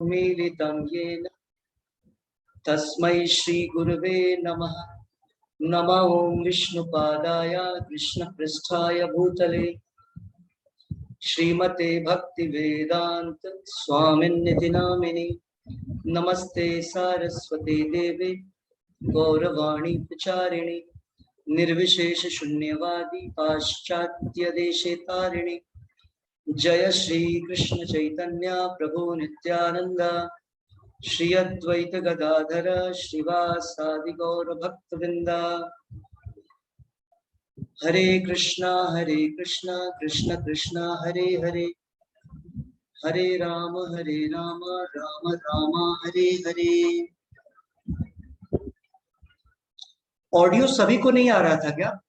मीलितं येन तस्मै श्री गुरुवे नमः। नमो ओं विष्णुपादाय कृष्णपृष्ठाय भूतले श्रीमते भक्ति वेदांत स्वामिन्निति नामिने। नमस्ते सारस्वती देवे गौरवाणी प्रचारिणे निर्विशेष शून्यवादी पाश्चात्य देशे तारिणे। जय श्री कृष्ण चैतन्य प्रभु नित्यानंद श्री अद्वैत गदाधर श्रीवासादि गौर भक्तवृंद। हरे कृष्णा कृष्ण कृष्ण हरे हरे, हरे राम राम राम हरे हरे। ऑडियो सभी को नहीं आ रहा था क्या?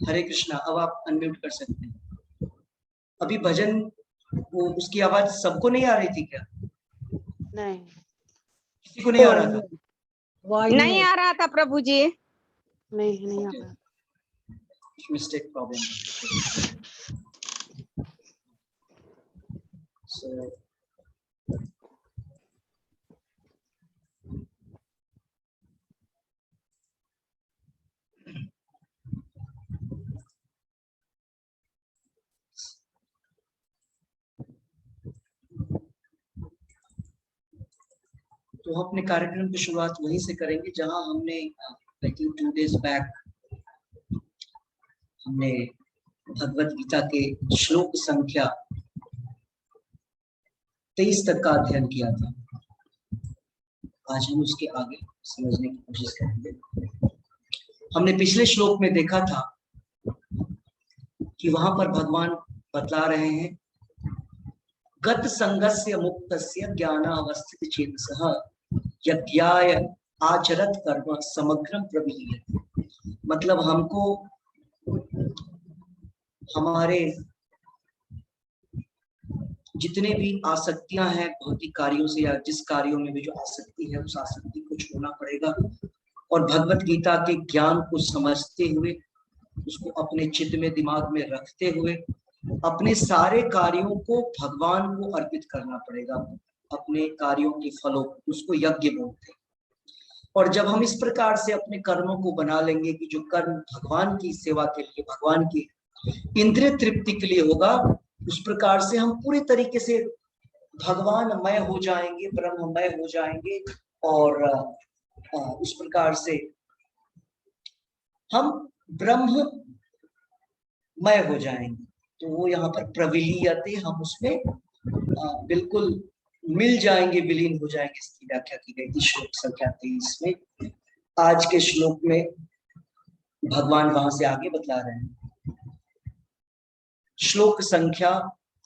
हरे कृष्णा, अब आप अनम्यूट कर सकते हैं। अभी भजन वो उसकी आवाज सबको नहीं आ रही थी क्या? नहीं, किसी को नहीं आ रहा था? नहीं आ रहा था प्रभु जी। नहीं आ रहा। Mistake problem. तो हम अपने कार्यक्रम की शुरुआत वहीं से करेंगे जहां हमने आई थिंक 2 days बैक हमने भगवत गीता के श्लोक संख्या 23 तक का अध्ययन किया था। आज हम उसके आगे समझने की कोशिश करेंगे। हमने पिछले श्लोक में देखा था कि वहां पर भगवान बतला रहे हैं गत संगस्य मुक्तस्य ज्ञानावस्थित चेतसः यज्ञाय आचरत कर्म समग्रम प्रविलीयते। मतलब हमको हमारे जितने भी आसक्तियां हैं भौतिक कार्यों से या जिस कार्यों में भी जो आसक्ति है उस आसक्ति को छोड़ना पड़ेगा और भगवत गीता के ज्ञान को समझते हुए उसको अपने चित्त में दिमाग में रखते हुए अपने सारे कार्यों को भगवान को अर्पित करना पड़ेगा। अपने कार्यों के फलों को, उसको यज्ञ बोलते हैं। और जब हम इस प्रकार से अपने कर्मों को बना लेंगे कि जो कर्म भगवान की सेवा के लिए, भगवान की इंद्रिय तृप्ति के लिए होगा, उस प्रकार से हम पूरे तरीके से भगवानमय हो जाएंगे, ब्रह्ममय हो जाएंगे और उस प्रकार से हम ब्रह्ममय हो जाएंगे। तो वो यहाँ पर प्रविलीयते, हम उसमें बिल्कुल मिल जाएंगे, विलीन हो जाएंगे। इसकी व्याख्या की गई थी श्लोक संख्या 23 में। आज के श्लोक में भगवान वहां से आगे बतला रहे हैं। श्लोक संख्या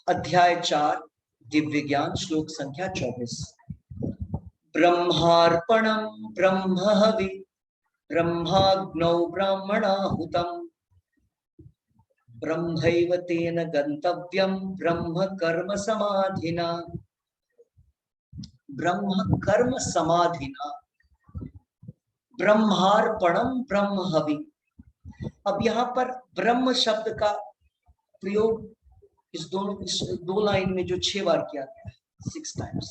अध्याय 4 दिव्य ज्ञान श्लोक संख्या 24। ब्रह्मार्पणम ब्रह्महवि ब्रह्माग्नौ ब्राह्मणाहुतम् ब्रह्मैव तेन गंतव्यम ब्रह्म कर्म समाधिना। ब्रह्म कर्म समाधिना ब्रह्मार्पणम ब्रह्महवि। अब यहाँ पर ब्रह्म शब्द का प्रयोग इस दो लाइन में जो 6 बार किया गया है, 6 टाइम्स,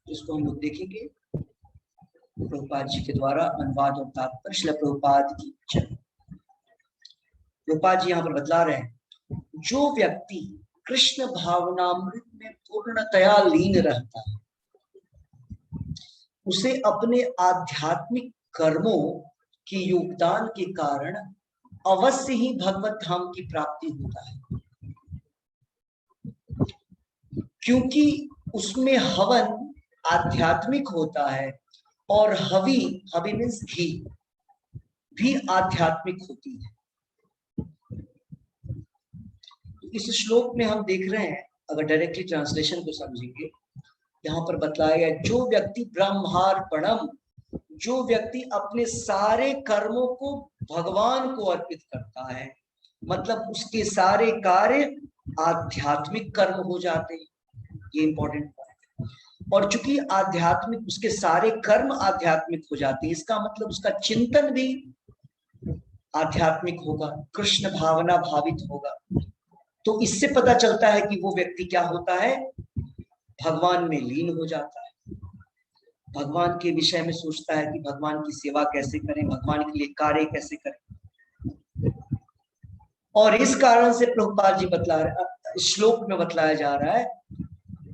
जिसको हम लोग देखेंगे प्रभुपाद जी के द्वारा अनुवाद और तात्पर्य। श्रील प्रभुपाद की जय। प्रभुपाद जी यहाँ पर बतला रहे हैं, जो व्यक्ति कृष्ण भावनामृत में पूर्णतया लीन रहता है उसे अपने आध्यात्मिक कर्मों के योगदान के कारण अवश्य ही भगवत धाम की प्राप्ति होता है, क्योंकि उसमें हवन आध्यात्मिक होता है और हवि मीन्स घी भी आध्यात्मिक होती है। इस श्लोक में हम देख रहे हैं, अगर डायरेक्टली ट्रांसलेशन को समझेंगे, यहाँ पर बतलाया गया जो व्यक्ति ब्रह्मार्पणम, जो व्यक्ति अपने सारे कर्मों को भगवान को अर्पित करता है, मतलब उसके सारे कार्य आध्यात्मिक कर्म हो जाते हैं। ये इंपॉर्टेंट पॉइंट है। और चूंकि आध्यात्मिक, उसके सारे कर्म आध्यात्मिक हो जाते हैं, इसका मतलब उसका चिंतन भी आध्यात्मिक होगा, कृष्ण भावना भावित होगा। तो इससे पता चलता है कि वो व्यक्ति क्या होता है, भगवान में लीन हो जाता है, भगवान के विषय में सोचता है कि भगवान की सेवा कैसे करें, भगवान के लिए कार्य कैसे करें। और इस कारण से प्रभुपाद जी बतला रहे, श्लोक में बतलाया जा रहा है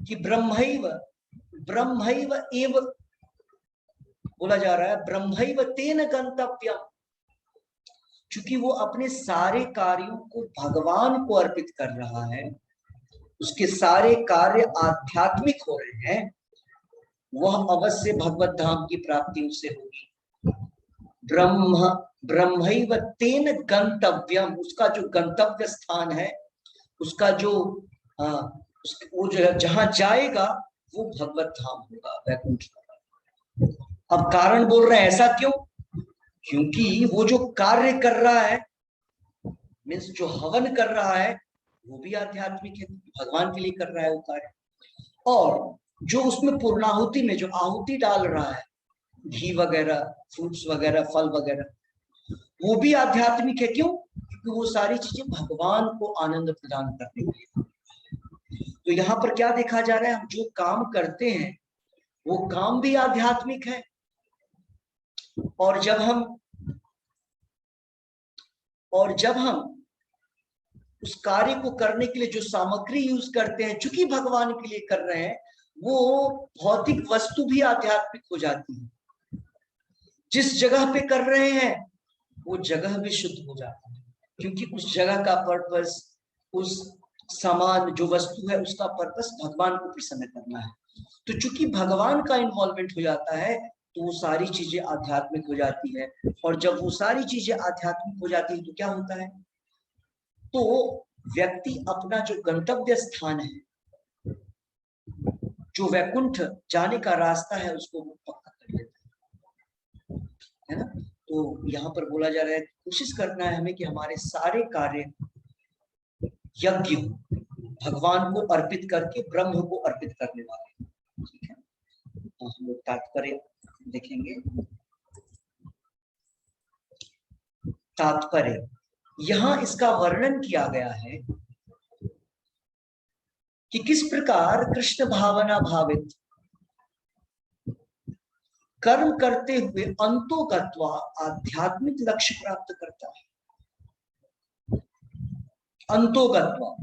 कि ब्रह्मैव ब्रह्मैव एव, बोला जा रहा है ब्रह्मैव तेन गंतव्यम, क्योंकि वो अपने सारे कार्यों को भगवान को अर्पित कर रहा है, उसके सारे कार्य आध्यात्मिक हो रहे हैं, वह अवश्य भगवत धाम की प्राप्ति उससे होगी। ब्रह्मैव तेन गंतव्यम, उसका जो गंतव्य स्थान है, उसका जो वो जो है जहां जाएगा वो भगवत धाम होगा, वैकुंठ। अब कारण बोल रहे हैं ऐसा क्यों, क्योंकि वो जो कार्य कर रहा है, मीन्स जो हवन कर रहा है, वो भी आध्यात्मिक है, भगवान के लिए कर रहा है वो कार्य। और जो उसमें पूर्णाहुति में जो आहुति डाल रहा है, घी वगैरह, फ्रूट्स वगैरह, फल वगैरह, वो भी आध्यात्मिक है। क्यों? क्योंकि वो सारी चीजें भगवान को आनंद प्रदान करने के लिए। तो यहाँ पर क्या देखा जा रहा है, हम जो काम करते हैं वो काम भी आध्यात्मिक है। और जब हम उस कार्य को करने के लिए जो सामग्री यूज करते हैं, चूंकि भगवान के लिए कर रहे हैं, वो भौतिक वस्तु भी आध्यात्मिक हो जाती है। जिस जगह पे कर रहे हैं वो जगह भी शुद्ध हो जाती है, क्योंकि उस जगह का पर्पस, उस सामान जो वस्तु है उसका पर्पस भगवान को प्रसन्न करना है। तो चूंकि भगवान का इन्वॉल्वमेंट हो जाता है तो वो सारी चीजें आध्यात्मिक हो जाती है। और जब वो सारी चीजें आध्यात्मिक हो जाती है तो क्या होता है, तो व्यक्ति अपना जो गंतव्य स्थान है, जो वैकुंठ जाने का रास्ता है, उसको वो पक्का कर लेता है ना। तो यहाँ पर बोला जा रहा है कोशिश करना है हमें कि हमारे सारे कार्य यज्ञ भगवान को अर्पित करके, ब्रह्म को अर्पित करने वाले। ठीक है, तो हम लोग तात्पर्य देखेंगे। तात्पर्य, यहां इसका वर्णन किया गया है कि किस प्रकार कृष्ण भावना भावित कर्म करते हुए अंतोगत्वा आध्यात्मिक लक्ष्य प्राप्त करता है। अंतोगत्वा,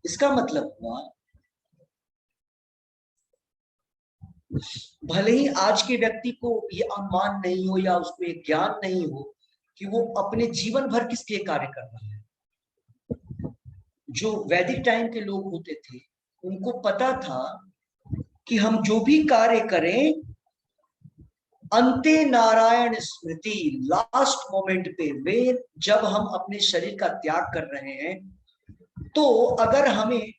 इसका मतलब हुआ भले ही आज के व्यक्ति को ये अनुमान नहीं हो या उसको ये ज्ञान नहीं हो कि वो अपने जीवन भर किस लिए कार्य कर रहा है। जो वैदिक टाइम के लोग होते थे उनको पता था कि हम जो भी कार्य करें, अंते नारायण स्मृति, लास्ट मोमेंट पे, वे जब हम अपने शरीर का त्याग कर रहे हैं, तो अगर हमें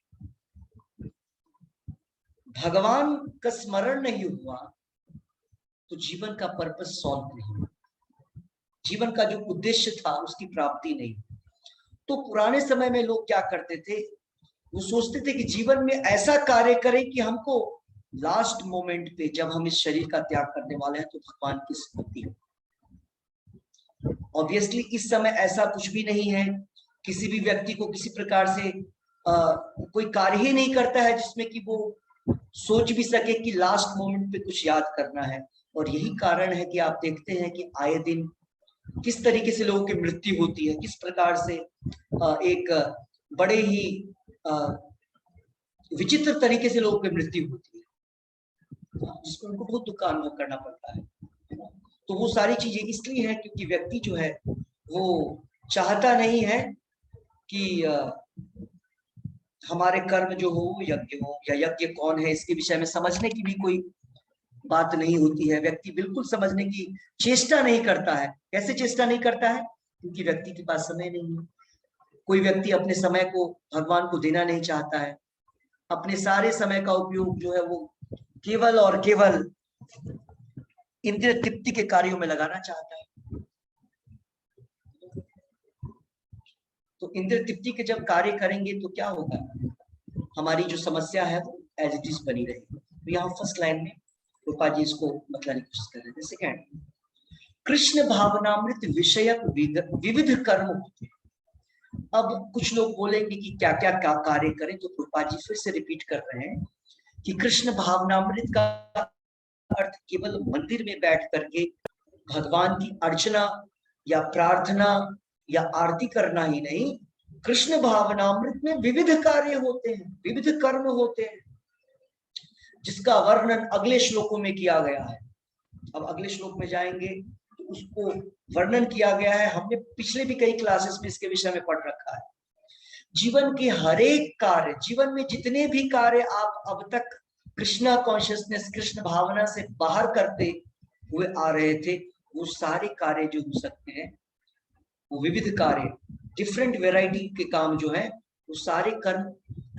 भगवान का स्मरण नहीं हुआ तो जीवन का पर्पस सॉल्व नहीं, जीवन का जो उद्देश्य था उसकी प्राप्ति नहीं। तो पुराने समय में लोग क्या करते थे, वो सोचते थे कि जीवन में ऐसा कार्य करें कि हमको लास्ट मोमेंट पे, जब हम इस शरीर का त्याग करने वाले हैं, तो भगवान की स्मृति हो। ऑब्वियसली इस समय ऐसा कुछ भी नहीं है, किसी भी व्यक्ति को किसी प्रकार से कोई कार्य ही नहीं करता है जिसमें कि वो सोच भी सके कि लास्ट मोमेंट पे कुछ याद करना है। और यही कारण है कि आप देखते हैं कि आए दिन किस तरीके से लोगों की मृत्यु होती है, किस प्रकार से एक बड़े ही विचित्र तरीके से लोगों की मृत्यु होती है, जिसको उनको बहुत दुख का अनुभव करना पड़ता है। तो वो सारी चीजें इसलिए है क्योंकि व्यक्ति जो है वो चाहता नहीं है कि हमारे कर्म जो हो यज्ञ हो, या यज्ञ कौन है इसके विषय में समझने की भी कोई बात नहीं होती है। व्यक्ति बिल्कुल समझने की चेष्टा नहीं करता है। कैसे चेष्टा नहीं करता है? क्योंकि व्यक्ति के पास समय नहीं है। कोई व्यक्ति अपने समय को भगवान को देना नहीं चाहता है, अपने सारे समय का उपयोग जो है वो केवल और केवल इंद्रिय तृप्ति के कार्यों में लगाना चाहता है। तो इंद्रिय तृप्ति के जब कार्य करेंगे तो क्या होगा, हमारी जो समस्या है वो एज इट इज बनी रहेगी। तो यहाँ फर्स्ट लाइन में रूपा जी इसको बतलाने की कोशिश कर रहे थे। सेकेंड, कृष्ण भावनामृत विषयक विविध कर्म होते हैं। अब कुछ लोग बोलेंगे कि क्या क्या कार्य करें, तो रूपा जी फिर से रिपीट कर रहे हैं कि कृष्ण भावनामृत का अर्थ केवल मंदिर में बैठ करके भगवान की अर्चना या प्रार्थना या आरती करना ही नहीं, कृष्ण भावनामृत में विविध कार्य होते हैं, विविध कर्म होते हैं, जिसका वर्णन अगले श्लोकों में किया गया है। अब अगले श्लोक में जाएंगे तो उसको वर्णन किया गया है। हमने पिछले भी कई क्लासेस में इसके विषय में पढ़ रखा है। जीवन के हर एक कार्य, जीवन में जितने भी कार्य आप अब तक कृष्णा कॉन्शियसनेस, कृष्ण भावना से बाहर करते हुए आ रहे थे, वो सारे कार्य जो हो सकते हैं, वो विविध कार्य, डिफरेंट वैरायटी के काम जो है, वो सारे कर्म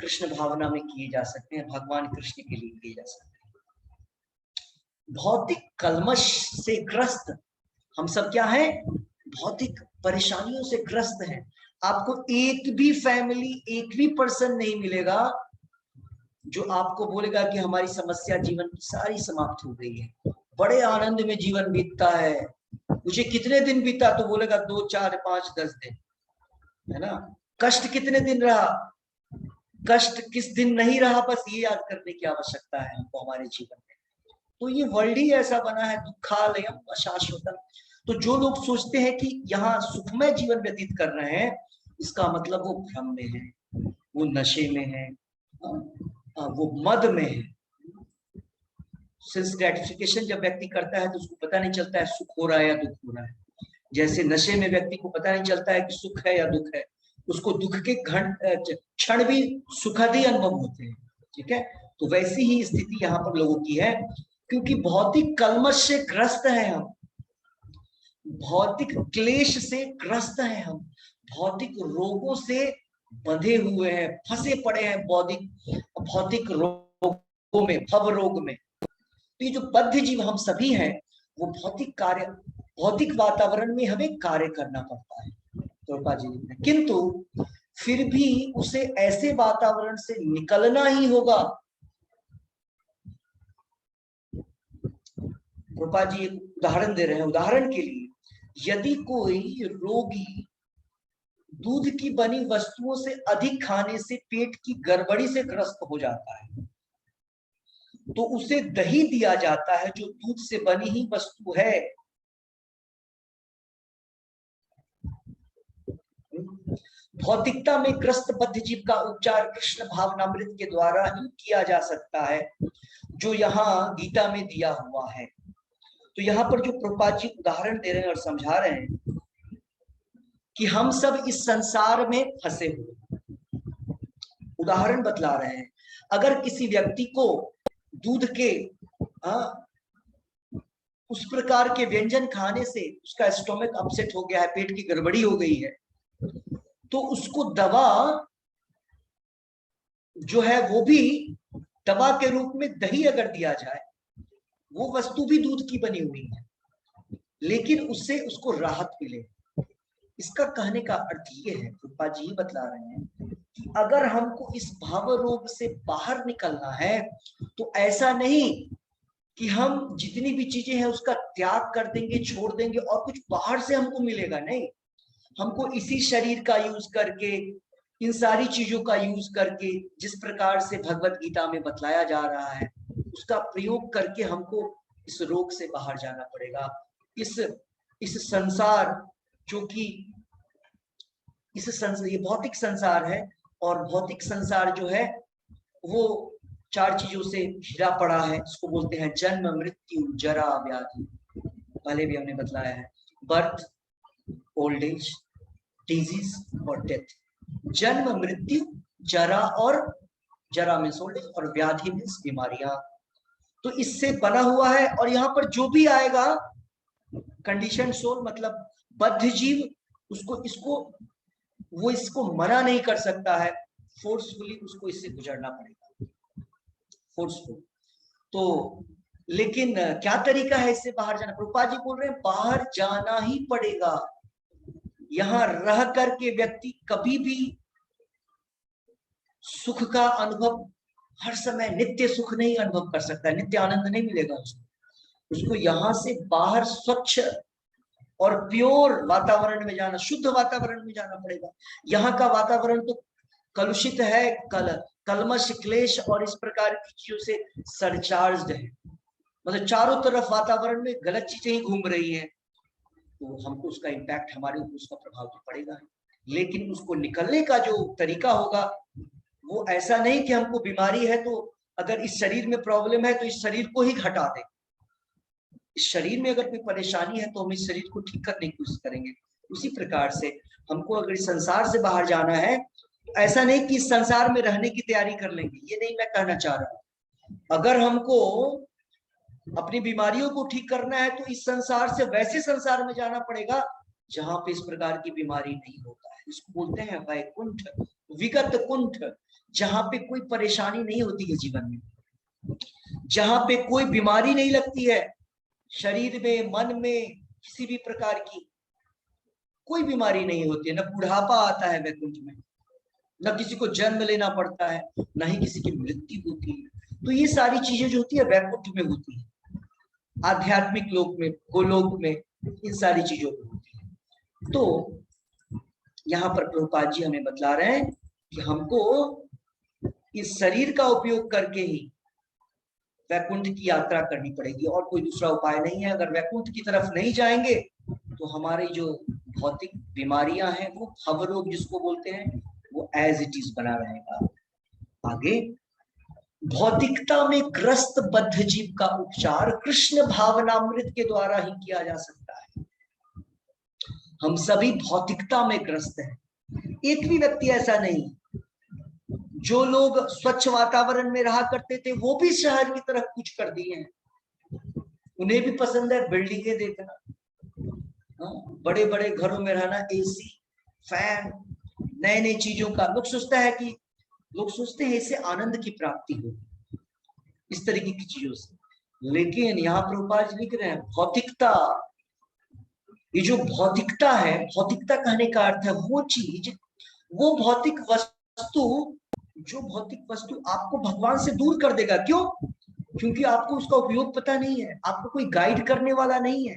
कृष्ण भावना में किए जा सकते हैं, भगवान कृष्ण के लिए किए जा सकते हैं। भौतिक कलमश से ग्रस्त हम सब क्या है, भौतिक परेशानियों से ग्रस्त हैं। आपको एक भी फैमिली, एक भी पर्सन नहीं मिलेगा जो आपको बोलेगा कि हमारी समस्या जीवन की सारी समाप्त हो गई है, बड़े आनंद में जीवन बीतता है। मुझे कितने दिन बीता, तो बोलेगा 2, 4, 5, 10 दिन, है ना। कष्ट कितने दिन रहा, कष्ट किस दिन नहीं रहा, बस ये याद करने की आवश्यकता है हमको हमारे जीवन में। तो ये वर्ल्ड ही ऐसा बना है, दुखालयम अशाश्वतम। तो जो लोग सोचते हैं कि यहाँ सुखमय जीवन व्यतीत कर रहे हैं, इसका मतलब वो भ्रम में है, वो नशे में है, वो मद में है। सेल्फ ग्रेटिफिकेशन जब व्यक्ति करता है तो उसको पता नहीं चलता है सुख हो रहा है या दुख हो रहा है। जैसे नशे में व्यक्ति को पता नहीं चलता है कि सुख है या दुख है, उसको दुख के क्षण भी सुखद ही अनुभव होते हैं। ठीक है, तो वैसी ही स्थिति यहाँ पर लोगों की है, क्योंकि भौतिक कलमश से ग्रस्त है हम, भौतिक क्लेश से ग्रस्त हैं हम, भौतिक रोगों से बंधे हुए हैं, फंसे पड़े हैं भौतिक रोगों में, भव रोग में। तो ये जो बद्ध जीव हम सभी हैं, वो भौतिक वातावरण में हमें कार्य करना पड़ता है, रूपा जी, किंतु फिर भी उसे ऐसे वातावरण से निकलना ही होगा। रूपा जी एक उदाहरण दे रहे हैं। उदाहरण के लिए, यदि कोई रोगी दूध की बनी वस्तुओं से अधिक खाने से पेट की गड़बड़ी से ग्रस्त हो जाता है, तो उसे दही दिया जाता है जो दूध से बनी ही वस्तु है। भौतिकता में ग्रस्त बद्ध जीव का उपचार कृष्ण भावनामृत के द्वारा ही किया जा सकता है, जो यहाँ गीता में दिया हुआ है। तो यहाँ पर जो प्रभुपाद जी उदाहरण दे रहे हैं और समझा रहे हैं कि हम सब इस संसार में फंसे हुए, उदाहरण बतला रहे हैं। अगर किसी व्यक्ति को दूध के उस प्रकार के व्यंजन खाने से उसका स्टोमक अपसेट हो गया है, पेट की गड़बड़ी हो गई है, तो उसको दवा जो है वो भी दवा के रूप में दही अगर दिया जाए, वो वस्तु भी दूध की बनी हुई है, लेकिन उससे उसको राहत मिले। इसका कहने का अर्थ ये है, रूपा जी बतला रहे हैं कि अगर हमको इस भाव रोग से बाहर निकलना है, तो ऐसा नहीं कि हम जितनी भी चीजें हैं उसका त्याग कर देंगे, छोड़ देंगे और कुछ बाहर से हमको मिलेगा। नहीं, हमको इसी शरीर का यूज करके, इन सारी चीजों का यूज करके, जिस प्रकार से भगवत गीता में बतलाया जा रहा है, उसका प्रयोग करके हमको इस रोग से बाहर जाना पड़ेगा। इस संसार, जो कि ये भौतिक संसार है, और भौतिक संसार जो है वो 4 चीजों से घिरा पड़ा है। इसको बोलते हैं जन्म, मृत्यु, जरा, व्याधि। पहले भी हमने बतलाया है, बर्थ, ओल्ड एज, डिजीज और डेथ। जन्म, मृत्यु, जरा, और जरा मीन्स ओल्ड एज, और व्याधि मीन्स बीमारियां। तो इससे बना हुआ है, और यहाँ पर जो भी आएगा कंडीशन सोल, मतलब बद्ध जीव, वो इसको मना नहीं कर सकता है, फोर्सफुली उसको इससे गुजरना पड़ेगा, फोर्सफुल। तो लेकिन क्या तरीका है इससे बाहर जाना? प्रभुपाद जी बोल रहे हैं बाहर जाना ही पड़ेगा। यहां रह करके व्यक्ति कभी भी सुख का अनुभव हर समय नित्य सुख नहीं अनुभव कर सकता, नित्य आनंद नहीं मिलेगा उसको यहाँ से बाहर स्वच्छ और प्योर वातावरण में जाना, शुद्ध वातावरण में जाना पड़ेगा। यहाँ का वातावरण तो कलुषित है, कलमश, क्लेश और इस प्रकार की चीजों से सरचार्ज्ड है। मतलब चारों तरफ वातावरण में गलत चीजें ही घूम रही हैं, तो हमको उसका इम्पैक्ट, हमारे ऊपर उसका प्रभाव तो पड़ेगा। लेकिन उसको निकलने का जो तरीका होगा वो ऐसा नहीं कि हमको बीमारी है तो अगर इस शरीर में प्रॉब्लम है तो इस शरीर को ही घटा दें। इस शरीर में अगर कोई परेशानी है तो हम इस शरीर को ठीक करने की कोशिश करेंगे। उसी प्रकार से हमको अगर इस संसार से बाहर जाना है, ऐसा नहीं कि इस संसार में रहने की तैयारी कर लेंगे, ये नहीं मैं कहना चाह रहा। अगर हमको अपनी बीमारियों को ठीक करना है तो इस संसार से वैसे संसार में जाना पड़ेगा जहां पे इस प्रकार की बीमारी नहीं होता है। इसको बोलते हैं वैकुंठ, विगत कुंठ, जहां पे कोई परेशानी नहीं होती है जीवन में, जहां पे कोई बीमारी नहीं लगती है शरीर में, मन में, किसी भी प्रकार की कोई बीमारी नहीं होती है। न बुढ़ापा आता है वैकुंठ में, न किसी को जन्म लेना पड़ता है, न ही किसी की मृत्यु होती है। तो ये सारी चीजें जो होती है वैकुंठ में होती है, आध्यात्मिक लोक में, गोलोक में, इन सारी चीजों में होती है। तो यहाँ पर प्रभुपाद जी हमें बतला रहे हैं कि हमको इस शरीर का उपयोग करके ही वैकुंठ की यात्रा करनी पड़ेगी और कोई दूसरा उपाय नहीं है। अगर वैकुंठ की तरफ नहीं जाएंगे तो हमारी जो भौतिक बीमारियां हैं, वो भवरोग जिसको बोलते हैं, वो एज इट इज बना रहेगा। आगे, भौतिकता में ग्रस्त बद्ध जीव का उपचार कृष्ण भावनामृत के द्वारा ही किया जा सकता है। हम सभी भौतिकता में ग्रस्त हैं, एक भी व्यक्ति ऐसा नहीं। जो लोग स्वच्छ वातावरण में रहा करते थे वो भी शहर की तरफ कुछ कर दिए हैं। उन्हें भी पसंद है बिल्डिंगें देखना, बड़े बड़े घरों में रहना, एसी, फैन, नए नए चीजों का। लोग सोचते हैं इससे आनंद की प्राप्ति हो, इस तरीके की चीजों से। लेकिन यहाँ प्रभुपाद जी लिख रहे हैं भौतिकता, ये जो भौतिकता है, भौतिकता कहने का अर्थ है वो चीज, वो भौतिक वस्तु, जो भौतिक वस्तु आपको भगवान से दूर कर देगा। क्यों? क्योंकि आपको उसका उपयोग पता नहीं है, आपको कोई गाइड करने वाला नहीं है।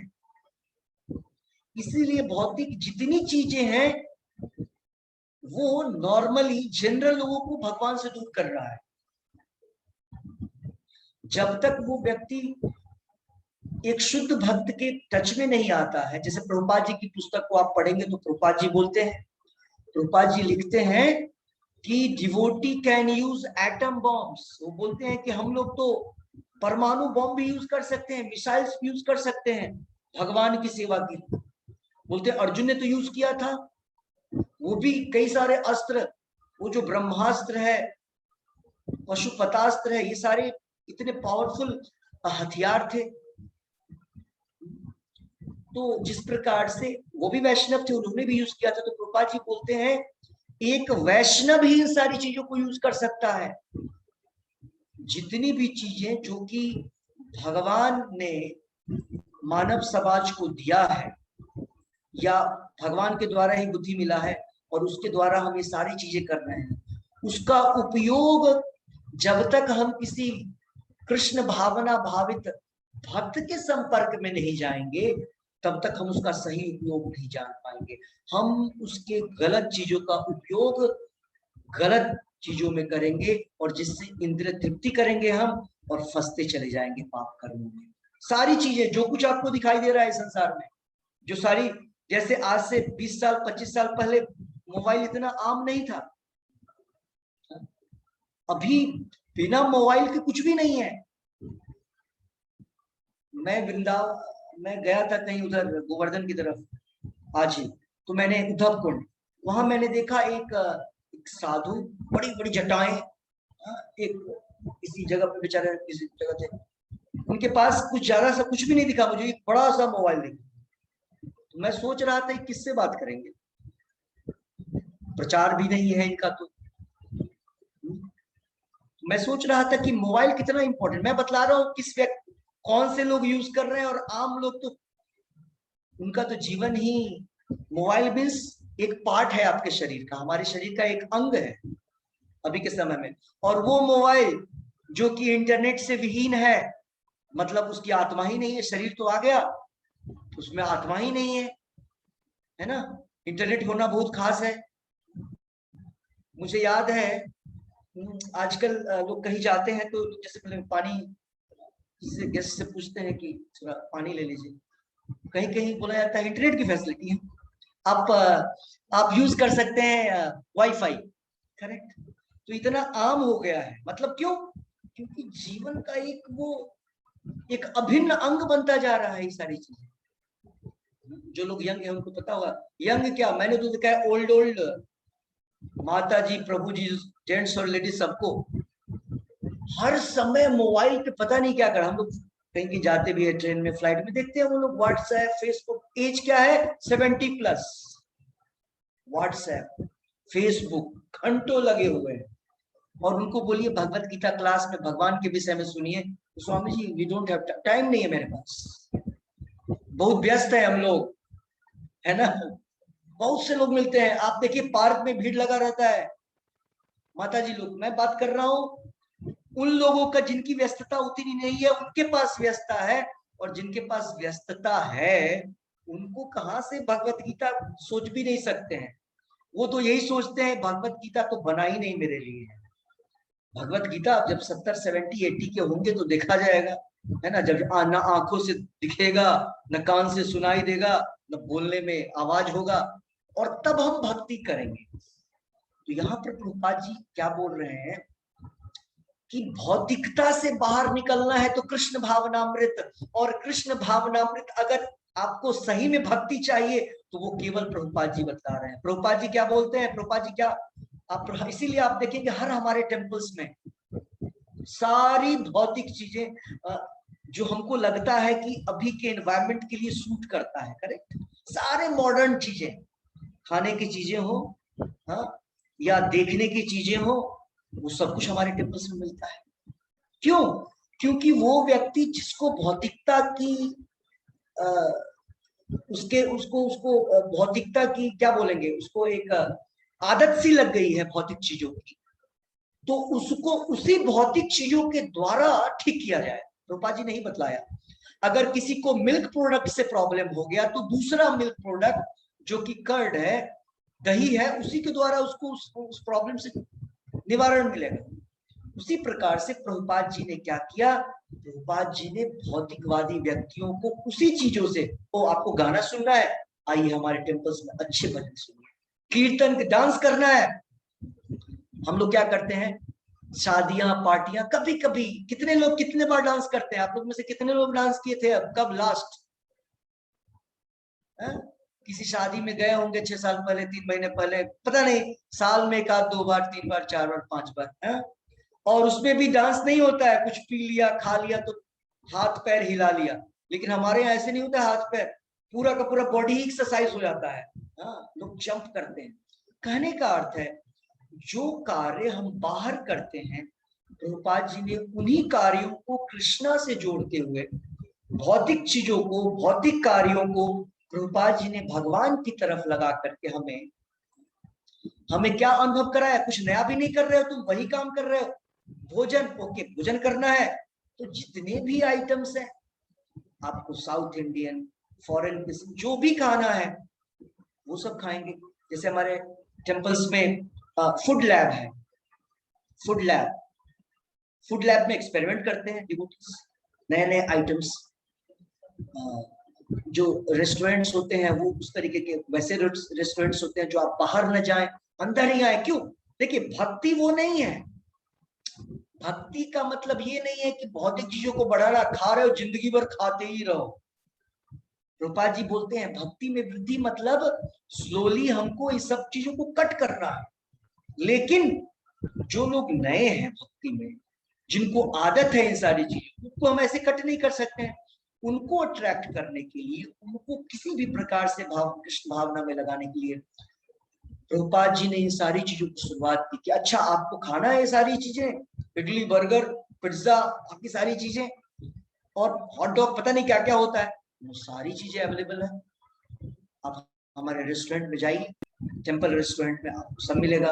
इसीलिए भौतिक जितनी चीजें हैं वो नॉर्मली जनरल लोगों को भगवान से दूर कर रहा है। जब तक वो व्यक्ति एक शुद्ध भक्त के टच में नहीं आता है, जैसे प्रभुपाद जी की पुस्तक को आप पढ़ेंगे तो प्रभुपाद जी बोलते हैं, प्रभुपाद जी लिखते हैं कि devotee can use atom bombs. वो बोलते हैं कि हम लोग तो परमाणु बॉम्ब भी यूज कर सकते हैं, मिसाइल्स भी यूज कर सकते हैं भगवान की सेवा के लिए। बोलते अर्जुन ने तो यूज किया था, वो भी कई सारे अस्त्र, वो जो ब्रह्मास्त्र है, पशुपतास्त्र है, ये सारे इतने पावरफुल हथियार थे। तो जिस प्रकार से वो भी वैष्णव थे, उन्होंने भी यूज किया था। तो प्रभुपाद जी बोलते हैं एक वैष्णव ही इन सारी चीजों को यूज कर सकता है। जितनी भी चीजें जो कि भगवान ने मानव समाज को दिया है या भगवान के द्वारा ही बुद्धि मिला है और उसके द्वारा हम ये सारी चीजें कर रहे हैं, उसका उपयोग जब तक हम किसी कृष्ण भावना भावित भक्त के संपर्क में नहीं जाएंगे तब तक हम उसका सही उपयोग नहीं जान पाएंगे। हम उसके गलत चीजों का उपयोग गलत चीजों में करेंगे और जिससे इंद्रिय तृप्ति करेंगे हम और फंसते चले जाएंगे पाप कर्मों में। सारी चीजें जो कुछ आपको दिखाई दे रहा है संसार में, जो सारी, जैसे आज से 20 साल 25 साल पहले मोबाइल इतना आम नहीं था, अभी बिना मोबाइल के कुछ भी नहीं है। मैं गया था कहीं उधर गोवर्धन की तरफ आज ही, तो मैंने उद्धव कुंड, वहां मैंने देखा एक साधु, बड़ी बड़ी जटाएं, एक किसी जगह पे बेचारे, किसी जगह थे, उनके पास कुछ ज्यादा सा कुछ भी नहीं दिखा मुझे, एक बड़ा सा मोबाइल दिखा। तो मैं सोच रहा था किससे बात करेंगे, प्रचार भी नहीं है इनका। तो मैं सोच रहा था कि मोबाइल कितना इंपॉर्टेंट, मैं बतला रहा हूँ किस व्यक्ति, कौन से लोग यूज कर रहे हैं, और आम लोग तो उनका तो जीवन ही मोबाइल मीन्स एक पार्ट है आपके शरीर का, हमारे शरीर का एक अंग है अभी के समय में। और वो मोबाइल जो कि इंटरनेट से विहीन है, मतलब उसकी आत्मा ही नहीं है। शरीर तो आ गया, उसमें आत्मा ही नहीं है ना। इंटरनेट होना बहुत खास है। मुझे याद है आजकल लोग कहीं जाते हैं तो जैसे पहले पानी से गेस्ट से पूछते हैं कि थोड़ा पानी ले लीजिए, कहीं कहीं बोला जाता है इंटरनेट की फैसिलिटी है, आप यूज कर सकते हैं वाईफाई, करेक्ट। तो इतना आम हो गया है, मतलब क्यों? क्योंकि जीवन का एक अभिन्न अंग बनता जा रहा है ये सारी चीजें। जो लोग यंग है उनको पता होगा, यंग क्या, मैंने तो देखा है ओल्ड माता जी, प्रभु जी, जेंट्स और लेडीज, सबको हर समय मोबाइल पे पता नहीं क्या कर। हम लोग कहीं की जाते भी है, ट्रेन में, फ्लाइट में, देखते हैं वो लोग व्हाट्सएप, फेसबुक। एज क्या है? 70+। व्हाट्सएप, फेसबुक घंटों लगे हुए हैं। और उनको बोलिए भगवत गीता क्लास में भगवान के विषय में सुनिए, तो Swami ji we don't have time, नहीं है मेरे पास, बहुत व्यस्त है हम लोग, है ना। बहुत से लोग मिलते हैं, आप देखिए पार्क में भीड़ लगा रहता है। माता जी लोग, मैं बात कर रहा हूं उन लोगों का जिनकी व्यस्तता उतनी नहीं है, उनके पास व्यस्तता है। और जिनके पास व्यस्तता है उनको कहां से भगवत गीता सोच भी नहीं सकते हैं। वो तो यही सोचते हैं भगवत गीता तो बना ही नहीं मेरे लिए है। भगवत गीता जब 70, 70, 80 के होंगे तो देखा जाएगा, है ना। जब ना आंखों से दिखेगा, न कान से सुनाई देगा, न बोलने में आवाज होगा, और तब हम भक्ति करेंगे। तो यहाँ पर प्रभुपाद जी क्या बोल रहे हैं कि भौतिकता से बाहर निकलना है तो कृष्ण भावनामृत, और कृष्ण भावनामृत अगर आपको सही में भक्ति चाहिए तो वो केवल प्रभुपाद जी बता रहे हैं। प्रभुपाद जी क्या बोलते हैं, प्रभुपाद जी क्या, आप इसीलिए आप देखेंगे हर हमारे टेम्पल्स में सारी भौतिक चीजें जो हमको लगता है कि अभी के एनवायरनमेंट के लिए सूट करता है, करेक्ट, सारे मॉडर्न चीजें, खाने की चीजें हो, हाँ, या देखने की चीजें हो, वो सब कुछ हमारे टेम्पल्स में मिलता है। क्यों? क्योंकि वो व्यक्ति जिसको भौतिकता की उसको भौतिकता की क्या बोलेंगे, उसको एक आदत सी लग गई है भौतिक चीजों की, तो उसको उसी भौतिक चीजों के द्वारा ठीक किया जाए। रूपा जी ने ही बतलाया, अगर किसी को मिल्क प्रोडक्ट से प्रॉब्लम हो गया तो दूसरा मिल्क प्रोडक्ट जो कि कर्ड है, दही है, उसी के द्वारा उसको उस प्रॉब्लम से निवारण मिलेगा। उसी प्रकार से प्रभुपाद जी ने क्या किया, प्रभुपाद जी ने भौतिकवादी व्यक्तियों को उसी चीजों से, ओ आपको गाना सुनना है, आइए हमारे टेम्पल्स में अच्छे भजन सुनिए, कीर्तन डांस करना है। हम लोग क्या करते हैं, शादियां पार्टियां, कभी कभी कितने लोग कितने बार डांस करते हैं, आप लोग में से कितने लोग डांस किए थे अब, कब लास्ट? किसी शादी में गए होंगे 6 साल पहले, 3 महीने पहले, पता नहीं, साल में 1 आध 2 बार, 3 बार, 4 बार, 5 बार है? और उसमें भी डांस नहीं होता है, कुछ पी लिया खा लिया तो हाथ पैर हिला लिया। लेकिन हमारे यहाँ ऐसे नहीं होता, हाथ पैर पूरा का पूरा बॉडी ही एक्सरसाइज हो जाता है। हाँ, लोग जंप करते हैं। कहने का अर्थ है जो कार्य हम बाहर करते हैं, प्रभुपाद जी ने उन्हीं कार्यों को कृष्णा से जोड़ते हुए भौतिक चीजों को, भौतिक कार्यों को प्रभुपाद जी ने भगवान की तरफ लगा करके हमें क्या अनुभव कराया, कुछ नया भी नहीं कर रहे हो, तुम वही काम कर रहे हो। भोजन, ओके, भोजन करना है तो जितने भी आइटम्स हैं, आपको साउथ इंडियन, फॉरेन, जो भी खाना है वो सब खाएंगे। जैसे हमारे टेम्पल्स में फूड लैब है, फूड लैब में एक्सपेरिमेंट करते हैं डिवोटीज, नए नए आइटम्स। जो रेस्टोरेंट्स होते हैं वो उस तरीके के वैसे रेस्टोरेंट्स होते हैं जो आप बाहर न जाएं, अंदर ही आए। क्यों? देखिए भक्ति वो नहीं है, भक्ति का मतलब ये नहीं है कि भौतिक चीजों को बढ़ाना, खा रहे हो जिंदगी भर खाते ही रहो। रूपा जी बोलते हैं भक्ति में वृद्धि मतलब स्लोली हमको इस सब चीजों को कट करना है। लेकिन जो लोग नए हैं भक्ति में, जिनको आदत है इन सारी चीजों, उनको हम ऐसे कट नहीं कर सकते हैं। उनको अट्रैक्ट करने के लिए, उनको किसी भी प्रकार से कृष्ण भावना में लगाने के लिए प्रभुपाद जी ने इन सारी चीजों की शुरुआत की कि अच्छा आपको खाना है ये सारी चीजें, इडली, बर्गर, पिज्जा, बाकी सारी चीजें, और हॉट डॉग, पता नहीं क्या क्या होता है, वो सारी चीजें अवेलेबल है। आप हमारे रेस्टोरेंट में जाइए, टेम्पल रेस्टोरेंट में आपको सब मिलेगा।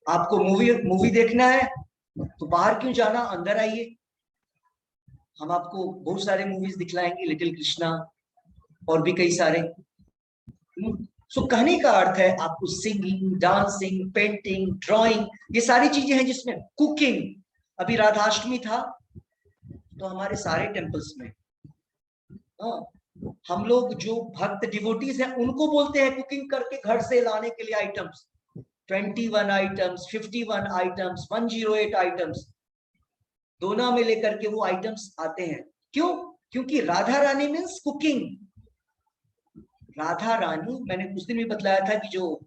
आपको मूवी देखना है, तो बाहर क्यों जाना, अंदर आइए, हम आपको बहुत सारे मूवीज दिखलाएंगे, लिटिल कृष्णा और भी कई सारे। सो कहने का अर्थ है आपको सिंगिंग, डांसिंग, पेंटिंग, ड्राइंग, ये सारी चीजें हैं, जिसमें कुकिंग। अभी राधाष्टमी था तो हमारे सारे टेम्पल्स में हम लोग जो भक्त डिवोटीज हैं उनको बोलते हैं कुकिंग करके घर से लाने के लिए आइटम्स, 21 आइटम्स, 51 आइटम्स, 108 आइटम्स, दोना में लेकर के वो आइटम्स आते हैं। क्यों? क्योंकि राधा रानी मीन्स कुकिंग। राधा रानी, मैंने कुछ दिन भी बतलाया था कि जो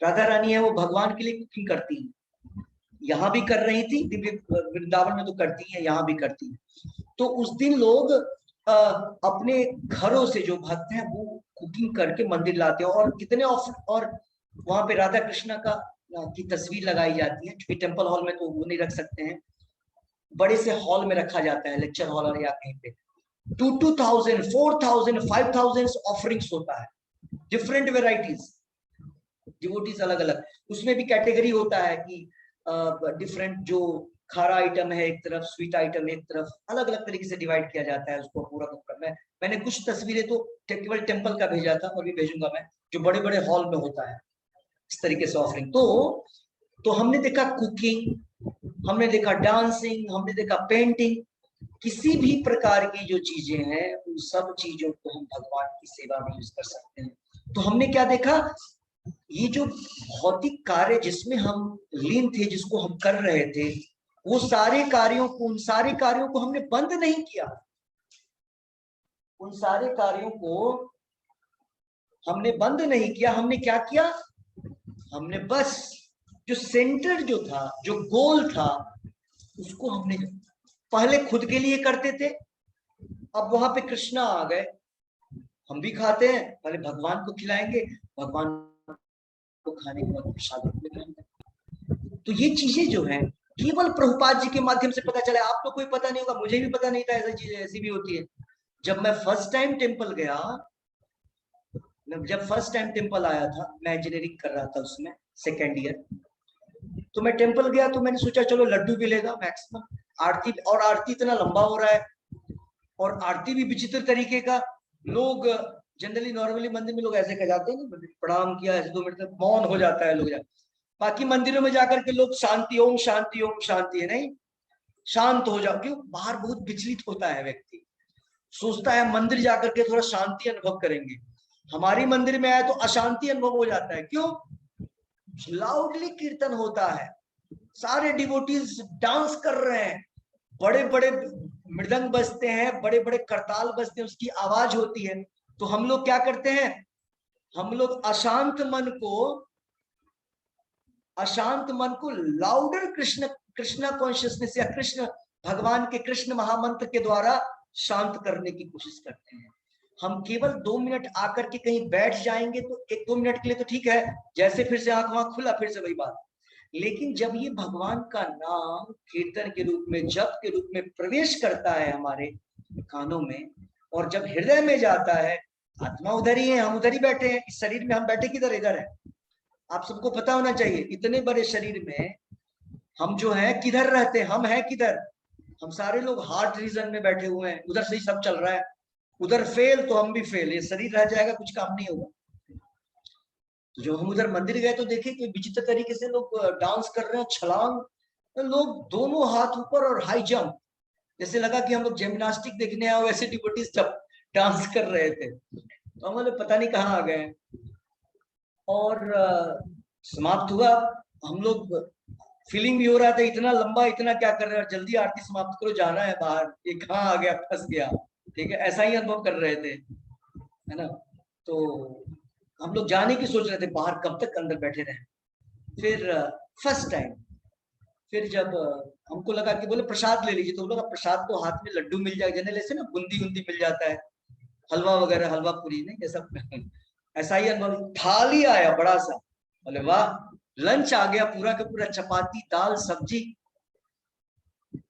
राधा रानी है वो भगवान के लिए कुकिंग करती है, यहाँ भी कर रही थी, दिव्य वृंदावन में तो करती है, यहाँ भी करती है। तो उस दिन लोग अपने घरों से जो भक्त हैं वो कुकिंग करके मंदिर लाते हैं, और कितने और वहां पे राधा कृष्णा का की तस्वीर लगाई जाती है, क्योंकि टेम्पल हॉल में तो वो नहीं रख सकते हैं, बड़े से हॉल में रखा जाता है, लेक्चर हॉल और या कहीं पे 2000, 4000, 5000 ऑफरिंग्स होता है, डिफरेंट वेराइटीज, डिवोटीज अलग अलग। उसमें भी कैटेगरी होता है कि डिफरेंट जो खारा आइटम है एक तरफ, स्वीट आइटम एक तरफ, अलग अलग तरीके से डिवाइड किया जाता है उसको पूरा का। मैंने कुछ तस्वीरें तो केवल टेम्पल का भेजा था, और भी भेजूंगा मैं, जो बड़े बड़े हॉल में होता है इस तरीके से ऑफरिंग। तो हमने देखा कुकिंग, हमने देखा डांसिंग, हमने देखा पेंटिंग, किसी भी प्रकार की जो चीजें हैं उन सब चीजों को हम भगवान की सेवा में यूज कर सकते हैं। तो हमने क्या देखा, ये जो भौतिक कार्य जिसमें हम लीन थे, जिसको हम कर रहे थे, वो सारे कार्यों को, उन सारे कार्यों को हमने बंद नहीं किया, उन सारे कार्यों को हमने बंद नहीं किया। हमने क्या किया, हमने बस जो सेंटर जो था, जो गोल था, उसको हमने पहले खुद के लिए करते थे, अब वहां पे कृष्णा आ गए, हम भी खाते हैं, पहले भगवान को खिलाएंगे, भगवान को खाने के बाद प्रसाद में। तो ये चीजें जो है केवल प्रभुपाद जी के माध्यम से पता चला। आपको कोई पता नहीं होगा, मुझे भी पता नहीं था ऐसी चीजें ऐसी भी होती है। जब मैं फर्स्ट टाइम टेम्पल गया, जब फर्स्ट टाइम टेम्पल आया था, मैं इंजीनियरिंग कर रहा था उसमें, सेकेंड ईयर, तो मैं टेम्पल गया तो मैंने सोचा चलो लड्डू मिलेगा मैक्सिमम, आरती, और आरती इतना लंबा हो रहा है, और आरती भी विचित्र तरीके का। लोग जनरली नॉर्मली मंदिर में लोग ऐसे कह जाते हैं, प्रणाम किया, ऐसे 2 मिनट तक मौन हो जाता है लोग। बाकी मंदिरों में जाकर के लोग शांति ओम शांति ओम शांति है, नहीं, शांत हो जाओ। क्यों? बाहर बहुत विचलित होता है व्यक्ति, सोचता है मंदिर जाकर के थोड़ा शांति अनुभव करेंगे, हमारी मंदिर में आए तो अशांति अनुभव हो जाता है। क्यों? लाउडली कीर्तन होता है, सारे डिवोटीज डांस कर रहे हैं, बड़े बड़े मृदंग बजते हैं, बड़े बड़े करताल बजते हैं, उसकी आवाज होती है। तो हम लोग क्या करते हैं, हम लोग अशांत मन को लाउडर कृष्णा कॉन्शियसनेस या कृष्ण भगवान के कृष्ण महामंत्र के द्वारा शांत करने की कोशिश करते हैं। हम केवल 2 मिनट आकर के कहीं बैठ जाएंगे तो 1-2 मिनट के लिए तो ठीक है, जैसे फिर से आंख वहां खुला, फिर से वही बात। लेकिन जब ये भगवान का नाम कीर्तन के रूप में, जप के रूप में प्रवेश करता है हमारे कानों में, और जब हृदय में जाता है, आत्मा उधर ही है, हम उधर ही बैठे हैं, इस शरीर में हम बैठे किधर, इधर है। आप सबको पता होना चाहिए, इतने बड़े शरीर में हम जो है किधर रहते हैं, हम है किधर, हम सारे लोग हार्ट रीजन में बैठे हुए हैं, उधर से ही सब चल रहा है, उधर फेल तो हम भी फेल, ये शरीर रह जाएगा, कुछ काम नहीं होगा। तो जब हम उधर मंदिर गए तो देखे कि विचित्र तरीके से लोग डांस कर रहे हैं, छलांग, लोग दोनों हाथ ऊपर और हाई जंप, जैसे लगा कि हम लोग जिम्नास्टिक देखने आए वैसे डिवोटीज सब डांस कर रहे थे। तो हम लोग पता नहीं कहाँ आ गए, और समाप्त हुआ। हम लोग फीलिंग भी हो रहा था इतना लंबा, इतना क्या कर रहे हैं, जल्दी आरती समाप्त करो, जाना है बाहर, ये कहाँ आ गया, फंस गया, ठीक है, ऐसा ही अनुभव कर रहे थे, है ना। तो हम लोग जाने की सोच रहे थे बाहर, कब तक अंदर बैठे रहे। फिर फर्स्ट टाइम, फिर जब हमको लगा कि बोले प्रसाद ले लीजिए, तो बोला प्रसाद तो हाथ में लड्डू मिल जाएगा, जनरल ऐसे ना बूंदी मिल जाता है, हलवा वगैरह, हलवा पूरी नहीं, ये सब ऐसा ही अनुभव। थाली आया बड़ा सा, बोले वाह, लंच आ गया पूरा का पूरा, चपाती, दाल, सब्जी।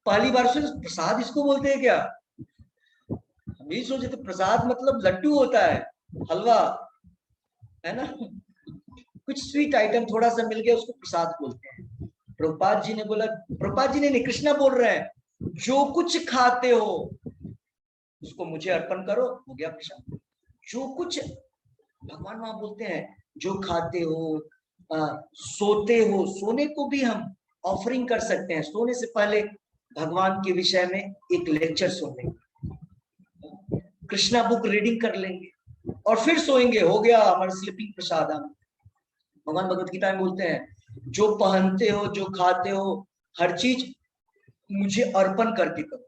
पहली बार सुन प्रसाद इसको बोलते हैं क्या, हम यही सोचे थे प्रसाद मतलब लड्डू होता है, हलवा, है ना, कुछ स्वीट आइटम थोड़ा सा मिल गया, उसको प्रसाद बोलते हैं। प्रभुपाद जी ने बोला, प्रभुपाद जी ने नहीं, कृष्णा बोल रहे हैं, जो कुछ खाते हो उसको मुझे अर्पण करो, हो गया प्रसाद। जो कुछ, भगवान वहां बोलते हैं, जो खाते हो, सोते हो, सोने को भी हम ऑफरिंग कर सकते हैं। सोने से पहले भगवान के विषय में एक लेक्चर सुन लेंगे, कृष्णा बुक रीडिंग कर लेंगे और फिर सोएंगे, हो गया हमारा स्लीपिंग प्रसादम। भगवान भगवत गीता में बोलते हैं, जो पहनते हो, जो खाते हो, हर चीज मुझे अर्पण करके करो।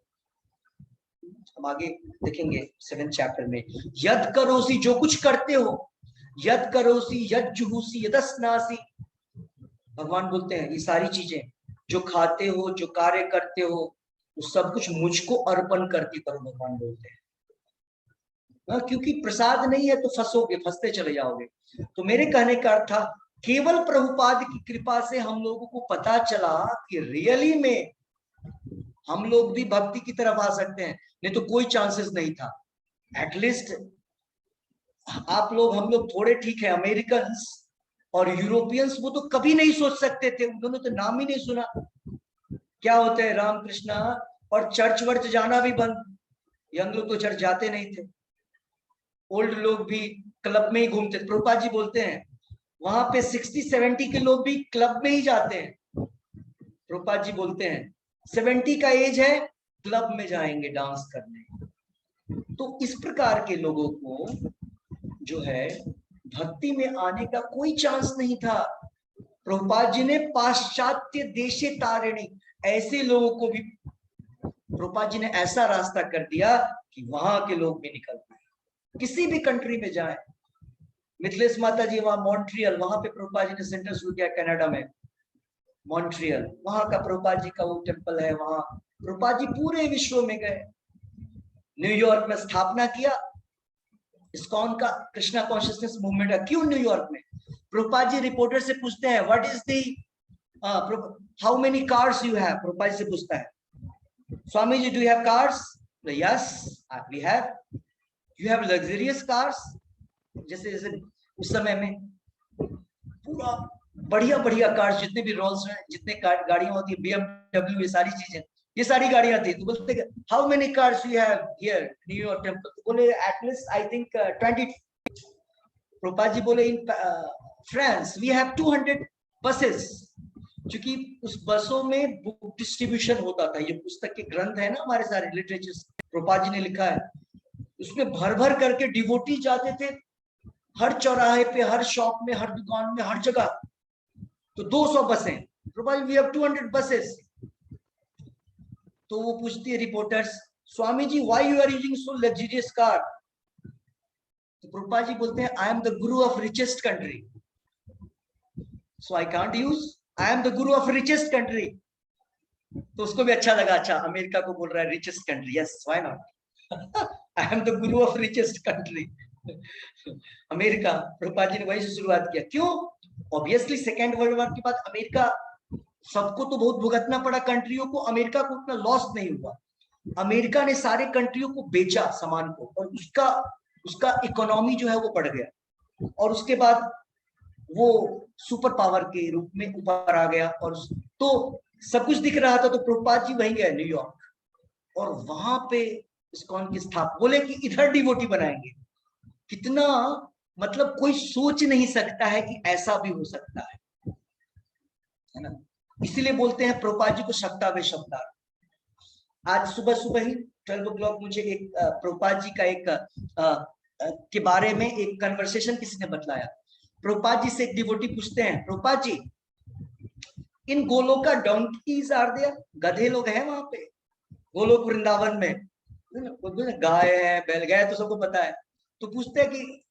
हम आगे देखेंगे 7th चैप्टर में, यद करोसी, जो कुछ करते हो, यद करोसी यद जुहूसी यदस्नासी। भगवान बोलते हैं ये सारी चीजें जो खाते हो, जो कार्य करते हो, वो सब कुछ मुझको अर्पण करके करो, भगवान बोलते हैं। क्योंकि प्रसाद नहीं है तो फंसोगे, फंसते चले जाओगे। तो मेरे कहने का अर्थ था, केवल प्रभुपाद की कृपा से हम लोगों को पता चला कि रियली में हम लोग भी भक्ति की तरफ आ सकते हैं, नहीं तो कोई चांसेस नहीं था। एटलीस्ट आप लोग, हम लोग थोड़े ठीक है, अमेरिकन और यूरोपियंस वो तो कभी नहीं सोच सकते थे, उन्होंने तो नाम ही नहीं सुना क्या होते हैं रामकृष्णा, और चर्च वर्च जाना भी बंद। यंग लोग तो चर्च जाते नहीं थे, ओल्ड लोग भी क्लब में ही घूमते। प्रभुपाद जी बोलते हैं वहां पे 60-70 के लोग भी क्लब में ही जाते हैं। प्रभुपाद जी बोलते हैं 70 का एज है, क्लब में जाएंगे डांस करने। तो इस प्रकार के लोगों को जो है भक्ति में आने का कोई चांस नहीं था। प्रभुपाद जी ने पाश्चात्य देशे तारिणी, ऐसे लोगों को भी प्रभुपाद जी ने ऐसा रास्ता कर दिया कि वहां के लोग भी निकल पाए। किसी भी कंट्री में जाए, मिथिलेश माता जी वहां मॉन्ट्रियल, वहां पे प्रभुपाद जी ने सेंटर शुरू किया कनाडा में, मॉन्ट्रियल, वहां का प्रभुपाद जी का वो टेम्पल है। वहां प्रभुपाद जी पूरे विश्व में गए। न्यूयॉर्क में स्थापना किया इस्कॉन का, कृष्णा कॉन्शियसनेस मूवमेंट का। क्यों न्यूयॉर्क में? प्रभुपाद जी रिपोर्टर से पूछते हैं, what is the how many cars you have? Prabhupada ji से पूछता है, Swami ji do you have cars? Yes we have. You have luxurious cars? जैसे जैसे उस समय में पूरा बढ़िया बढ़िया कार्स, जितने भी रोल्स हैं, जितने गाड़ियां होती है, BMW, ये सारी चीजें, ये सारी गाड़ियां थी। तो बोलते how many cars you have here New York temple? बोले at least I think 20। Prabhupada ji बोले in France we have 200 buses. क्योंकि उस बसों में बुक डिस्ट्रीब्यूशन होता था। ये पुस्तक के ग्रंथ है ना हमारे सारे लिटरेचर, प्रभुपाद जी ने लिखा है, उसमें भर भर करके डिवोटी जाते थे, हर चौराहे पे, हर शॉप में, हर दुकान में, हर जगह। तो 200 बसें, प्रभुपाद वी हैव 200 बसेस। तो वो पूछती है reporters, Swami ji why you are using so luxurious car? तो प्रभुपाद जी बोलते हैं, I am the Guru of richest country, so I can't use, I am the Guru of richest country. तो उसको भी अच्छा लगा, अच्छा अमेरिका को बोल रहा है richest country, yes why not, I am the Guru of richest country America. Prabhupada ji ने वहीं से शुरुआत किया। क्यों? ऑब्वियसली सेकेंड वर्ल्ड वॉर के बाद अमेरिका, सबको तो बहुत भुगतना पड़ा कंट्रियों को, अमेरिका को उतना लॉस नहीं हुआ। अमेरिका ने सारे कंट्रियों को बेचा सामान को, और उसका इकोनॉमी जो है वो बढ़ गया, और उसके बाद वो सुपर पावर के रूप में ऊपर आ गया। और तो सब कुछ दिख रहा था। तो प्रभुपाद जी वहीं गए न्यूयॉर्क, और वहां पे इस्कॉन की स्थापना, बोले कि इधर डिवोटी बनाएंगे। कितना, मतलब कोई सोच नहीं सकता है कि ऐसा भी हो सकता है ना। इसीलिए बोलते हैं प्रभुपाद जी को शब्दा वे शब्दा। आज सुबह सुबह ही 12 o'clock मुझे एक प्रभुपाद जी का एक के बारे में एक कन्वर्सेशन किसी ने बतलाया। प्रभुपाद जी से एक डिवोटी पूछते हैं, प्रभुपाद जी इन गोलोका डोंकीज आर देयर? गधे लोग हैं वहां पे गोलोक वृंदावन में? गाय है, बैल, गाय तो सबको पता है। तो पूछते हैं कि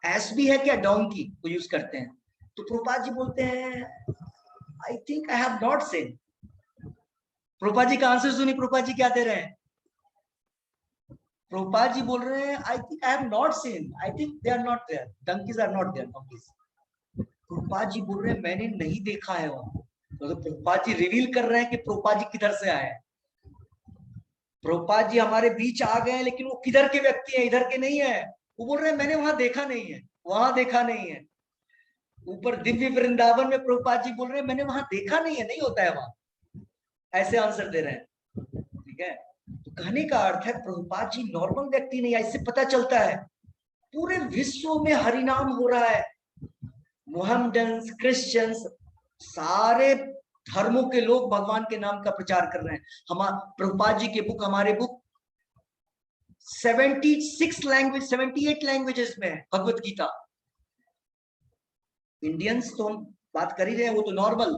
एस भी है क्या? डोंकी को यूज करते हैं। तो प्रभुपाद जी बोलते हैं, I think I have not seen. Prabhupada ji का आंसर सुनी, प्रभुपाद जी क्या दे रहे हैं? प्रभुपाद जी बोल रहे हैं, I think I have not seen, I think they are not there, donkeys are not there, donkeys. Prabhupada ji बोल रहे हैं, मैंने नहीं देखा है वहां। तो प्रभुपाद जी रिवील कर रहे हैं कि प्रभुपाद जी किधर से आए हैं। प्रभुपाद जी हमारे बीच आ गए हैं, लेकिन वो किधर के व्यक्ति हैं, इधर के नहीं है। वो बोल रहे हैं मैंने वहां देखा नहीं है, वहां देखा नहीं है। ऊपर दिव्य वृंदावन में प्रभुपाद जी बोल रहे हैं मैंने वहां देखा नहीं है, नहीं होता है वहां, ऐसे आंसर दे रहे हैं। ठीक है, तो कहने का अर्थ है प्रभुपाद जी नॉर्मल व्यक्ति नहीं है। इससे पता चलता है पूरे विश्व में हरिनाम हो रहा है, मोहम्मडन्स, क्रिश्चियंस, सारे धर्मों के लोग भगवान के नाम का प्रचार कर रहे हैं। हमारे प्रभुपाद जी के बुक, हमारे बुक 76 लैंग्वेज, 78 लैंग्वेजेस में है भगवत गीता। इंडियंस तो हम बात कर ही रहे हैं, वो तो नॉर्मल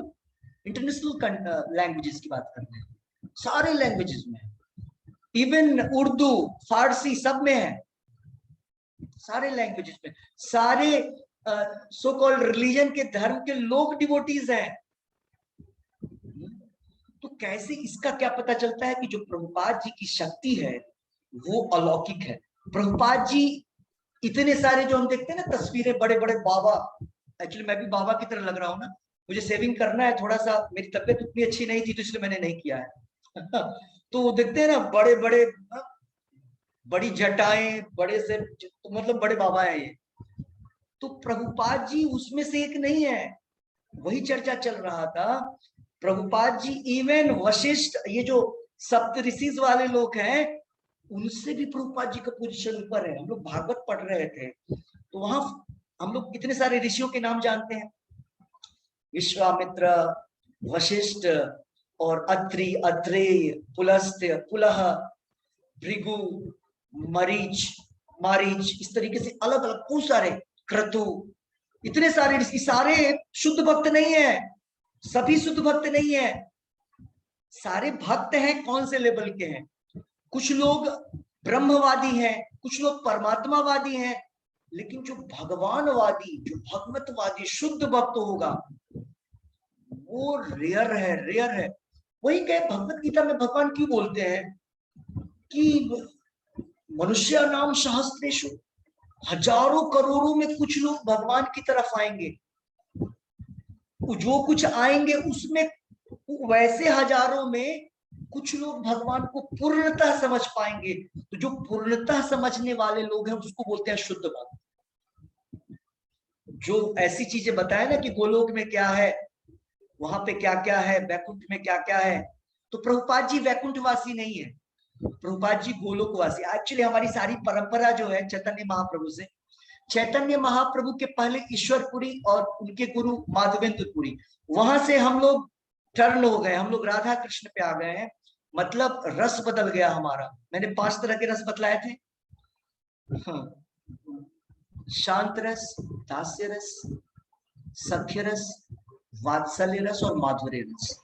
इंटरनेशनल लैंग्वेजेस की बात कर रहे हैं, सारे लैंग्वेजेस में है, इवन उर्दू, फारसी सब में है, सारे लैंग्वेजेस में। सारे सो कॉल्ड रिलीजन के, धर्म के लोग डिवोटीज हैं। तो कैसे, इसका क्या पता चलता है कि जो प्रभुपाद जी की शक्ति है वो अलौकिक है। प्रभुपाद जी इतने सारे जो हम देखते हैं ना तस्वीरें, बड़े बड़े बाबा, एक्चुअली मैं भी बाबा की तरह लग रहा हूँ ना, मुझे सेविंग करना है थोड़ा सा, मेरी तबीयत उतनी अच्छी नहीं थी तो इसलिए मैंने नहीं किया है तो वो देखते हैं ना बड़े बड़े, बड़ी जटाएं, बड़े से, तो मतलब बड़े बाबा है ये। तो प्रभुपाद जी उसमें से एक नहीं है। वही चर्चा चल रहा था, प्रभुपाद जी इवन वशिष्ठ, ये जो सप्तऋषि वाले लोग हैं, उनसे भी प्रभुपाद जी का पोजीशन ऊपर है। हम लोग भागवत पढ़ रहे थे तो वहां हम लोग इतने सारे ऋषियों के नाम जानते हैं, विश्वामित्र, वशिष्ठ और अत्रि, अत्रेय, पुलस्त्य, पुलह, भृगु, मरीच, मारीच, इस तरीके से अलग अलग बहुत सारे, क्रतु, इतने सारे ऋषि, सारे शुद्ध भक्त नहीं है, सभी शुद्ध भक्त नहीं है। सारे भक्त हैं, कौन से लेवल के हैं? कुछ लोग ब्रह्मवादी हैं, कुछ लोग परमात्मावादी हैं, लेकिन जो भगवानवादी, जो भगवतवादी शुद्ध भक्त होगा वो रेयर है, रेयर है। वही कहे भगवत गीता में भगवान क्यों बोलते हैं कि मनुष्य नाम सहस्त्रेषु, हजारों करोड़ों में कुछ लोग भगवान की तरफ आएंगे, जो कुछ आएंगे उसमें वैसे हजारों में कुछ लोग भगवान को पूर्णतः समझ पाएंगे। तो जो पूर्णतः समझने वाले लोग हैं उसको बोलते हैं शुद्ध भक्त। जो ऐसी चीजें बताए ना कि गोलोक में क्या है, वहां पे क्या क्या है, वैकुंठ में क्या क्या है, तो प्रभुपाद जी वैकुंठवासी नहीं है, प्रभुपाद जी गोलोकवासी। एक्चुअली हमारी सारी परंपरा जो है चैतन्य महाप्रभु से, चैतन्य महाप्रभु के पहले ईश्वरपुरी और उनके गुरु माधवेंद्रपुरी, वहां से हम लोग टर्न हो गए, हम लोग राधा कृष्ण पे आ गए हैं, मतलब रस बदल गया हमारा। मैंने 5 तरह के रस बतलाए थे, हाँ, शांत रस, दास्य रस, सख्य रस, वात्सल्य रस और माधुर्य रस।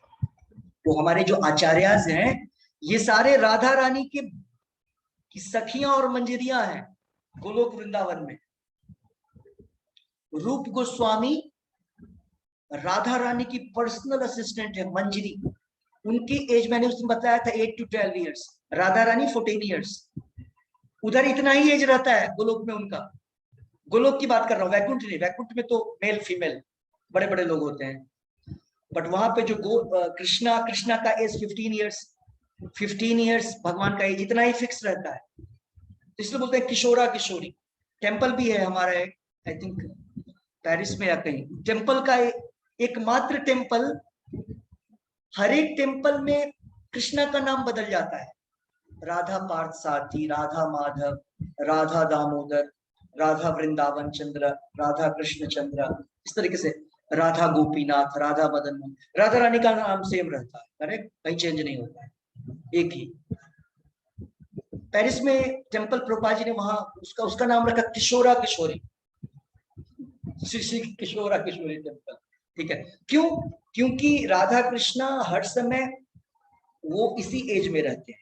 तो हमारे जो आचार्याज हैं ये सारे राधा रानी की सखियां और मंजरियां हैं गोलोक वृंदावन में। रूप गोस्वामी राधा रानी की पर्सनल असिस्टेंट है, मंजरी। उनकी एज मैंने उस दिन बताया था 8 to 12 years, Radha Rani 14 years. उधर इतना ही एज रहता है गोलोक में उनका। गोलोक की बात कर रहा हूँ, वैकुंठ नहीं, वैकुंठ में तो मेल फीमेल बड़े बड़े लोग होते हैं, बट वहां पे जो कृष्णा का एज 15 ईयर्स, 15 ईयर्स भगवान का एज इतना ही फिक्स रहता है। इसलिए बोलते हैं किशोरा किशोरी। टेम्पल भी है हमारा, आई थिंक पेरिस में या कहीं, टेम्पल का एकमात्र टेम्पल, हर एक टेम्पल में कृष्णा का नाम बदल जाता है, राधा पार्थ सारथी, राधा माधव, राधा दामोदर, राधा वृंदावन चंद्र, राधा कृष्ण चंद्र, इस तरीके से राधा गोपीनाथ, राधा मदन मोहन। राधा रानी का नाम सेम रहता है, करेक्ट, कहीं चेंज नहीं होता है, एक ही। पेरिस में टेम्पल प्रभुपाद जी ने वहां उसका नाम रखा किशोरा किशोरी, श्री किशोरा किशोरी टेम्पल। ठीक है, क्यों? क्योंकि राधा कृष्णा हर समय वो इसी एज में रहते हैं।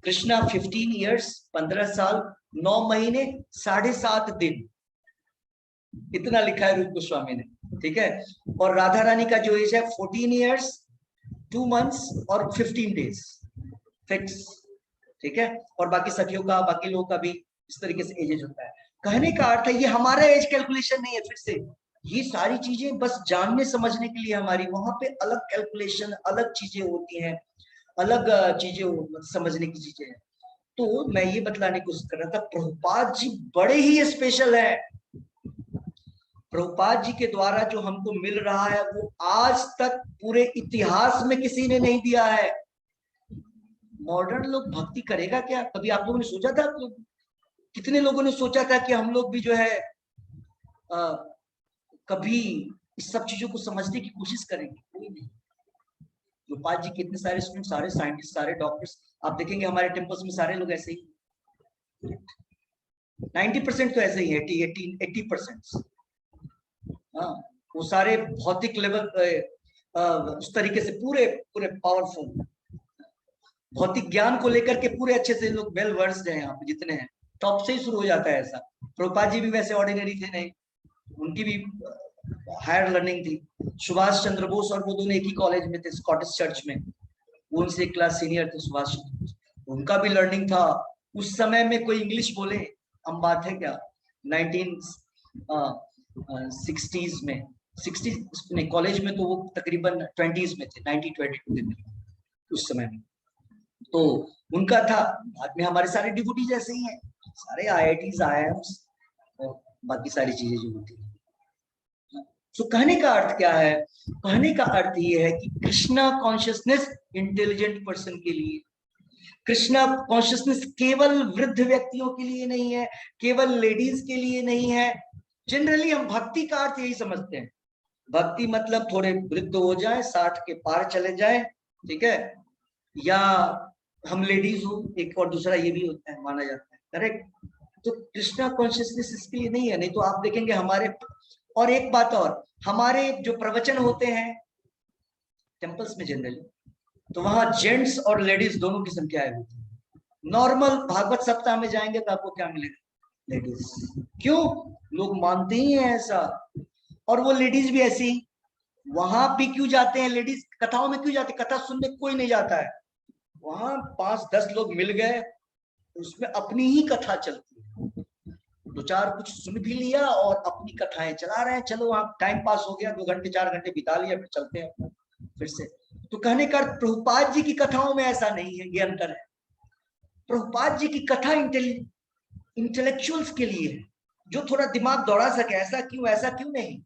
कृष्णा 15 ईयर्स, 15 साल 9 महीने 7.5 दिन, इतना लिखा है रूप गोस्वामी ने। ठीक है, और राधा रानी का जो एज है 14 ईयर्स 2 मंथ्स और 15 डेज फिक्स। ठीक है, और बाकी सखियों का, बाकी लोगों का भी इस तरीके से एजेज होता है। कहने का अर्थ है ये हमारा एज कैलकुलेशन नहीं है। फिर से ये सारी चीजें बस जानने समझने के लिए हमारी, वहां पे अलग कैलकुलेशन, अलग चीजें होती हैं, अलग चीजें समझने की चीजें हैं। तो मैं ये बतलाने की कोशिश कर रहा था, प्रभुपाद जी बड़े ही स्पेशल है। प्रभुपाद जी के द्वारा जो हमको मिल रहा है वो आज तक पूरे इतिहास में किसी ने नहीं दिया है। मॉडर्न लोग भक्ति करेगा क्या? कभी आप लोगों ने सोचा था? कितने लोगों ने सोचा था कि हम लोग भी जो है कभी इस सब चीजों को समझने की कोशिश करेंगे? कोई नहीं। प्रभुपाद जी के इतने सारे स्टूडेंट, सारे साइंटिस्ट, सारे डॉक्टर्स, आप देखेंगे हमारे टेम्पल्स में सारे लोग ऐसे ही, 90% तो ऐसे ही है, 80%। हाँ, वो सारे भौतिक लेवल उस तरीके से पूरे पूरे पावरफुल भौतिक ज्ञान को लेकर के पूरे अच्छे से लोग वेल वर्स्ड हैं। यहाँ पे जितने हैं टॉप से ही शुरू हो जाता है ऐसा। प्रभुपाद जी भी वैसे ऑर्डिनरी थे नहीं, उनकी भी हायर लर्निंग थी। सुभाष चंद्र बोस और वो दोनों एक ही कॉलेज में थे, स्कॉटिश चर्च में। वो उनसे एक क्लास सीनियर थे सुभाष चंद्र बोस, उनका भी लर्निंग था। उस समय में कोई इंग्लिश बोले हम बात है क्या? 1960s में, 60s में कॉलेज में तो वो तकरीबन 20s में थे, 1922 में उस समय में। तो उनका था। बाद में हमारे सारे डिवोटीज ऐसे ही हैं, सारे IITs IIMs और बाकी सारी चीजें जो होती है। तो कहने का अर्थ क्या है? कहने का अर्थ ये है कि कृष्णा कॉन्शियसनेस इंटेलिजेंट पर्सन के लिए, कृष्णा कॉन्शियसनेस केवल वृद्ध व्यक्तियों के लिए नहीं है, केवल लेडीज के लिए नहीं है। जनरली हम भक्ति का अर्थ यही समझते हैं, भक्ति मतलब थोड़े वृद्ध हो जाए, 60 के पार चले जाए, ठीक है, या हम लेडीज हो, एक और दूसरा ये भी होता है, माना जाता है, करेक्ट। तो कृष्णा कॉन्शियसनेस इसके लिए नहीं है। नहीं तो आप देखेंगे हमारे, और एक बात और, हमारे जो प्रवचन होते हैं टेम्पल्स में जनरली, तो वहां जेंट्स और लेडीज दोनों की संख्या है। नॉर्मल भागवत सप्ताह में जाएंगे तो आपको क्या मिलेगा? लेडीज। क्यों? लोग मानते ही हैं ऐसा। और वो लेडीज भी ऐसी, वहां भी क्यों जाते हैं लेडीज? कथाओं में क्यों जाते? कथा सुनने कोई नहीं जाता है, वहां 5-10 लोग मिल गए, उसमें अपनी ही कथा चलती है, 2-4 कुछ सुन भी लिया और अपनी कथाएं चला रहे हैं, चलो वहां टाइम पास हो गया, 2 घंटे 4 घंटे बिता लिया, फिर चलते हैं फिर से। तो कहने का प्रभुपाद जी की कथाओं में ऐसा नहीं है, ये अंतर है। प्रभुपाद जी की कथा इंटेलेक्चुअल्स के लिए है, जो थोड़ा दिमाग दौड़ा सके, ऐसा क्यों, ऐसा क्यों नहीं।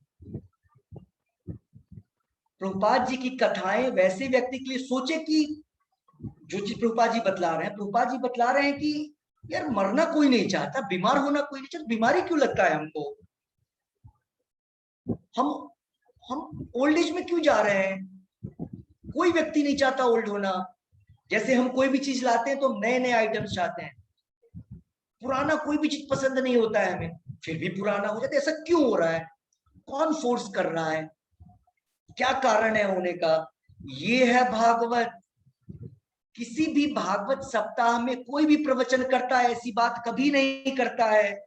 प्रभुपाद जी की कथाएं वैसे व्यक्ति के लिए, सोचे कि जो चीज प्रभुपाद जी बतला रहे हैं, प्रभुपाद जी बतला रहे हैं कि यार मरना कोई नहीं चाहता, बीमार होना कोई नहीं चाहता, बीमारी क्यों लगता है हमको? हम ओल्ड एज में क्यों जा रहे हैं? कोई व्यक्ति नहीं चाहता ओल्ड होना। जैसे हम कोई भी चीज लाते हैं तो नए नए आइटम्स चाहते हैं, पुराना कोई भी चीज पसंद नहीं होता है हमें, फिर भी पुराना हो जाता है। ऐसा क्यों हो रहा है? कौन फोर्स कर रहा है? क्या कारण है होने का? ये है भागवत। किसी भी भागवत सप्ताह में कोई भी प्रवचन करता है ऐसी बात कभी नहीं करता है।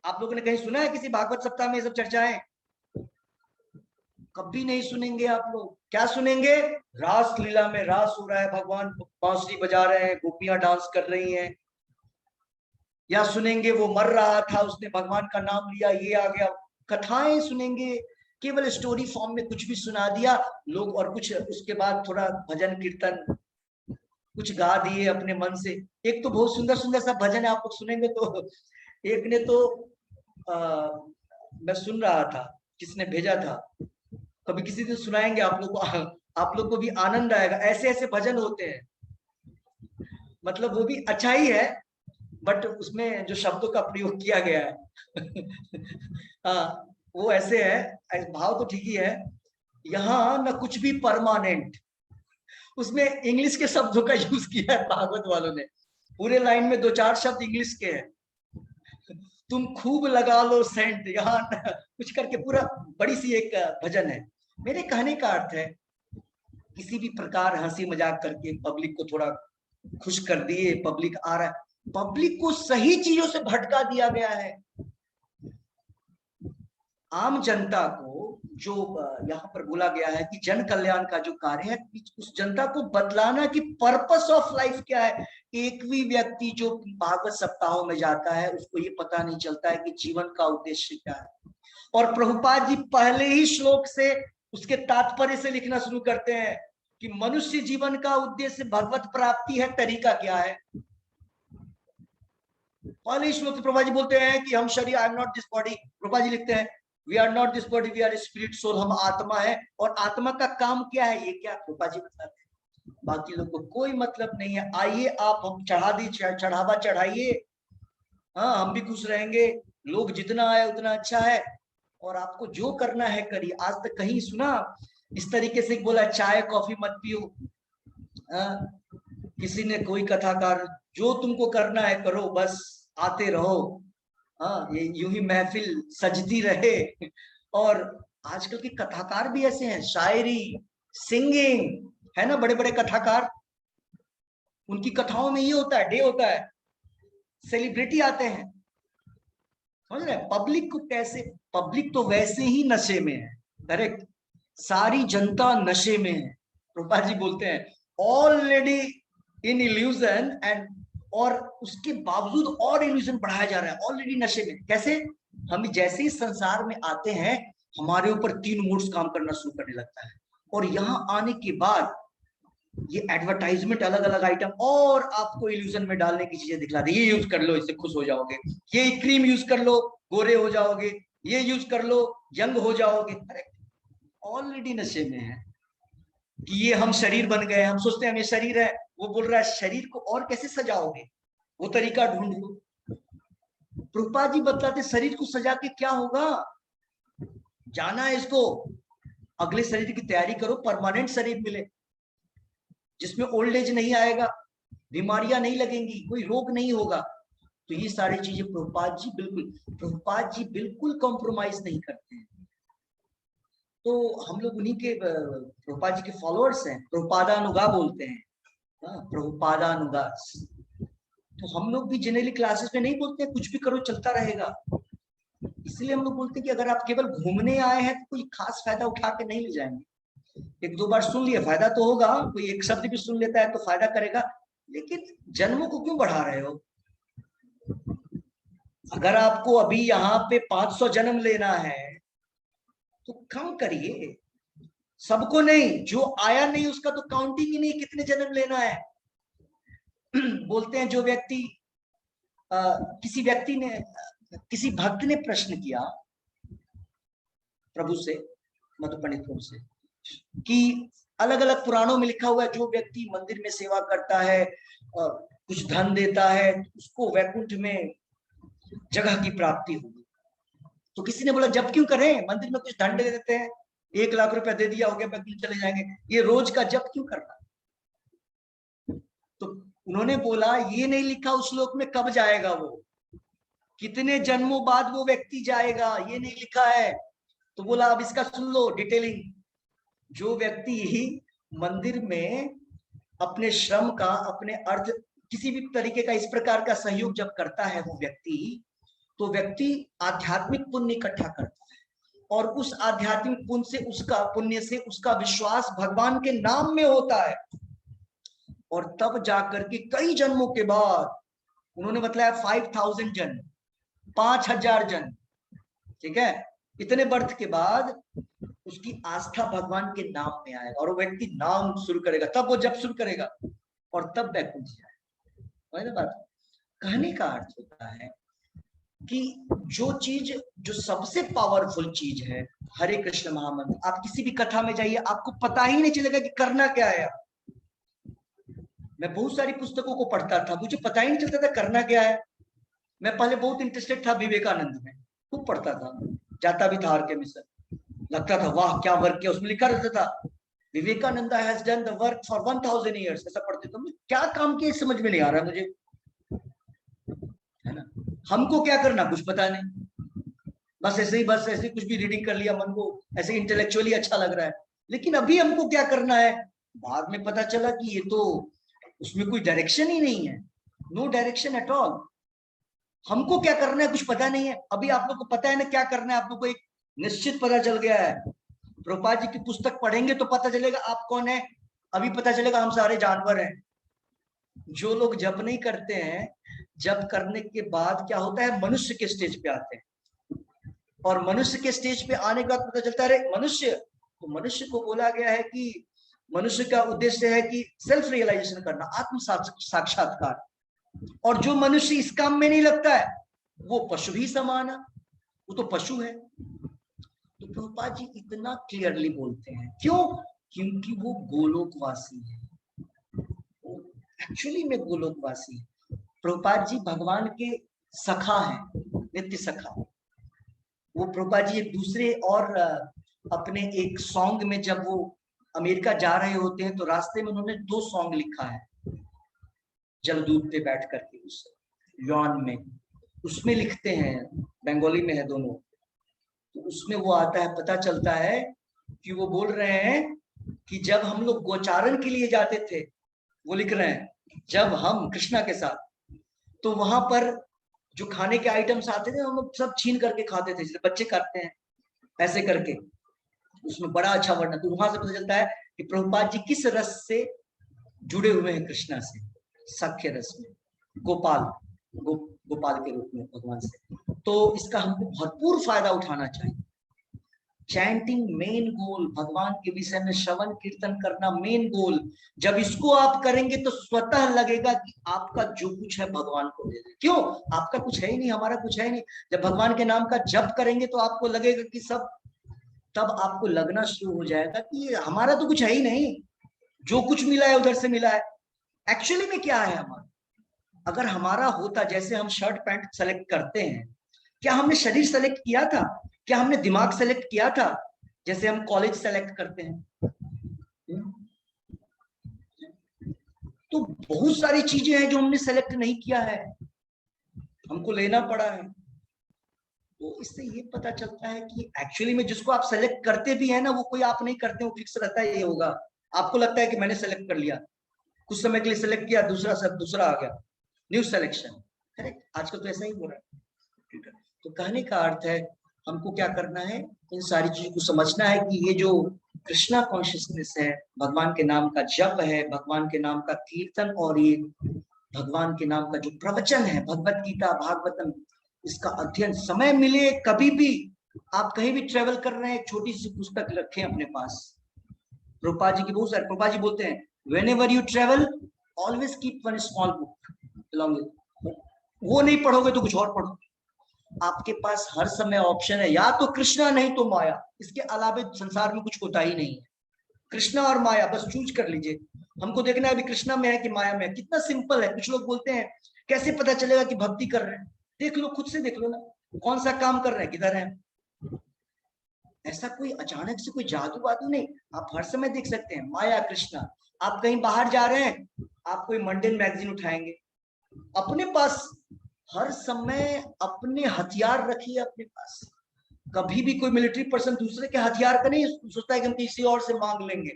आप लोगों ने कहीं सुना है किसी भागवत सप्ताह में ये सब चर्चाएं? कभी नहीं सुनेंगे आप लोग। क्या सुनेंगे? रास लीला में रास हो रहा है, भगवान बांसुरी बजा रहे हैं, गोपियां डांस कर रही हैं, या सुनेंगे वो मर रहा था, उसने भगवान का नाम लिया, ये आ गया। कथाएं सुनेंगे, केवल स्टोरी फॉर्म में कुछ भी सुना दिया लोग, और कुछ उसके बाद थोड़ा भजन कीर्तन कुछ गा दिए अपने मन से। एक तो बहुत सुंदर सुंदर सा भजन है, आप लोग सुनेंगे तो। एक ने तो मैं सुन रहा था, किसने भेजा था, कभी किसी दिन सुनाएंगे आप लोग को भी आनंद आएगा। ऐसे ऐसे भजन होते हैं, मतलब वो भी अच्छा ही है, बट उसमें जो शब्दों का प्रयोग किया गया है हाँ, वो ऐसे है, भाव तो ठीक ही है। यहाँ न कुछ भी परमानेंट, उसमें इंग्लिश के शब्दों का यूज किया है भागवत वालों ने। पूरे लाइन में 2-4 शब्द इंग्लिश के हैं। तुम खूब लगा लो सेंट, यहाँ कुछ करके पूरा बड़ी सी एक भजन है। मेरे कहने का अर्थ है, किसी भी प्रकार हंसी मजाक करके पब्लिक को थोड़ा खुश कर दिए, पब्लिक आ रहा है, पब्लिक को सही चीजों से भटका दिया गया है। आम जनता को जो यहाँ पर बोला गया है कि जन कल्याण का जो कार्य है, उस जनता को बतलाना कि पर्पस ऑफ लाइफ क्या है। एक भी व्यक्ति जो भागवत सप्ताहों में जाता है उसको ये पता नहीं चलता है कि जीवन का उद्देश्य क्या है। और प्रभुपाद जी पहले ही श्लोक से उसके तात्पर्य से लिखना शुरू करते हैं कि मनुष्य जीवन का उद्देश्य भगवत प्राप्ति है, तरीका क्या है। पहले श्लोक प्रभा जी बोलते हैं कि हम शरीर, I am not this body. Prabha ji लिखते हैं we are not this body, we are spirit soul, हम आत्मा है। और आत्मा का काम क्या है, ये क्या प्रभा जी बताते हैं, बाकी लोग को कोई मतलब नहीं है। आइए आप हम चढ़ा दी, चढ़ावा चढ़ाइए, हाँ हम भी खुश रहेंगे, लोग जितना आए उतना अच्छा है, और आपको जो करना है करिए। आज तक कहीं सुना इस तरीके से बोला चाय कॉफी मत पियो? किसी ने कोई कथाकार, जो तुमको करना है करो, बस आते रहो, हाँ ये यूं ही महफिल सजती रहे। और आजकल के कथाकार भी ऐसे हैं, शायरी, सिंगिंग, है ना, बड़े बड़े कथाकार, उनकी कथाओं में ये होता है, डे होता है, सेलिब्रिटी आते हैं, समझ रहे हैं? पब्लिक को कैसे, पब्लिक तो वैसे ही नशे में है, करेक्ट, सारी जनता नशे में है। रूपा जी बोलते हैं ऑलरेडी इन इल्यूजन एंड, और उसके बावजूद और इल्यूजन बढ़ाया जा रहा है, ऑलरेडी नशे में। कैसे? हम जैसे ही संसार में आते हैं हमारे ऊपर 3 मूड्स काम करना शुरू करने लगता है, और यहाँ आने के बाद ये एडवर्टाइजमेंट, अलग अलग आइटम, और आपको इल्यूजन में डालने की चीजें दिखला दी, ये यूज कर लो इससे खुश हो जाओगे, ये क्रीम यूज कर लो गोरे हो जाओगे, ये यूज कर लो यंग हो जाओगे। अरे ऑलरेडी नशे में है कि ये हम शरीर बन गए, हम सोचते हैं हम ये शरीर है, वो बोल रहा है शरीर को और कैसे सजाओगे, वो तरीका ढूंढ लो। प्रभुपाद जी बतलाते शरीर को सजा के क्या होगा, जाना है इसको, अगले शरीर की तैयारी करो, परमानेंट शरीर मिले जिसमें ओल्ड एज नहीं आएगा, बीमारियां नहीं लगेंगी, कोई रोग नहीं होगा। तो ये सारी चीजें प्रभुपाद जी बिल्कुल कॉम्प्रोमाइज नहीं करते हैं। तो हम लोग उन्हीं के प्रभुपाद जी के फॉलोअर्स हैं, प्रभुपादानुगा बोलते हैं, प्रभुपादानुगा। तो हम लोग भी जनरली क्लासेस में नहीं बोलते कुछ भी करो चलता रहेगा, इसलिए हम लोग बोलते हैं कि अगर आप केवल घूमने आए हैं तो कोई खास फायदा उठा के नहीं ले जाएंगे। 1-2 बार सुन लिया फायदा तो होगा, कोई एक शब्द भी सुन लेता है तो फायदा करेगा, लेकिन जन्मों को क्यों बढ़ा रहे हो? अगर आपको अभी यहाँ पे 500 जन्म लेना है तो कम करिए, सबको नहीं, जो आया नहीं उसका तो काउंटिंग ही नहीं, कितने जन्म लेना है। बोलते हैं जो व्यक्ति, किसी भक्त ने प्रश्न किया प्रभु से, मधु पंडित प्रभु से, कि अलग अलग पुराणों में लिखा हुआ है जो व्यक्ति मंदिर में सेवा करता है, कुछ धन देता है, उसको वैकुंठ में जगह की प्राप्ति होगी। तो किसी ने बोला जब क्यों करें, मंदिर में कुछ धन दे देते हैं, 1 लाख रुपया दे दिया हो गया, वैकुंठ चले जाएंगे, ये रोज का जब क्यों करना? तो उन्होंने बोला ये नहीं लिखा उस श्लोक में कब जाएगा वो, कितने जन्मों बाद वो व्यक्ति जाएगा, ये नहीं लिखा है। तो बोला अब इसका सुन लो डिटेलिंग, जो व्यक्ति मंदिर में अपने श्रम का, अपने अर्थ, किसी भी तरीके का इस प्रकार का सहयोग जब करता है वो व्यक्ति, तो व्यक्ति आध्यात्मिक पुण्य इकट्ठा करता है, और उस आध्यात्मिक पुण्य से उसका विश्वास भगवान के नाम में होता है, और तब जाकर के कई जन्मों के बाद, उन्होंने बताया 5000 जन्म, 5000 जन्म, ठीक है, इतने बर्थ के बाद उसकी आस्था भगवान के नाम में आएगा, और वो व्यक्ति नाम शुरू करेगा, तब वो जब शुरू करेगा और तब वैकुंठ जाएगा। बात कहने का अर्थ होता है कि जो सबसे पावरफुल चीज है, हरे कृष्ण महामंत्र, आप किसी भी कथा में जाइए आपको पता ही नहीं चलेगा कि करना क्या है। मैं बहुत सारी पुस्तकों को पढ़ता था, मुझे पता ही नहीं चलता था करना क्या है। मैं पहले बहुत इंटरेस्टेड था विवेकानंद में, खूब पढ़ता था, जाता भी था आर के मिशन, लगता था वाह क्या वर्क किया, उसमें लिखा रहता था Vivekananda has done the work for 1000 years, ऐसा पढ़ते थे। क्या काम किया समझ में नहीं आ रहा मुझे, है ना, हमको क्या करना कुछ पता नहीं, बस ऐसे ही कुछ भी रीडिंग कर लिया, मन को ऐसे इंटेलेक्चुअली अच्छा लग रहा है, लेकिन अभी हमको क्या करना है, बाद में पता चला कि ये तो उसमें कोई डायरेक्शन ही नहीं है, नो डायरेक्शन एट ऑल। हमको क्या करना है कुछ पता नहीं है। अभी आप लोग को पता है ना क्या करना है, आप लोग को एक निश्चित पता चल गया है। प्रभुपाद जी की पुस्तक पढ़ेंगे तो पता चलेगा आप कौन है, अभी पता चलेगा हम सारे जानवर हैं। जो लोग जप नहीं करते हैं, जप करने के बाद क्या होता है, मनुष्य के स्टेज पे आते हैं, और मनुष्य के स्टेज पे आने के बाद पता चलता है अरे मनुष्य, तो मनुष्य को बोला गया है कि मनुष्य का उद्देश्य है कि सेल्फ रियलाइजेशन करना, आत्म साक्षात्कार, और जो मनुष्य इस काम में नहीं लगता है वो पशु भी समान है, वो तो पशु है। तो प्रभुपाद जी इतना क्लियरली बोलते हैं, क्यों? क्योंकि वो गोलोकवासी है, वो एक्चुअली में गोलोकवासी है। प्रभुपाद जी भगवान के सखा है, नित्य सखा। वो प्रभुपाद जी एक दूसरे और अपने एक सॉन्ग में जब वो अमेरिका जा रहे होते हैं तो रास्ते में उन्होंने 2 सॉन्ग लिखा है जलदूत पे बैठ करके, उस यौन में उसमें लिखते हैं, बंगाली में है दोनों। तो उसमें वो आता है, पता चलता है कि वो बोल रहे हैं कि जब हम लोग गोचारण के लिए जाते थे, वो लिख रहे हैं जब हम कृष्णा के साथ, तो वहां पर जो खाने के आइटम्स आते थे हम लोग सब छीन करके खाते थे, जैसे बच्चे खाते हैं ऐसे करके। उसमें बड़ा अच्छा वर्णन, तो वहां से पता चलता है कि प्रभुपाद जी किस रस से जुड़े हुए हैं कृष्णा से, सख्य रस में, गोपाल गोपाल के रूप में भगवान से। तो इसका हमको भरपूर फायदा उठाना चाहिए। चैंटिंग मेन गोल, भगवान के विषय में श्रवण कीर्तन करना मेन गोल। जब इसको आप करेंगे तो स्वतः लगेगा कि आपका जो कुछ है भगवान को दे दे। क्यों? आपका कुछ है ही नहीं, हमारा कुछ है नहीं। जब भगवान के नाम का जप करेंगे तो आपको लगेगा कि सब, तब आपको लगना शुरू हो जाएगा कि हमारा तो कुछ है ही नहीं, जो कुछ मिला है उधर से मिला है। एक्चुअली में क्या है हमारा? अगर हमारा होता, जैसे हम शर्ट पैंट सेलेक्ट करते हैं, क्या हमने शरीर सेलेक्ट किया था? क्या हमने दिमाग सेलेक्ट किया था जैसे हम कॉलेज सेलेक्ट करते हैं? तो बहुत सारी चीजें हैं जो हमने सेलेक्ट नहीं किया है, हमको लेना पड़ा है। तो इससे ये पता चलता है कि एक्चुअली में जिसको आप सेलेक्ट करते भी है ना, वो कोई आप नहीं करते हो, फिक्स रहता है ये होगा। आपको लगता है कि मैंने सेलेक्ट कर लिया, कुछ समय के लिए सेलेक्ट किया, दूसरा सब दूसरा आ गया, न्यू सिलेक्शन। करेक्ट, आजकल तो ऐसा ही हो रहा है। ठीक है, तो कहने का अर्थ है हमको क्या करना है, इन सारी चीजों को समझना है कि ये जो कृष्णा कॉन्शियसनेस है, भगवान के नाम का जप है, भगवान के नाम का कीर्तन, और ये भगवान के नाम का जो प्रवचन है, भगवत गीता भागवतम, इसका अध्ययन समय मिले कभी भी, आप कहीं भी ट्रेवल कर रहे हैं, एक छोटी सी पुस्तक रखें अपने पास। प्रभुपाद जी की बहुत सारे, प्रभुपाद जी बोलते हैं whenever you travel always keep one small book along with। वो नहीं पढ़ोगे तो कुछ और पढ़ो। आपके पास हर समय ऑप्शन है, या तो कृष्णा नहीं तो माया, इसके अलावा संसार में कुछ होता ही नहीं है। कृष्णा और माया बस चूज कर लीजिए। हमको देखना है अभी कृष्णा में है कि माया में है। कितना सिंपल है। कुछ लोग बोलते हैं कैसे पता चलेगा कि भक्ति कर रहे हैं? देख लो, खुद से देख लो ना, कौन सा काम कर रहे हैं, किधर है। ऐसा कोई अचानक से कोई जादू वादू नहीं, आप हर समय देख सकते हैं माया कृष्णा। आप कहीं बाहर जा रहे हैं, आप कोई मंडेन मैगजीन उठाएंगे, अपने पास हर समय अपने हथियार रखिए अपने पास। कभी भी कोई मिलिट्री पर्सन दूसरे के हथियार का नहीं सोचता है कि हम किसी और से मांग लेंगे।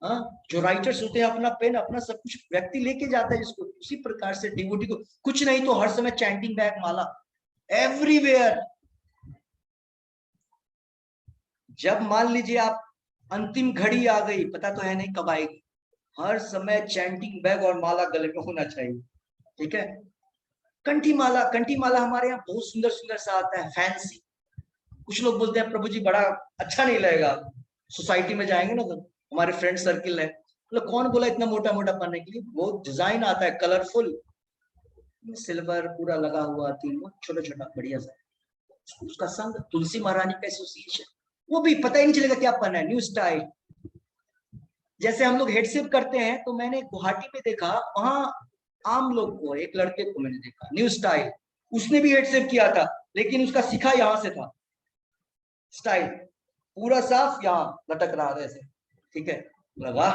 हाँ, जो राइटर्स होते हैं अपना पेन अपना सब कुछ व्यक्ति लेके जाता है जिसको। उसी प्रकार से डिवोटी को कुछ नहीं तो हर समय चैंटिंग बैग, माला एवरीवेयर। जब मान लीजिए आप अंतिम घड़ी आ गई, पता तो है नहीं कब आएगी, हर समय चैंटिंग बैग और माला गले में होना चाहिए। ठीक है, कंठी माला हमारे यहाँ बहुत सुंदर सुंदर सा आता है, फैंसी। कुछ लोग बोलते हैं प्रभु जी बड़ा अच्छा नहीं लगेगा, सोसाइटी में जाएंगे ना तो हमारे फ्रेंड सर्किल है, मतलब कौन बोला इतना मोटा मोटा पहनने के लिए। बहुत डिजाइन आता है, कलरफुल, सिल्वर पूरा लगा हुआ, तीन छोटा छोटा बढ़िया सा। उसका संग तुलसी महारानी का एसोसिएशन, वो भी पता ही नहीं चलेगा क्या पहना है, न्यू स्टाइल। जैसे हम लोग हेडसेप करते हैं, तो मैंने गुवाहाटी में देखा, वहां आम लोग को, एक लड़के को मैंने देखा न्यू स्टाइल, उसने भी हेडसेप किया था, लेकिन उसका सीखा यहां से था, स्टाइल पूरा साफ यहाँ लटक रहा था ऐसे। ठीक है, लगा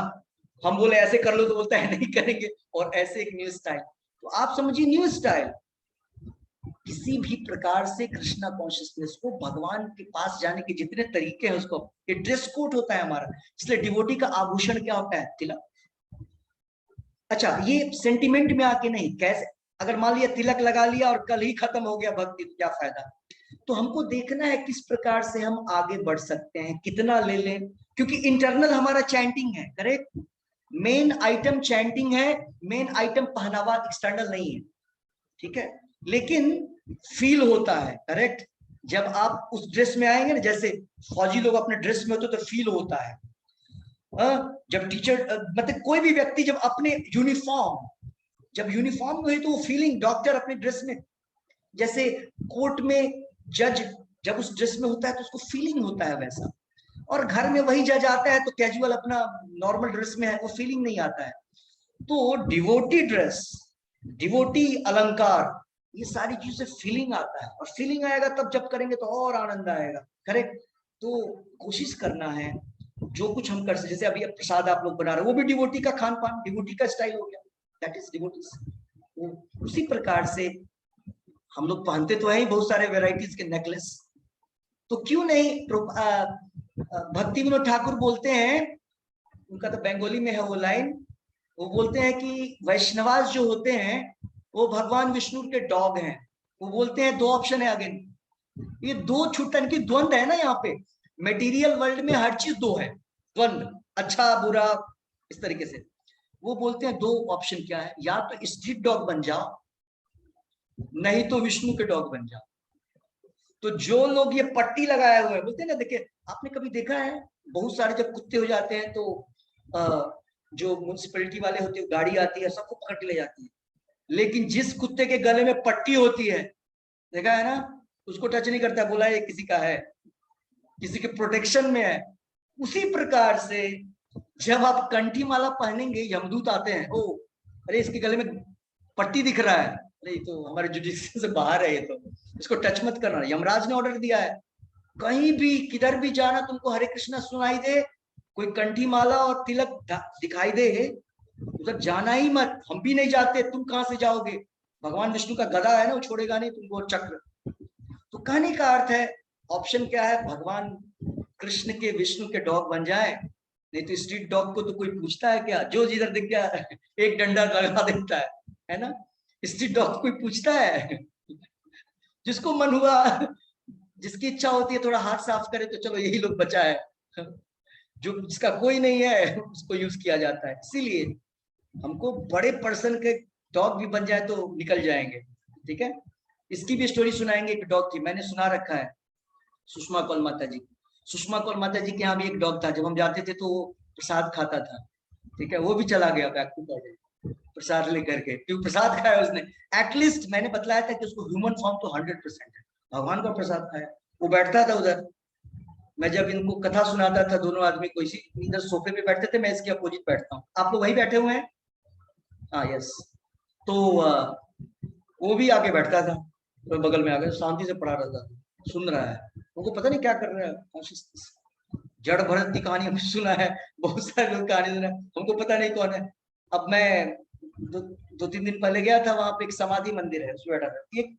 हम बोले ऐसे कर लो तो बोलता है नहीं करेंगे, और ऐसे एक न्यू स्टाइल। तो आप समझिए न्यू स्टाइल। किसी भी प्रकार से कृष्णा कॉन्शियसनेस को, भगवान के पास जाने के जितने तरीके हैं उसको, ये ड्रेस कोड होता है हमारा। इसलिए डिवोटी का आभूषण क्या होता है? तिलक। अच्छा, ये सेंटिमेंट में आके नहीं, कैसे, अगर मान लिया तिलक लगा लिया और कल ही खत्म हो गया भक्ति, तो क्या फायदा। तो हमको देखना है किस प्रकार से हम आगे बढ़ सकते हैं, कितना ले लें, क्योंकि इंटरनल हमारा चैंटिंग है। करेक्ट, मेन आइटम चैंटिंग है, मेन आइटम पहनावा एक्सटर्नल नहीं है। ठीक है, लेकिन फील होता है। करेक्ट, जब आप उस ड्रेस में आएंगे ना, जैसे फौजी लोग अपने ड्रेस में होते तो फील होता है। जब टीचर, मतलब कोई भी व्यक्ति जब अपने यूनिफॉर्म, जब यूनिफॉर्म में है तो वो फीलिंग, डॉक्टर अपने ड्रेस में, जैसे कोर्ट में जज जब उस ड्रेस में होता है तो उसको फीलिंग होता है वैसा, और घर में वही जज आता है तो कैजुअल अपना नॉर्मल ड्रेस में है, वो फीलिंग नहीं आता है। तो डिवोटी ड्रेस, डिवोटी अलंकार, ये सारी चीजें फीलिंग आता है, और फीलिंग आएगा तब जब करेंगे तो और आनंद आएगा। करेक्ट। तो कोशिश करना है जो कुछ हम कर सकते, जैसे अभी प्रसाद आप लोग बना रहे हो, वो भी डिवोटी का खान पान, डिवोटी का स्टाइल हो गया, दैट इज डिवोटी। उसी प्रकार से हम लोग पहनते तो है ही बहुत सारे वेराइटीज के नेकलेस, तो क्यों नहीं भक्ति विनोद ठाकुर बोलते हैं, उनका तो बंगाली में है वो लाइन, वो बोलते हैं कि वैष्णवास जो होते हैं वो भगवान विष्णु के डॉग हैं। वो बोलते हैं दो ऑप्शन है, अगेन ये दो छुट्टन की द्वंद है ना, यहाँ पे मटेरियल वर्ल्ड में हर चीज दो है, द्वंद, अच्छा बुरा, इस तरीके से। वो बोलते हैं दो ऑप्शन क्या है, या तो स्ट्रीट डॉग बन जाओ, नहीं तो विष्णु के डॉग बन जाओ। तो जो लोग ये पट्टी लगाए हुए हैं, बोलते हैं ना, देखिए आपने कभी देखा है बहुत सारे जब कुत्ते हो जाते हैं तो जो म्युनिसिपैलिटी वाले होते हैं गाड़ी आती है सबको पकड़ के ले जाती है, लेकिन जिस कुत्ते के गले में पट्टी होती है, देखा है ना, उसको टच नहीं करता, बोला ये किसी का है, किसी के प्रोटेक्शन में है। उसी प्रकार से जब आप कंठी माला पहनेंगे, यमदूत आते हैं, ओ अरे इसके गले में पट्टी दिख रहा है, अरे तो हमारे जुडिशियल से बाहर है, ये तो इसको टच मत करना। यमराज ने ऑर्डर दिया है, कहीं भी किधर भी जाना, तुमको हरे कृष्णा सुनाई दे, कोई कंठी माला और तिलक दिखाई दे, उधर जाना ही मत। हम भी नहीं जाते, तुम कहां से जाओगे, भगवान विष्णु का गदा है ना, वो छोड़ेगा नहीं तुमको, चक्र। तो कहने का अर्थ है, ऑप्शन क्या है, भगवान कृष्ण के विष्णु के डॉग बन जाए, नहीं तो स्ट्रीट डॉग को तो कोई पूछता है क्या, जो जिधर दिख गया एक डंडा लगा देता है ना। स्ट्रीट डॉग कोई पूछता है, जिसको मन हुआ, जिसकी इच्छा होती है थोड़ा हाथ साफ करे तो चलो यही लोग बचा है, जो जिसका कोई नहीं है उसको यूज किया जाता है। इसीलिए हमको बड़े पर्सन के डॉग भी बन जाए तो निकल जाएंगे, ठीक है। इसकी भी स्टोरी सुनाएंगे, एक डॉग थी, मैंने सुना रखा है, सुषमा कौल माता जी। सुषमा कौल माता जी के यहाँ भी एक डॉग था, जब हम जाते थे तो वो प्रसाद खाता था, ठीक है, वो भी चला गया बैक टू बॉडी प्रसाद लेकर के, क्योंकि प्रसाद खाया उसने। एटलीस्ट मैंने बताया था कि उसको ह्यूमन फॉर्म तो 100% है, भगवान का प्रसाद खाया। वो बैठता था उधर, मैं जब इनको कथा सुनाता था, दोनों आदमी को इसी इधर सोफे पे बैठते थे, मैं इसके अपोजिट बैठता हूँ, आप लोग वही बैठे हुए हैं, हाँ यस। तो वो भी आके बैठता था, तो बगल में आके शांति से पढ़ा रहा था, सुन रहा है, उनको पता नहीं क्या कर रहा है। जड़ भरत की कहानी हमने सुना है, बहुत सारे लोग कहानी सुना है, हमको पता नहीं कौन है। अब मैं दो तीन दिन पहले गया था, वहां पे एक समाधि मंदिर है, उसमें बैठा था, एक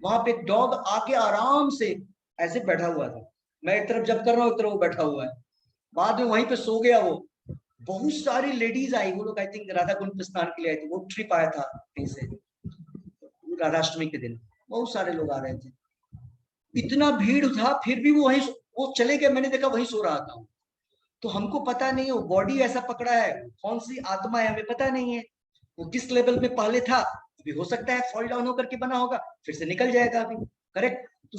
वहां पे एक डॉग आके आराम से ऐसे बैठा हुआ था, मैं एक तरफ जब कर रहा हूँ एक तरफ वो बैठा हुआ है, बाद में वहीं पे सो गया वो। बहुत सारी लेडीज आई, वो लोग आई थिंक राधा कुंड पे स्नान के लिए आई थी, वो ट्रिप आया था कहीं से, राधाष्टमी के दिन बहुत सारे लोग आ रहे थे, इतना भीड़ था, फिर भी वो वहीं वो चले गए, मैंने देखा वहीं सो रहा था। तो हमको पता नहीं, वो बॉडी ऐसा पकड़ा है, कौन सी आत्मा है हमें पता नहीं है, वो किस लेवल पे पहले था, अभी हो सकता है फॉल डाउन होकर के बना होगा, फिर से निकल जाएगा अभी। करेक्ट। तो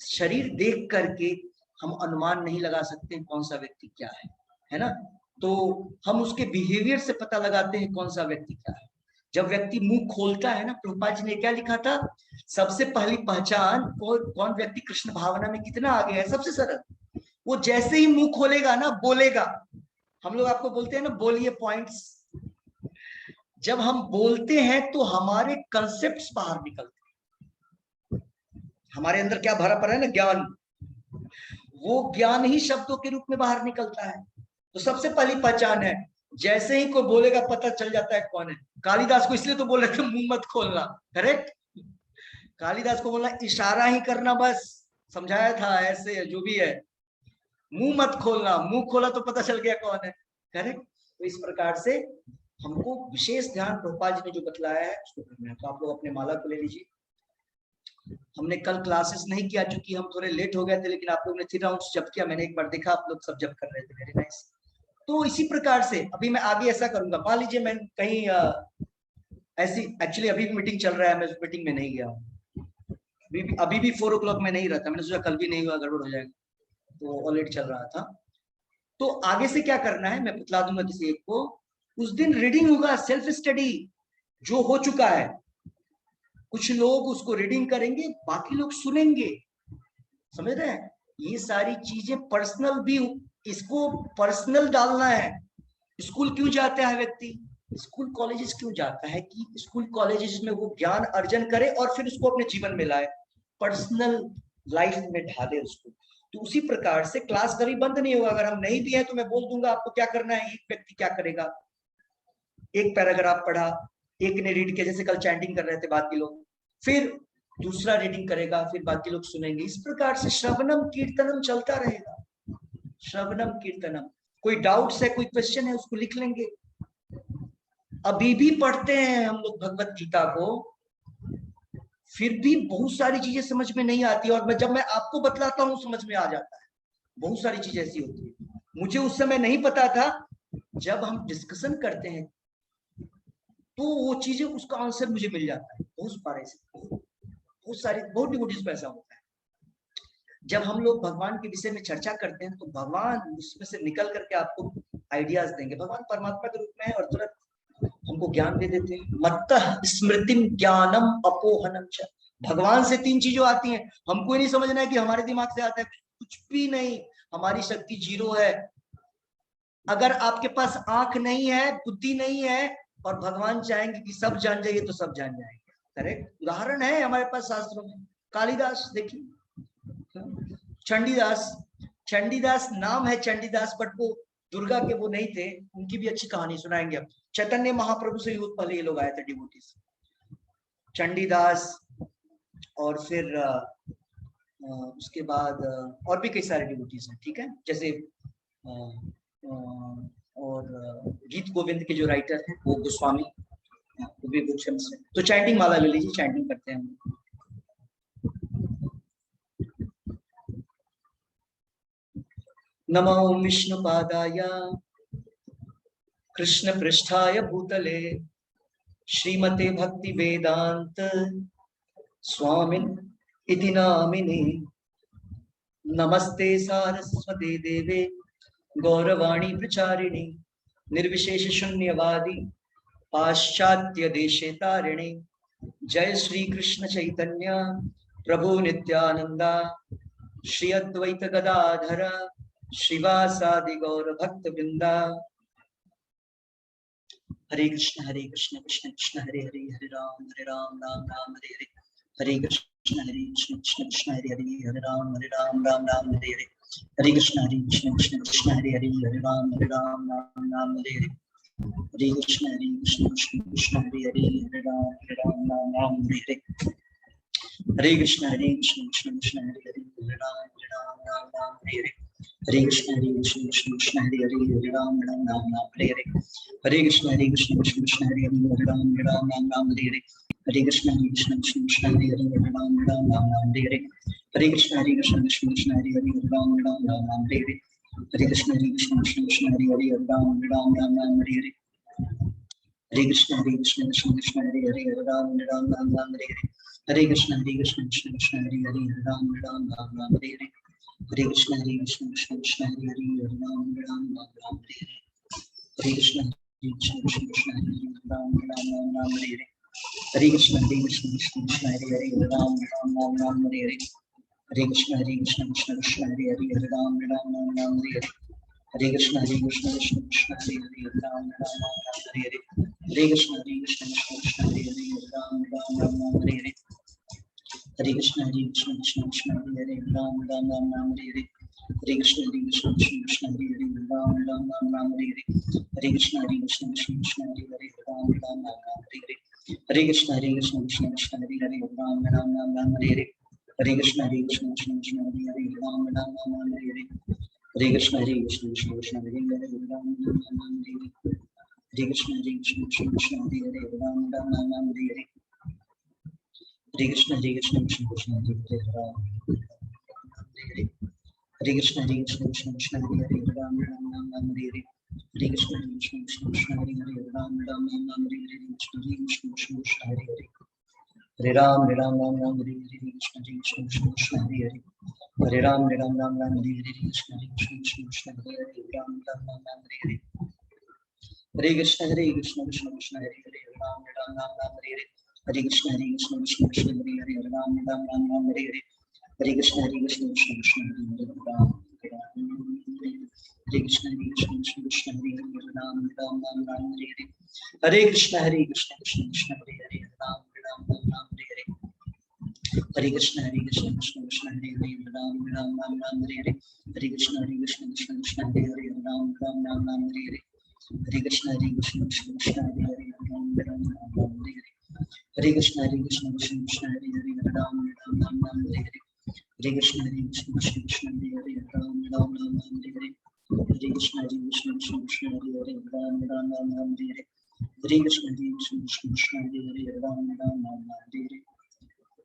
शरीर देख करके हम अनुमान नहीं लगा सकते कौन सा व्यक्ति क्या है ना। तो हम उसके बिहेवियर से पता लगाते हैं कौन सा व्यक्ति क्या है। जब व्यक्ति मुंह खोलता है ना, प्रभुपाद जी ने क्या लिखा था, सबसे पहली पहचान कौन व्यक्ति कृष्ण भावना में कितना आगे है, सबसे सरल, वो जैसे ही मुंह खोलेगा ना, बोलेगा। हम लोग आपको बोलते हैं ना, बोलिए पॉइंट्स, जब हम बोलते हैं तो हमारे कंसेप्ट्स बाहर निकलते हैं, हमारे अंदर क्या भरा पड़ा है ना, ज्ञान, वो ज्ञान ही शब्दों के रूप में बाहर निकलता है। तो सबसे पहली पहचान है, जैसे ही कोई बोलेगा पता चल जाता है कौन है। कालिदास को इसलिए तो बोल रहे थे मुंह मत खोलना, करेक्ट। कालिदास को बोलना इशारा ही करना, बस समझाया था ऐसे, जो भी है मुंह मत खोलना, मुंह खोला तो पता चल गया कौन है, करेक्ट। तो इस प्रकार से हमको विशेष ध्यान प्रभुपाद जी ने जो बतलाया है उसको करना है। तो आप लोग अपने माला को ले लीजिए। हमने कल क्लासेस नहीं किया क्योंकि हम थोड़े लेट हो गए थे, लेकिन आप लोग ने 3 राउंड जब किया, मैंने एक बार देखा आप लोग सब जब कर रहे थे, वेरी नाइस। तो इसी प्रकार से अभी मैं आगे ऐसा करूंगा, मान लीजिए मैं कहीं ऐसी, एक्चुअली अभी भी मीटिंग चल रहा है, मैं उस मीटिंग में नहीं गया हूँ, अभी भी 4 o'clock में नहीं रहता, मैंने सोचा कल भी नहीं हुआ, गड़बड़ हो जाएगा, तो ऑलरेडी चल रहा था। तो आगे से क्या करना है मैं बतला दूंगा किसी एक को, उस दिन रीडिंग होगा, सेल्फ स्टडी, जो हो चुका है, कुछ लोग उसको रीडिंग करेंगे, बाकी लोग सुनेंगे, समझ रहे हैं? ये सारी चीजें पर्सनल भी, इसको पर्सनल डालना है। स्कूल क्यों जाता है व्यक्ति, स्कूल कॉलेजेस क्यों जाता है? कि स्कूल कॉलेजेस में वो ज्ञान अर्जन करे और फिर उसको अपने जीवन में लाए, पर्सनल लाइफ में ढाले उसको। तो उसी प्रकार से क्लास कभी बंद नहीं होगा। अगर हम नहीं भी है तो मैं बोल दूंगा आपको क्या करना है। एक व्यक्ति क्या करेगा, एक पैराग्राफ पढ़ा, एक ने रीड किया, जैसे कल चैंटिंग कर रहे थे बाकी लोग, फिर दूसरा रीडिंग करेगा, फिर बाकी लोग सुनेंगे। इस प्रकार से श्रवणम कीर्तनम चलता रहेगा, श्रवणम कीर्तनम। कोई डाउट्स है, कोई क्वेश्चन है, उसको लिख लेंगे। अभी भी पढ़ते हैं हम लोग भगवत गीता को, फिर भी बहुत सारी चीजें समझ में नहीं आती, और जब मैं आपको बतलाता हूँ समझ में आ जाता है। बहुत सारी चीजें ऐसी होती है, मुझे उस समय नहीं पता था। जब हम डिस्कशन करते हैं तो वो चीजें, उसका आंसर मुझे मिल जाता है। बहुत डिवोटीज को ऐसा होता है। जब हम लोग भगवान के विषय में चर्चा करते हैं तो भगवान उसमें से निकल करके आपको आइडियाज देंगे। भगवान परमात्मा के रूप में है और तुरंत हमको ज्ञान दे देते हैं। मत्तः स्मृतिम ज्ञानम अपोहनम च। भगवान से 3 चीजें आती हैं, हमको ही नहीं समझना है कि हमारे दिमाग से आता है, कुछ भी नहीं। हमारी शक्ति 0 है। अगर आपके पास आंख नहीं है, बुद्धि नहीं है, और भगवान चाहेंगे कि सब जान जाइए तो सब जान जाएंगे। करेक्ट उदाहरण है हमारे पास शास्त्रों में। कालिदास देखिए, चंडीदास, चंडीदास नाम है चंडीदास, बट वो दुर्गा के वो नहीं थे। उनकी भी अच्छी कहानी सुनाएंगे अब। चैतन्य महाप्रभु से भी पहले ये लोग आए थे डिवोटीज, चंडीदास, और फिर उसके बाद और भी कई सारे डिवोटीज हैं, ठीक है। जैसे और गीत गोविंद के जो राइटर हैं वो गोस्वामी, वो भी बुक्स से। तो चैंटिंग माला ले लीजिए, चैंटिंग करते हैं। नमो विष्णुपादाय कृष्ण पृष्ठाय भूतले श्रीमते भक्ति वेदांत स्वामिन इति नामिने। नमस्ते सारस्वते देवे गौरवाणी प्रचारिणे निर्विशेष शून्यवादी पाश्चात्य देशे तारिणे। जय श्री कृष्ण चैतन्य प्रभु नित्यानंदा श्री अद्वैत गदाधर श्रीवासादि गौर भक्त वृंदा। हरे कृष्ण कृष्ण कृष्ण हरे हरे, हरे राम राम राम हरे हरे। हरे कृष्ण कृष्ण कृष्ण हरे हरे, हरे राम राम राम हरे हरे। हरे कृष्ण कृष्ण कृष्ण हरे हरे, हरे राम राम हरे हरे। हरे कृष्ण कृष्ण कृष्ण हरे हरे, हरे राम राम हरे हरे। हरे कृष्ण कृष्ण कृष्ण हरे हरे, हरे राम हरे हरे। हरे कृष्ण कृष्ण कृष्ण हरे हरे, हरे राम हरे हरे। हरे कृष्ण कृष्ण कृष्ण हरे हरे, हरे राम हरे हरे। हरे कृष्ण कृष्ण कृष्ण हरे हरे, हरे राम हरे हरे। हरे कृष्ण कृष्ण कृष्ण हरे हरे, हरे राम हरे हरे। हरे कृष्ण कृष्ण कृष्ण हरे हरे, हरे राम हरे हरे। हरे कृष्ण कृष्ण कृष्ण हरे हरे, हरे राम हरे हरे। हरे कृष्ण कृष्ण कृष्ण हरे हरे, हरे राम हरे हरे। हरे कृष्ण कृष्ण कृष्ण हरे हरे, हरे राम हरे हरे। हरे कृष्ण कृष्ण कृष्ण हरे हरे, हरे राम हरे हरे। हरे कृष्ण कृष्ण कृष्ण हरे हरे, हरे राम हरे हरे। हरे कृष्ण कृष्ण कृष्ण हरे हरे, हरे राम हरे हरे। हरे कृष्ण कृष्ण कृष्ण हरे हरे, हरे राम हरे हरे। हरे कृष्ण कृष्ण कृष्ण हरे हरे, हरे राम हरे हरे। हरे कृष्ण कृष्ण कृष्ण हरे हरे, हरे राम हरे हरे। हरे कृष्ण कृष्ण कृष्ण हरे हरे, हरे राम हरे हरे। हरे कृष्ण कृष्ण कृष्ण हरे हरे, हरे राम हरे हरे। हरे कृष्ण कृष्ण कृष्ण हरे हरे, हरे राम हरे हरे। हरे कृष्ण कृष्ण कृष्ण हरे हरे, हरे राम हरे हरे। हरे कृष्ण कृष्ण कृष्ण हरे हरे, हरे राम हरे हरे। हरे कृष्ण कृष्ण कृष्ण हरे हरे, हरे राम हरे हरे। हरे कृष्ण कृष्ण कृष्ण हरे हरे, हरे राम हरे हरे। हरे कृष्ण कृष्ण कृष्ण हरे हरे, हरे राम हरे हरे। हरे कृष्ण कृष्ण कृष्ण हरे हरे, हरे राम हरे हरे। हरे कृष्ण कृष्ण हरे हरे, हरे राम हरे हरे। कृष्ण कृष्ण कृष्ण हरे हरे, हरे राम हरे हरे। कृष्ण कृष्ण कृष्ण हरे हरे, हरे राम हरे हरे। हरे कृष्ण कृष्ण कृष्ण हरे हरे, राम राम राम राम हरे हरे, हरे कृष्ण कृष्ण कृष्ण हरे हरे, हरे राम राम हरे हरे, हरे कृष्ण कृष्ण कृष्ण हरे हरे, राम हरे कृष्ण कृष्ण हरे हरे, राम राम हरे हरे, हरे कृष्ण कृष्ण कृष्ण हरे हरे, राम राम हरे हरे, हरे कृष्ण कृष्ण कृष्ण हरे हरे, राम राम हरे हरे, हरे कृष्ण कृष्ण कृष्ण हरे हरे, राम राम हरे हरे, हरे कृष्ण कृष्ण कृष्ण हरे हरे, राम राम हरे हरे, हरे कृष्ण कृष्ण कृष्ण हरे हरे, राम राम हरे हरे, हरे कृष्ण कृष्ण कृष्ण हरे हरे, राम राम हरे हरे, हरे कृष्ण कृष्ण कृष्ण हरे हरे, राम राम हरे हरे, हरे कृष्ण कृष्ण कृष्ण हरे हरे, राम राम हरे हरे,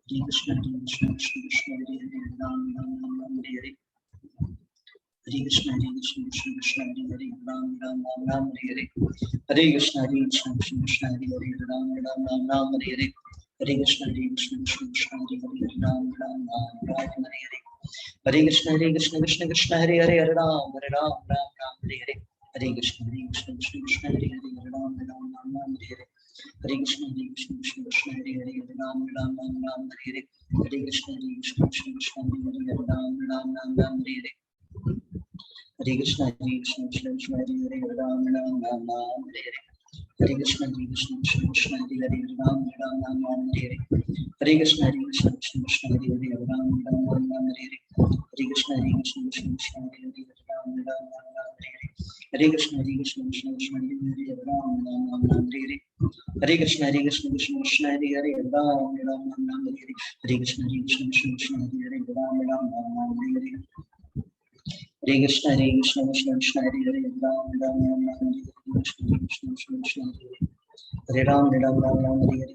हरे कृष्ण कृष्ण कृष्ण हरे हरे, राम हरे हरे, हरे कृष्ण कृष्ण कृष्ण हरे हरे, राम हरे हरे, हरे कृष्ण कृष्ण कृष्ण हरे हरे, राम हरे हरे, हरे कृष्ण कृष्ण कृष्ण हरे हरे, राम हरे हरे, हरे कृष्ण कृष्ण कृष्ण हरे हरे, हरे राम हरे हरे, हरे कृष्ण कृष्ण कृष्ण हरे हरे, राम हरे हरे, हरे कृष्ण कृष्ण कृष्ण हरे हरे, राम हरे हरे, हरे कृष्ण कृष्ण कृष्ण हरे हरे, राम हरे हरे, हरे कृष्ण कृष्ण कृष्ण हरे हरे, राम हरे हरे, हरे कृष्ण कृष्ण कृष्ण हरे हरे, राम हरे हरे, हरे कृष्ण कृष्ण कृष्ण हरे हरे, राम हरे हरे, हरे कृष्ण कृष्ण कृष्ण हरे हरे, राम हरे हरे, हरे कृष्ण कृष्ण कृष्ण हरे हरे, राम हरे हरे, हरे कृष्ण कृष्ण कृष्ण हरे हरे, राम हरे हरे, हरे कृष्ण कृष्ण कृष्ण हरे हरे, राम हरे हरे, हरे कृष्ण कृष्ण कृष्ण हरे हरे, राम हरे हरे, कृष्ण कृष्ण कृष्ण हरे हरे, हरे राम हरे हरे,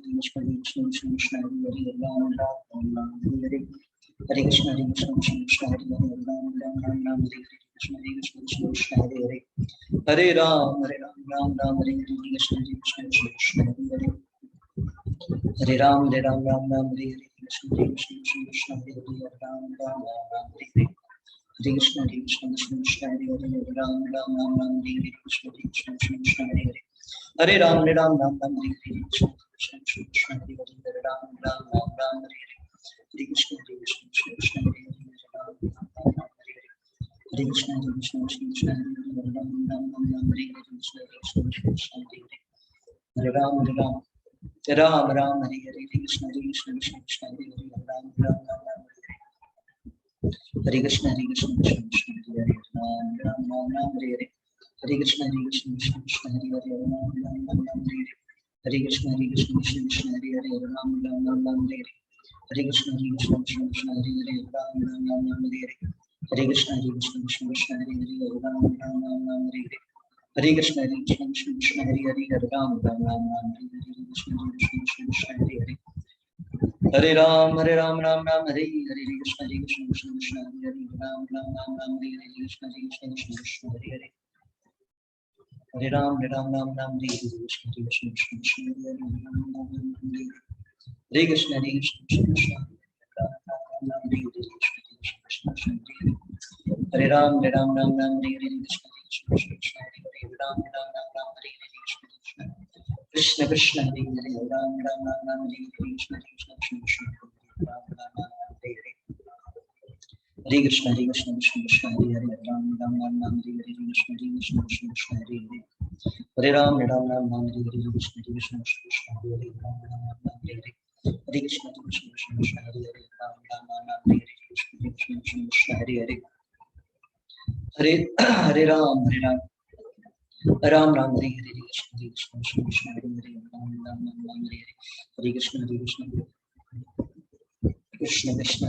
कृष्ण कृष्ण कृष्ण हरे हरे, राम हरे हरे, हरे कृष्ण कृष्ण कृष्ण हरे हरे, राम हरे हरे, कृष्ण कृष्ण कृष्ण हरे हरे, हरे राम हरे हरे, कृष्ण कृष्ण कृष्ण हरे हरे, हरे राम हरे हरे, कृष्ण कृष्ण कृष्ण हरे हरे, राम हरे हरे, हरे कृष्ण कृष्ण हरे हरे, राम हरे हरे, कृष्ण कृष्ण कृष्ण हरे हरे, हरे राम हरे हरे, कृष्ण कृष्ण कृष्ण हरे हरे, राम हरे हरे, हरे कृष्ण कृष्ण कृष्ण हरे हरे, राम हरे हरे, हरे कृष्ण कृष्ण कृष्ण हरे हरे, राम हरे हरे, कृष्ण कृष्ण कृष्ण हरे हरे, हरे राम राम हरे हरे, कृष्ण कृष्ण कृष्ण हरे हरे, राम हरे हरे, हरे कृष्ण कृष्ण कृष्ण हरे हरे, राम हरे हरे, हरे कृष्ण कृष्ण कृष्ण हरे हरे, राम हरे हरे, हरे कृष्ण कृष्ण कृष्ण हरे हरे, राम हरे हरे, हरे कृष्ण कृष्ण कृष्ण हरे हरे, राम हरे हरे, हरे कृष्ण कृष्ण कृष्ण हरे हरे, राम हरे हरे, हरे कृष्ण कृष्ण कृष्ण हरे हरे, राम हरे हरे, कृष्ण कृष्ण कृष्ण हरे हरे, हरे राम राम हरे हरे, कृष्ण कृष्ण कृष्ण हरे हरे, राम हरे हरे, कृष्ण कृष्ण कृष्ण हरे हरे, हरे राम हरे हरे, कृष्ण कृष्ण कृष्ण हरे हरे, राम हरे हरे, हरे कृष्ण कृष्ण कृष्ण हरे हरे, कृष्ण कृष्ण कृष्ण हरे हरे, हरे राम हरे हरे, कृष्ण कृष्ण कृष्ण हरे हरे, राम हरे हरे, कृष्ण कृष्ण हरे हरे, राम हरे हरे, कृष्ण कृष्ण कृष्ण हरे हरे, हरे कृष्ण कृष्ण कृष्ण हरे हरे, राम हरे हरे, कृष्ण कृष्ण कृष्ण हरे हरे, हरे राम हरे हरे, कृष्ण कृष्ण कृष्ण हरे हरे, राम हरे हरे, हरे कृष्ण कृष्ण कृष्ण हरे हरे, राम हरे हरे, कृष्ण कृष्ण कृष्ण हरे हरे, हरे हरे राम राम हरे हरे, कृष्ण कृष्ण कृष्ण हरे हरे, राम हरे हरे, हरे कृष्ण कृष्ण कृष्ण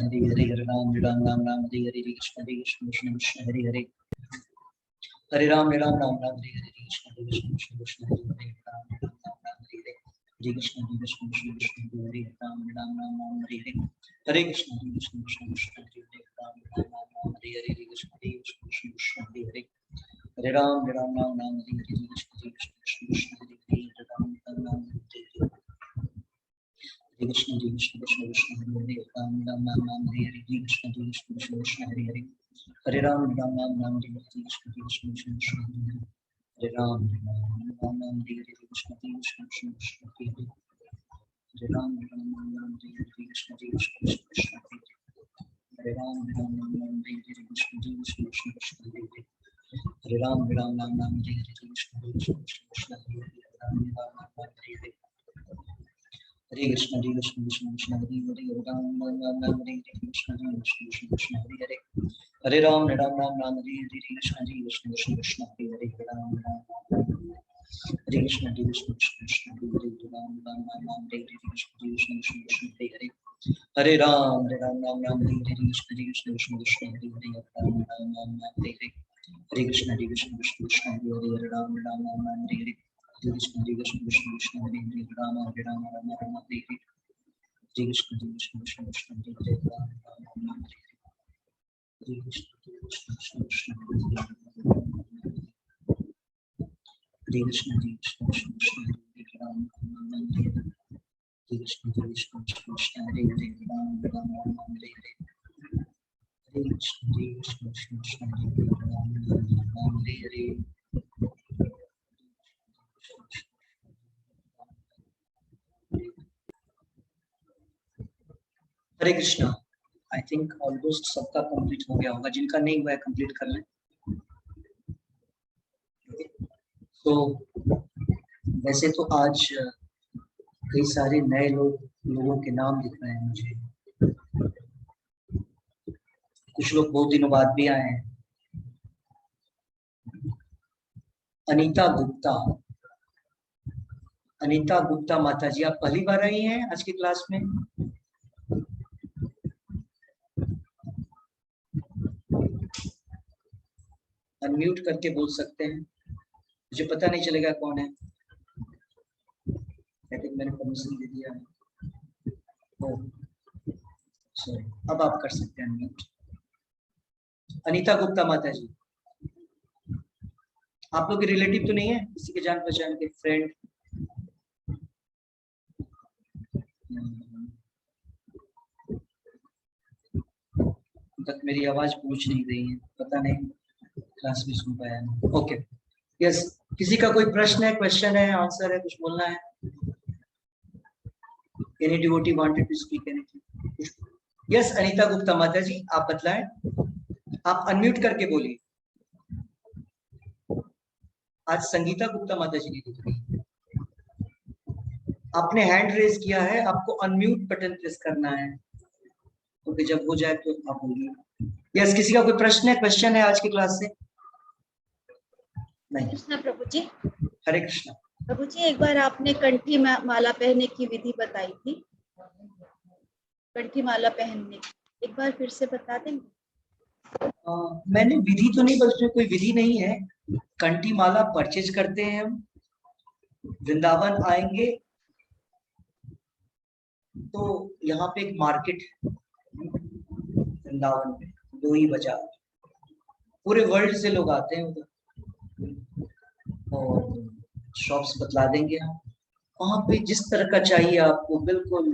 हरे हरे, हरे राम हरे हरे, कृष्ण कृष्ण कृष्ण हरे हरे, हरे राम हरे हरे, कृष्ण कृष्ण कृष्ण हरे हरे, राम हरे हरे, हरे कृष्ण कृष्ण कृष्ण हरे हरे, राम हरे हरे, हरे कृष्ण कृष्ण कृष्ण हरे हरे, राम हरे हरे, कृष्ण कृष्ण कृष्ण हरे हरे, हरे राम हरे हरे, कृष्ण कृष्ण कृष्ण हरे हरे, राम हरे हरे, हरे कृष्ण कृष्ण कृष्ण हरे हरे, राम हरे हरे, कृष्ण कृष्ण कृष्ण हरे हरे, हरे राम हरे हरे, कृष्ण कृष्ण कृष्ण हरे हरे, हरे राम राम राम हरे हरे कृष्ण कृष्ण कृष्ण हरे हरे राम राम हरे हरे कृष्ण कृष्ण कृष्ण हरे राम राम हरे हरे कृष्ण कृष्ण कृष्ण हरे राम राम हरे हरे कृष्ण कृष्ण हरे राम राम हरे हरे हरे कृष्ण कृष्ण कृष्ण हरे हरे राम राम हरे हरे कृष्ण कृष्ण कृष्ण हरे हरे हरे राम राम हरे हरे कृष्ण कृष्ण कृष्ण हरे हरे राम हरे कृष्ण कृष्ण कृष्ण हरे हरे राम राम हरे हरे कृष्ण कृष्ण कृष्ण हरे हरे हरे राम हरे हरे कृष्ण कृष्ण कृष्ण हरे हरे राम हरे हरे हरे कृष्ण कृष्ण कृष्ण हरे हरे राम हरे हरे कृष्ण कृष्ण कृष्ण हरे हरे राम राम हरे हरे हरे कृष्ण कृष्ण कृष्ण हरे हरे राम राम हरे हरे हरे कृष्ण कृष्ण कृष्ण हरे कृष्ण कृष्ण कृष्ण हरे राम हरे हरे कृष्ण कृष्ण कृष्ण हरे हरे राम हरे हरे हरे कृष्ण कृष्ण कृष्ण हरे Ram Hare Hare Hare Krishna. I think almost सबका कंप्लीट हो गया होगा, जिनका नहीं हुआ है कंप्लीट कर लें। तो वैसे तो आज कई सारे नए लोगों के नाम दिख रहे हैं मुझे, कुछ लोग बहुत दिनों बाद भी आए हैं। अनीता गुप्ता माता जी, आप पहली बार आई हैं आज की क्लास में? अनम्यूट करके बोल सकते हैं, मुझे पता नहीं चलेगा कौन है। आई थिंक मैंने परमिशन दे दिया है। सॉरी, अब आप कर सकते हैं अनम्यूट। अनीता गुप्ता माता जी, आप लोग के रिलेटिव तो नहीं है, किसी के जान पहचान के फ्रेंड? तक मेरी आवाज पूछ नहीं रही है, पता नहीं क्लास में सुन पाया नहीं। ओके, यस, किसी का कोई प्रश्न है, क्वेश्चन है, आंसर है, कुछ बोलना है? Any devotee wanted to speak anything? Yes, Anita Gupta माता जी, आप बतलाएं, आप अनम्यूट करके बोलिए। आज संगीता गुप्ता माता जी नहीं दिख रही, आपने हैंड रेज किया है, आपको अनम्यूट बटन प्रेस करना है, क्योंकि जब हो जाए तो आप बोलिए। यस, किसी का कोई प्रश्न है, क्वेश्चन है आज की क्लास से? नहीं। कृष्णा प्रभु जी। हरे कृष्णा प्रभु जी, एक बार आपने कंठी माला पहनने की विधि बताई थी, कंठी माला पहनने की, एक बार फिर से बता देंगे? मैंने विधि तो नहीं, बस कोई विधि नहीं है। कंठी माला परचेज करते हैं हम, वृंदावन आएंगे तो यहाँ पे एक मार्केट है वृंदावन में, दोई बाजार, पूरे वर्ल्ड से लोग आते हैं उधर, और शॉप्स बतला देंगे हम, वहां पे जिस तरह का चाहिए आपको, बिल्कुल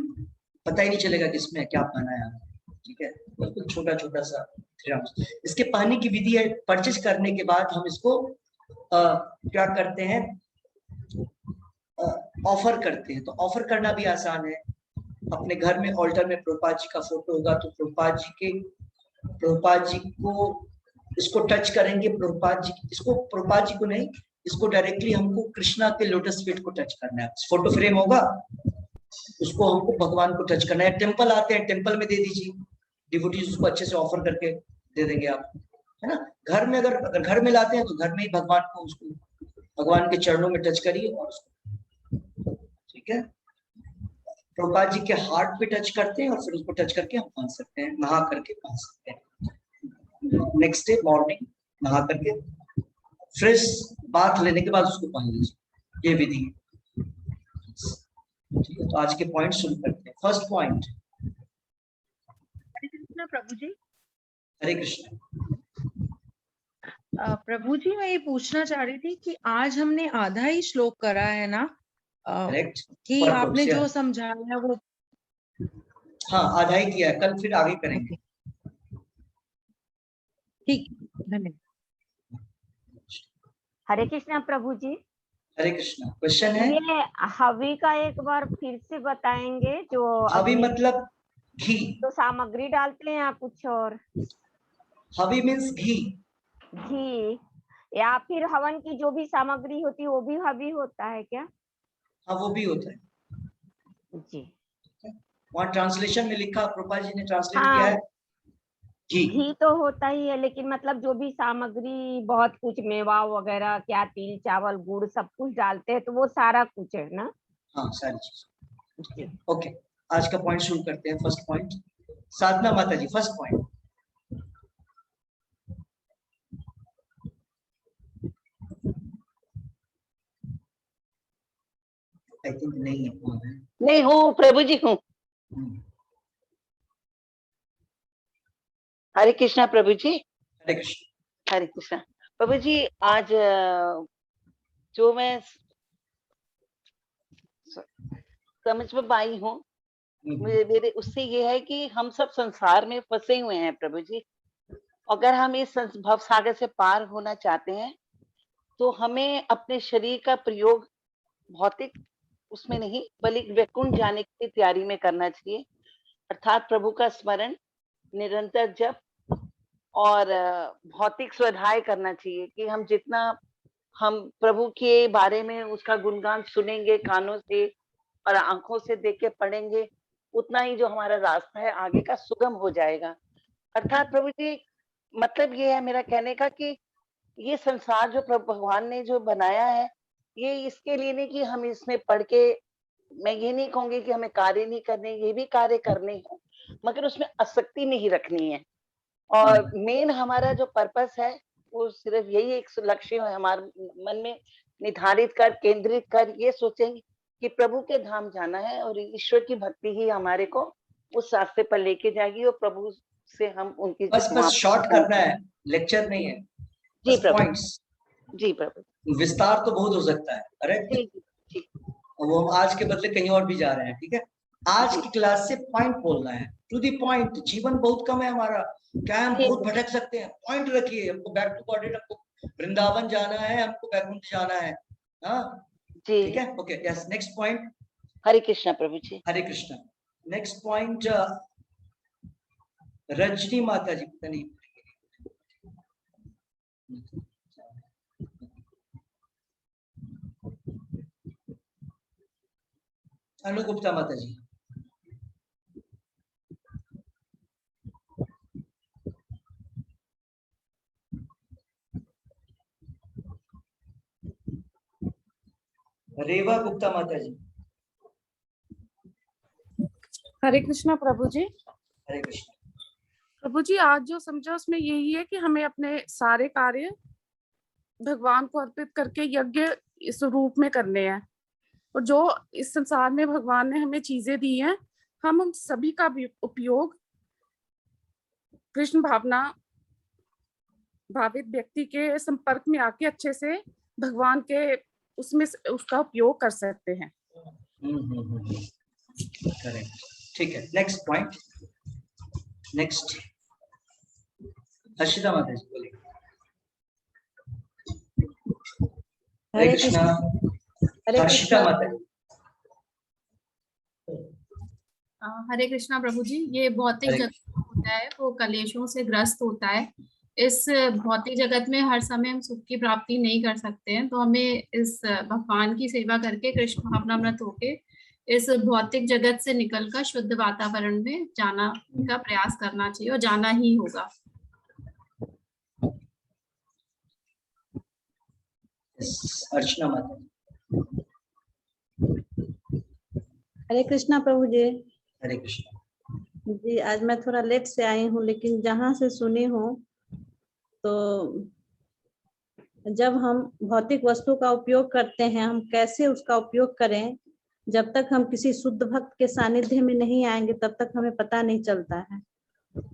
पता ही नहीं चलेगा किसमें क्या पहना है आपने, ठीक है? बिल्कुल छोटा छोटा सा इसके पहनने की विधि है। परचेज करने के बाद हम इसको क्या करते हैं, ऑफर करते हैं। तो ऑफर करना भी आसान है। अपने घर में ऑल्टर में प्रभुपाद जी का फोटो होगा, तो प्रभुपाद जी को इसको टच करेंगे, प्रभुपाद जी को नहीं, इसको डायरेक्टली हमको कृष्णा के लोटस फीट को टच करना है। फोटो फ्रेम होगा, उसको हमको भगवान को टच करना है। टेम्पल आते हैं, टेम्पल में दे दीजिए, डिवोटीज उसको अच्छे से ऑफर करके दे देंगे आप, है ना? घर में अगर घर में लाते हैं तो घर में ही भगवान को, उसको भगवान के चरणों में टच करिए और उसको, ठीक है? प्रभुपाद जी के हार्ट पे टच करते हैं और फिर उसको टच करके हम पहन सकते हैं, नहा करके पहन सकते हैं। नेक्स्ट डे मॉर्निंग नहा करके फ्रेश बाथ लेने के बाद उसको पहन लीजिए, ये विधि। ठीक है, तो आज के पॉइंट शुरू करते हैं। First point. हरे कृष्णा प्रभु जी। हरे कृष्ण प्रभु जी, मैं ये पूछना चाह रही थी कि आज हमने आधा ही श्लोक करा है ना, करेक्ट, कि आपने जो समझाया वो, हाँ आधा ही किया है, कल फिर आगे करेंगे। ठीक, धन्यवाद। हरे कृष्णा प्रभु जी। हरे कृष्णा। क्वेश्चन है, ये हवी का एक बार फिर से बताएंगे? जो हवी अग्नि मतलब घी, तो सामग्री डालते हैं या कुछ और? हवी मीन्स घी। घी या फिर हवन की जो भी सामग्री होती है वो भी हवी होता है क्या? हाँ वो भी होता है जी। वहाँ ट्रांसलेशन में लिखा, प्रभुपाद जी ने ट्रांसलेट हाँ, किया है घी। घी तो होता ही है, लेकिन मतलब जो भी सामग्री, बहुत कुछ मेवा वगैरह, क्या तिल चावल गुड़ सब कुछ डालते हैं, तो वो सारा कुछ है ना? हाँ सारी चीज। जी। ओके, आज का पॉइंट शुरू करते हैं। फर्स्ट पॉइंट, साधना माता जी, फर्स्ट पॉइंट। आई थिंक नहीं है, कौन है? नहीं हूँ प्रभु जी, हूँ। हरे कृष्णा प्रभु जी। हरे कृष्ण। हरे कृष्णा प्रभु जी। आज जो मैं समझ में पाई हूँ, मेरे उससे ये है कि हम सब संसार में फंसे हुए हैं प्रभु जी। अगर हम इस भव सागर से पार होना चाहते हैं तो हमें अपने शरीर का प्रयोग भौतिक उसमें नहीं, बल्कि वैकुंठ जाने की तैयारी में करना चाहिए। अर्थात प्रभु का स्मरण, निरंतर जप और भौतिक स्वाध्याय करना चाहिए कि हम जितना हम प्रभु के बारे में उसका गुणगान सुनेंगे कानों से और आंखों से देख के पढ़ेंगे, उतना ही जो हमारा रास्ता है आगे का सुगम हो जाएगा। अर्थात प्रभु जी, मतलब ये है मेरा कहने का कि ये संसार जो प्रभु भगवान ने जो बनाया है, ये इसके लिए नहीं कि हम इसमें पढ़ के, मैं ये नहीं कहूंगी कि हमें कार्य नहीं करने, ये भी कार्य करने हैं, मगर उसमें आसक्ति नहीं रखनी है। और मेन हमारा जो पर्पस है वो सिर्फ यही एक लक्ष्य है हमारे मन में निर्धारित कर, केंद्रित कर ये सोचेंगे कि प्रभु के धाम जाना है और ईश्वर की भक्ति ही हमारे को उस रास्ते पर लेके जाएगी और प्रभु से हम उनकी बस शॉर्ट करना है, लेक्चर नहीं है। जी बस प्रभु। पॉइंट्स, जी प्रभु। विस्तार तो बहुत हो सकता है। अरे जी जी। वो आज के बदले कहीं और भी जा रहे हैं, ठीक है। आज की क्लास से पॉइंट बोलना है, टू दी पॉइंट। जीवन बहुत कम है हमारा, क्या हम बहुत भटक सकते हैं। पॉइंट रखिए, हमको बैक टू बॉडी, हमको वृंदावन जाना है, हमको वैकुंठ जाना है। हाँ ठीक है, okay yes. Next point. Hare Krishna Prabhu ji. Hare Krishna. Next point, Rajni Mata ji, पता नहीं अनु गुप्ता माता जी। रेवा गुप्ता माता जी। हरे कृष्णा प्रभु जी। हरे कृष्णा प्रभु जी, आज जो समझा उसमें यही है कि हमें अपने सारे कार्य भगवान को अर्पित करके यज्ञ इस रूप में करने हैं, और जो इस संसार में भगवान ने हमें चीजें दी हैं, हम उन सभी का भी उपयोग कृष्ण भावना भावित व्यक्ति के संपर्क में आके अच्छे से भगवान के उसमें उसका उपयोग कर सकते हैं। करेक्ट, ठीक है। Next point. नेक्स्ट हर्षिता माता जी बोलिए। हरे कृष्णा। हर्षिता माता जी। हरे कृष्णा प्रभु जी। ये भौतिक जगत होता है वो कलेशों से ग्रस्त होता है। इस भौतिक जगत में हर समय हम सुख की प्राप्ति नहीं कर सकते हैं, तो हमें इस भगवान की सेवा करके कृष्ण भावनामृत होके इस भौतिक जगत से निकलकर शुद्ध वातावरण में जाना का प्रयास करना चाहिए और जाना ही होगा। अर्चना माता। हरे कृष्णा प्रभु जी। हरे कृष्णा जी। आज मैं थोड़ा लेट से आई हूँ, लेकिन जहाँ से सुनी हूँ तो जब हम भौतिक वस्तु का उपयोग करते हैं, हम कैसे उसका उपयोग करें, जब तक हम किसी शुद्ध भक्त के सानिध्य में नहीं आएंगे तब तक हमें पता नहीं चलता है।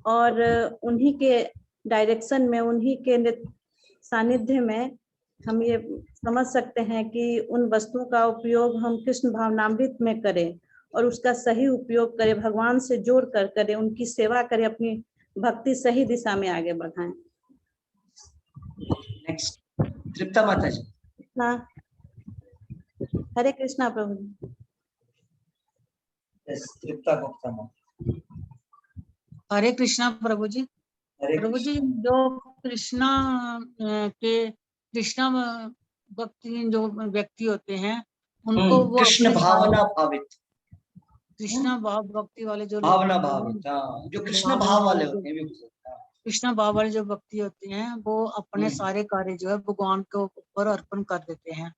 और उन्हीं के डायरेक्शन में, उन्हीं के सानिध्य में हम ये समझ सकते हैं कि उन वस्तुओं का उपयोग हम कृष्ण भावनामृत में करें और उसका सही उपयोग करें, भगवान से जोड़ कर करें, उनकी सेवा करें, अपनी भक्ति सही दिशा में आगे बढ़ाएं। नेक्स्ट तृप्ता माता जी। हाँ, हरे कृष्णा प्रभु जी। यस, तृप्ता गुप्ता माता। हरे कृष्णा प्रभु जी। हरे प्रभु जी, कृष्णा। जो कृष्णा भक्ति जो व्यक्ति होते हैं उनको वो कृष्ण अपने भावना भावित, कृष्णा भाव भक्ति वाले जो लोग भावना होते हैं, भावित, हाँ, जो कृष्ण भावना भाव वाले वाले जो होते हैं, भी हाँ। कृष्णा भाव वाले जो भक्ति होते हैं वो अपने हम्म। सारे कार्य जो है भगवान के ऊपर अर्पण कर देते हैं।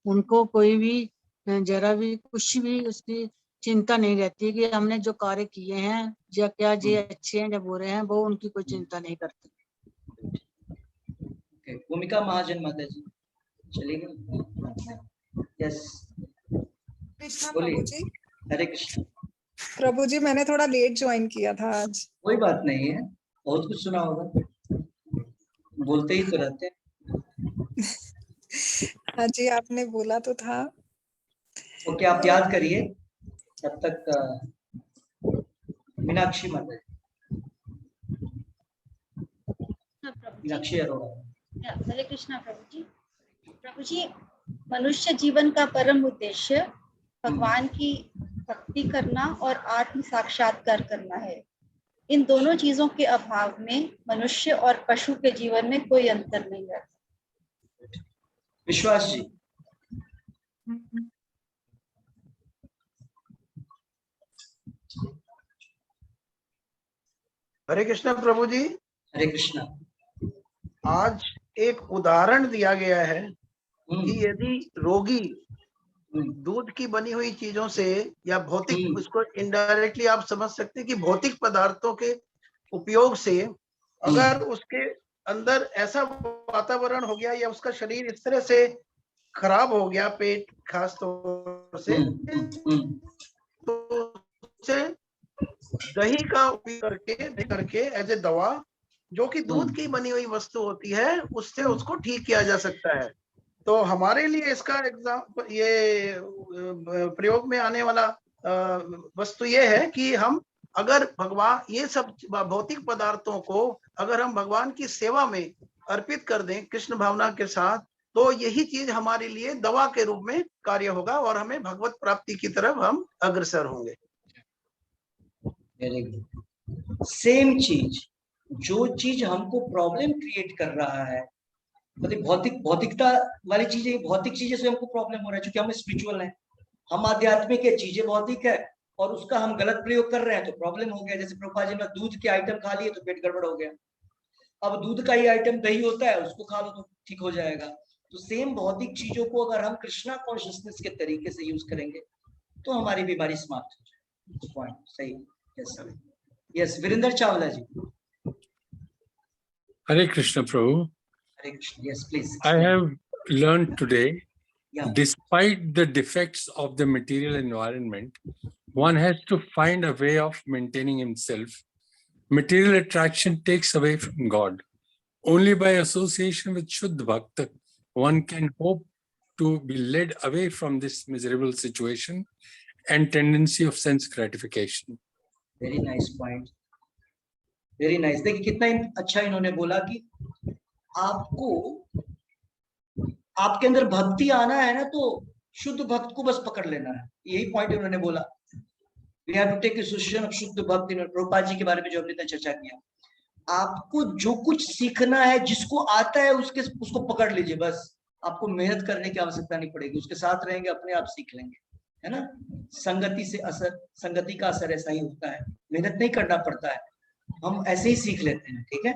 उनको कोई भी जरा भी कुछ भी उसकी चिंता नहीं रहती कि हमने जो कार्य किए हैं या क्या ये अच्छे हैं या बुरे हैं, वो उनकी कोई चिंता नहीं करते। भूमिका महाजन माता जी चलेगी। यस, कृष्णा बोलिए। प्रभु जी। हरे कृष्ण। प्रभु जी, मैंने थोड़ा लेट ज्वाइन किया था आज। कोई बात नहीं है, बहुत कुछ सुना होगा, बोलते ही तो रहते हैं। हाँ जी, आपने बोला तो था। ओके, आप याद करिए तब तक। मीनाक्षी माता जी, मीनाक्षी अरोड़ा। हरे कृष्णा प्रभु जी। प्रभु जी, मनुष्य जीवन का परम उद्देश्य भगवान की भक्ति करना और आत्म साक्षात्कार करना है। इन दोनों चीजों के अभाव में मनुष्य और पशु के जीवन में कोई अंतर नहीं रहता। विश्वास जी। हरे कृष्णा प्रभु जी। हरे कृष्णा। आज एक उदाहरण दिया गया है कि यदि रोगी दूध की बनी हुई चीजों से या भौतिक, उसको इनडायरेक्टली आप समझ सकते हैं कि भौतिक पदार्थों के उपयोग से अगर उसके अंदर ऐसा वातावरण हो गया या उसका शरीर इस तरह से खराब हो गया, पेट खास तौर से, तो उसे दही का उपयोग करके एज ए दवा, जो कि दूध की बनी हुई वस्तु होती है, उससे उसको ठीक किया जा सकता है। तो हमारे लिए इसका एग्जाम्पल, ये प्रयोग में आने वाला वस्तु ये है कि हम अगर भगवान, ये सब भौतिक पदार्थों को अगर हम भगवान की सेवा में अर्पित कर दें कृष्ण भावना के साथ, तो यही चीज हमारे लिए दवा के रूप में कार्य होगा और हमें भगवत प्राप्ति की तरफ हम अग्रसर होंगे। Very good. सेम चीज, जो चीज हमको प्रॉब्लम क्रिएट कर रहा है, मतलब भौतिकता वाली चीजें, भौतिक चीजें से हमको प्रॉब्लम हो रहा है, क्योंकि हम स्पिरिचुअल हैं, हम आध्यात्मिक है, चीजें भौतिक है, और उसका हम गलत प्रयोग कर रहे हैं तो प्रॉब्लम हो गया। जैसे प्रभुपाद जी ने दूध के आइटम खा लिए तो पेट गड़बड़ हो गया। अब दूध का ही आइटम दही होता है, उसको खा लो तो ठीक हो जाएगा। तो सेम भौतिक चीजों को अगर हम कृष्णा कॉन्शियसनेस के तरीके से यूज करेंगे तो हमारी बीमारी समाप्त हो जाएगी। पॉइंट सही। Yes sir. Yes, Virendra Chawla ji. Hare Krishna Prabhu. Hare Krishna. Yes, please. I have learned today, Yeah. despite the defects of the material environment, one has to find a way of maintaining himself. Material attraction takes away from God. Only by association with Shuddha Bhakta, one can hope to be led away from this miserable situation and tendency of sense gratification. Very nice point. Very nice. देखिए कितना अच्छा इन्होंने बोला कि आपको, आपके अंदर भक्ति आना है ना, तो शुद्ध भक्त को बस पकड़ लेना है। यही पॉइंट उन्होंने बोला। We have to take association of शुद्ध भक्त। प्रभुपाद जी के बारे में जो हमने चर्चा किया, आपको जो कुछ सीखना है, जिसको आता है उसको पकड़ लीजिए बस। आपको मेहनत करने की आवश्यकता नहीं पड़ेगी, उसके साथ रहेंगे, अपने आप सीख लेंगे, है ना। संगति से असर, संगति का असर ऐसा ही होता है, मेहनत नहीं करना पड़ता है, हम ऐसे ही सीख लेते हैं। ठीक है,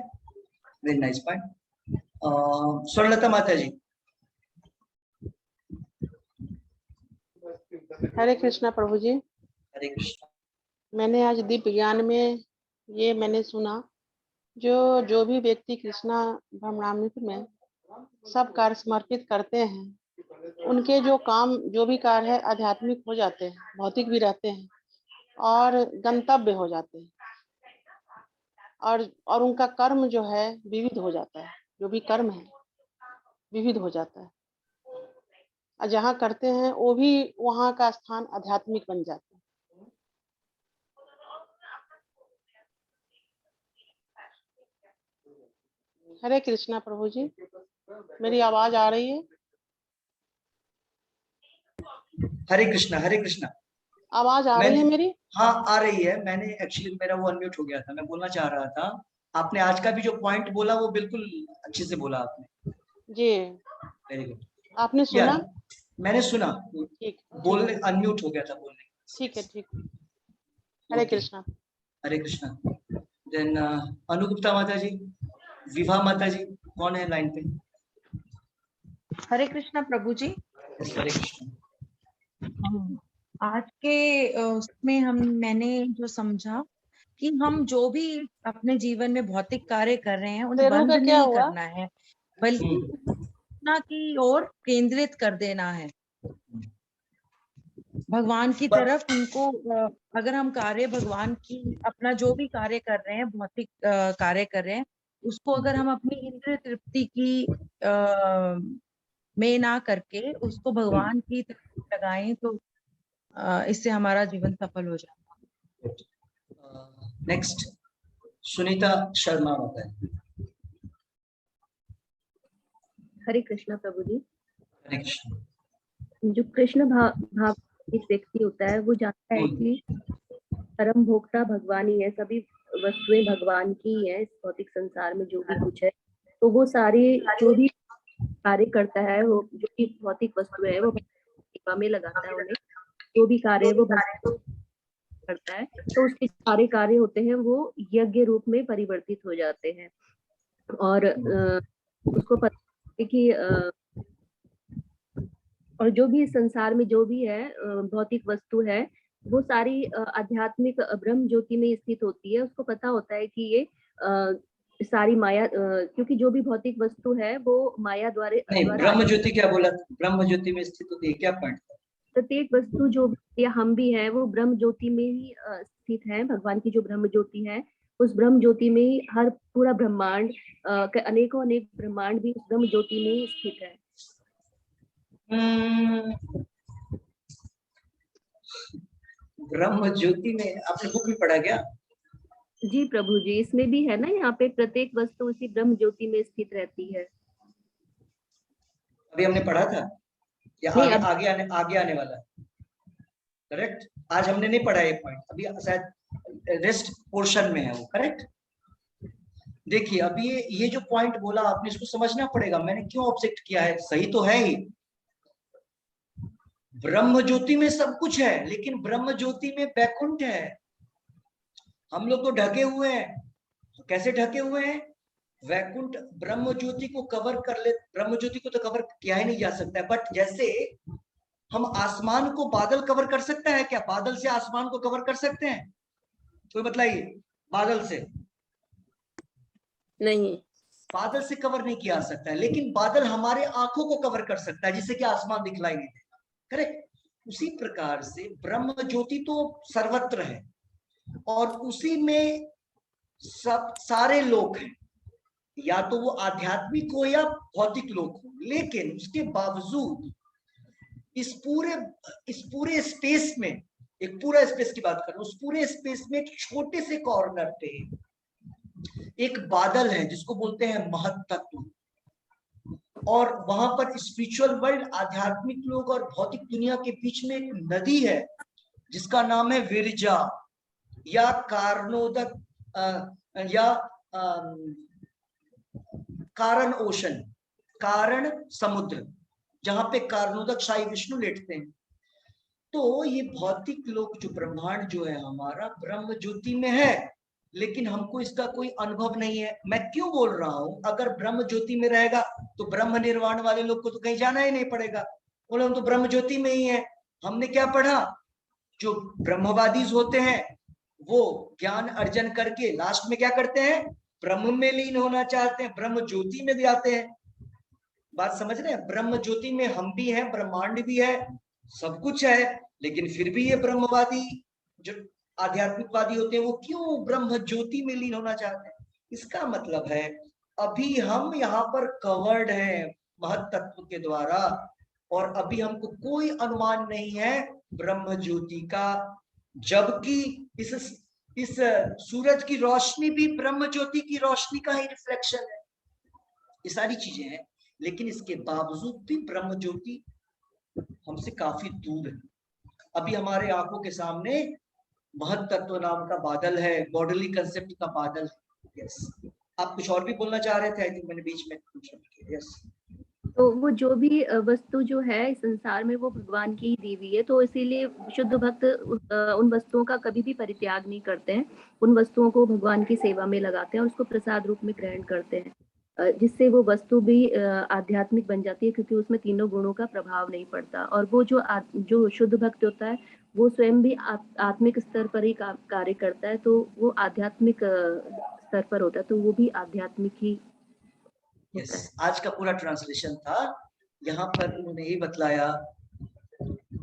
वेरी नाइस पॉइंट। स्वर्णलता माता जी। हरे कृष्णा प्रभु जी। हरे कृष्णा। मैंने आज दीप ज्ञान में ये मैंने सुना, जो भी व्यक्ति कृष्णा भावनामृत में सब कार्य समर्पित करते हैं, उनके जो काम, जो भी कार्य है आध्यात्मिक हो जाते हैं, भौतिक भी रहते हैं और गंतव्य हो जाते हैं, और उनका कर्म जो है विविध हो जाता है, जो भी कर्म है विविध हो जाता है, और जहाँ करते हैं वो भी वहाँ का स्थान आध्यात्मिक बन जाता है। हरे कृष्णा प्रभु जी। मेरी आवाज आ रही है? हरे कृष्णा, हरे कृष्णा। आवाज आ रही है मेरी? हाँ आ रही है। मैंने एक्चुअली मेरा वो अनम्यूट हो गया था। मैं बोलना चाह रहा था, आपने आज का भी जो पॉइंट बोला वो बिल्कुल अच्छे से बोला आपने जी। Very good. आपने सुना? मैंने सुना। ठीक। बोलने अनम्यूट हो गया था बोलने। ठीक है, ठीक। हरे कृष्णा। हरे कृष्णा। देन अनुगुप्ता माता जी, विभा माता जी, कौन है लाइन पे? हरे कृष्णा प्रभु जी। हरे कृष्णा। आज के उसमें मैंने जो समझा कि हम जो भी अपने जीवन में भौतिक कार्य कर रहे हैं उन्हें बंद नहीं करना है, बल्कि सूचना की ओर केंद्रित कर देना है, भगवान की तरफ उनको। अगर हम कार्य भगवान की अपना जो भी कार्य कर रहे हैं, भौतिक कार्य कर रहे हैं, उसको अगर हम अपनी इंद्रिय तृप्ति की में ना करके उसको भगवान की तरफ लगाएं तो इससे हमारा जीवन सफल हो जाएगा। नेक्स्ट सुनीता शर्मा होता है। हरे कृष्णा प्रभु जी। हरे कृष्णा। जो कृष्ण भाव एक व्यक्ति होता है वो जानता है कि परम भोक्ता भगवान ही है, सभी वस्तुएं भगवान की ही है इस भौतिक संसार में जो भी कुछ है। तो वो सारे जो भी कार्य करता है, वो जो भी भौतिक वस्तु है वो सेवा में लगाता है उन्हें, जो भी कार्य वो करता है तो उसके सारे कार्य होते हैं वो यज्ञ रूप में परिवर्तित हो जाते हैं। और उसको पता है कि और जो भी संसार में जो भी है भौतिक वस्तु है वो सारी आध्यात्मिक ब्रह्म ज्योति में स्थित होती है। उसको पता होता है कि ये सारी माया, क्योंकि जो भी भौतिक वस्तु है वो माया द्वारा ब्रह्म ज्योति क्या बोला? ब्रह्म ज्योति में स्थित होती है, क्या पॉइंट? प्रत्येक वस्तु जो या हम भी हैं वो ब्रह्म ज्योति में ही स्थित है। भगवान की जो ब्रह्म ज्योति है उस ब्रह्म ज्योति में ही हर पूरा ब्रह्मांड अनेकों अनेक ब्रह्मांड भी उस ब्रह्म ज्योति में ही स्थित है। ब्रह्म ज्योति में आपने बुक भी पढ़ा क्या? जी प्रभु जी, इसमें भी है ना, यहाँ पे प्रत्येक वस्तु उसी ब्रह्म ज्योति में स्थित रहती है। अभी हमने पढ़ा था या आगे आने वाला है? करेक्ट। आज हमने नहीं पढ़ा ये पॉइंट, अभी शायद रेस्ट पोर्शन में है वो। करेक्ट। देखिए अभी ये जो पॉइंट बोला आपने, इसको समझना पड़ेगा मैंने क्यों ऑब्जेक्ट किया है। सही तो है ही, ब्रह्म ज्योति में सब कुछ है, लेकिन ब्रह्म ज्योति में वैकुंठ है। हम लोग तो ढके हुए हैं। तो कैसे ढके हुए हैं? वैकुंठ ब्रह्म ज्योति को कवर कर ले। ब्रह्म ज्योति को तो कवर किया ही नहीं जा सकता है, बट जैसे हम आसमान को बादल कवर कर सकता है क्या? बादल से आसमान को कवर कर सकते हैं? कोई बताइए। बादल से नहीं, बादल से कवर नहीं किया जा सकता है, लेकिन बादल हमारे आंखों को कवर कर सकता है जिससे कि आसमान दिखलाई नहीं देगा। करेक्ट। उसी प्रकार से ब्रह्म ज्योति तो सर्वत्र है और उसी में सब सारे लोग हैं, या तो वो आध्यात्मिक हो या भौतिक लोग हो, लेकिन उसके बावजूद इस पूरे स्पेस में, एक पूरा स्पेस की बात कर रहा हूं, उस पूरे स्पेस में एक छोटे से कॉर्नर पे एक बादल है जिसको बोलते हैं महत्तत्व। और वहां पर स्पिरिचुअल वर्ल्ड, आध्यात्मिक लोग और भौतिक दुनिया के बीच में एक नदी है जिसका नाम है विरजा या कारणोदक या कारण ओशन, कारण समुद्र, जहां पे कारणोदक साई विष्णु लेटते हैं। तो ये भौतिक लोक जो ब्रह्मांड जो है हमारा ब्रह्म ज्योति में है, लेकिन हमको इसका कोई अनुभव नहीं है। मैं क्यों बोल रहा हूं? अगर ब्रह्म ज्योति में रहेगा तो ब्रह्म निर्वाण वाले लोग को तो कहीं जाना ही नहीं पड़ेगा, बोले हम तो ब्रह्म ज्योति में ही है। हमने क्या पढ़ा? जो ब्रह्मवादी होते हैं वो ज्ञान अर्जन करके लास्ट में क्या करते हैं? ब्रह्म में लीन होना चाहते हैं, ब्रह्म ज्योति में जाते हैं। बात समझ रहे हैं? ब्रह्म ज्योति में हम भी हैं, ब्रह्मांड भी है, सब कुछ है, लेकिन फिर भी ये ब्रह्मवादी जो आध्यात्मिकवादी होते हैं वो क्यों ब्रह्म ज्योति में लीन होना चाहते हैं? इसका मतलब है अभी हम यहाँ पर कवर्ड हैं महत्तत्व के द्वारा, और अभी हमको कोई अनुमान नहीं है ब्रह्म ज्योति का, जबकि इस सूरज की रोशनी भी ब्रह्म ज्योति की रोशनी का ही रिफ्लेक्शन है। ये सारी चीजें हैं, लेकिन इसके बावजूद भी ब्रह्म ज्योति हमसे काफी दूर है। अभी हमारे आंखों के सामने महत तत्व नाम का बादल है, बॉडीली कंसेप्ट का बादल है। यस, आप कुछ और भी बोलना चाह रहे थे? आई थिंक मैंने बीच में कुछ। यस, तो वो जो भी वस्तु जो है इस संसार में वो भगवान की ही दी हुई है, तो इसीलिए शुद्ध भक्त उन वस्तुओं का कभी भी परित्याग नहीं करते हैं, उन वस्तुओं को भगवान की सेवा में लगाते हैं और उसको प्रसाद रूप में ग्रहण करते हैं, जिससे वो वस्तु भी आध्यात्मिक बन जाती है, क्योंकि उसमें तीनों गुणों का प्रभाव नहीं पड़ता। और वो जो शुद्ध भक्त होता है वो स्वयं भी आत्मिक स्तर पर ही कार्य करता है, तो वो आध्यात्मिक स्तर पर होता है, तो वो भी आध्यात्मिक ही यस। आज का पूरा ट्रांसलेशन था, यहाँ पर उन्होंने यही बतलाया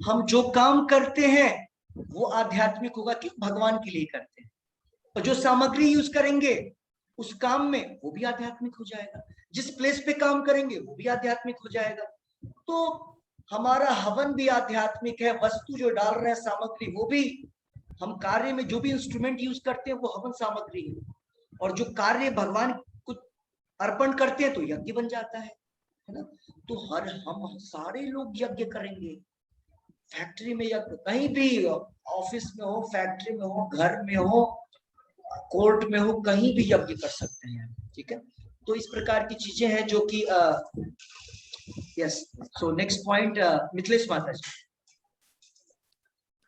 हम जो काम करते हैं वो आध्यात्मिक होगा कि भगवान के लिए करते हैं, और जो सामग्री यूज करेंगे उस काम में वो भी आध्यात्मिक हो जाएगा, जिस प्लेस पे काम करेंगे वो भी आध्यात्मिक हो जाएगा। तो हमारा हवन भी आध्यात्मिक है, वस्तु जो डाल रहे हैं सामग्री वो भी, हम कार्य में जो भी इंस्ट्रूमेंट यूज करते हैं वो हवन सामग्री है, और जो कार्य भगवान को अर्पण करते हैं तो यज्ञ बन जाता है ना। तो हम सारे लोग यज्ञ करेंगे, फैक्ट्री में यज्ञ, कहीं भी ऑफिस में हो, फैक्ट्री में हो, घर में हो, कोर्ट में हो, कहीं भी यज्ञ कर सकते हैं। ठीक है, तो इस प्रकार की चीजें हैं जो कि yes. So next point Mithilesh माता जी।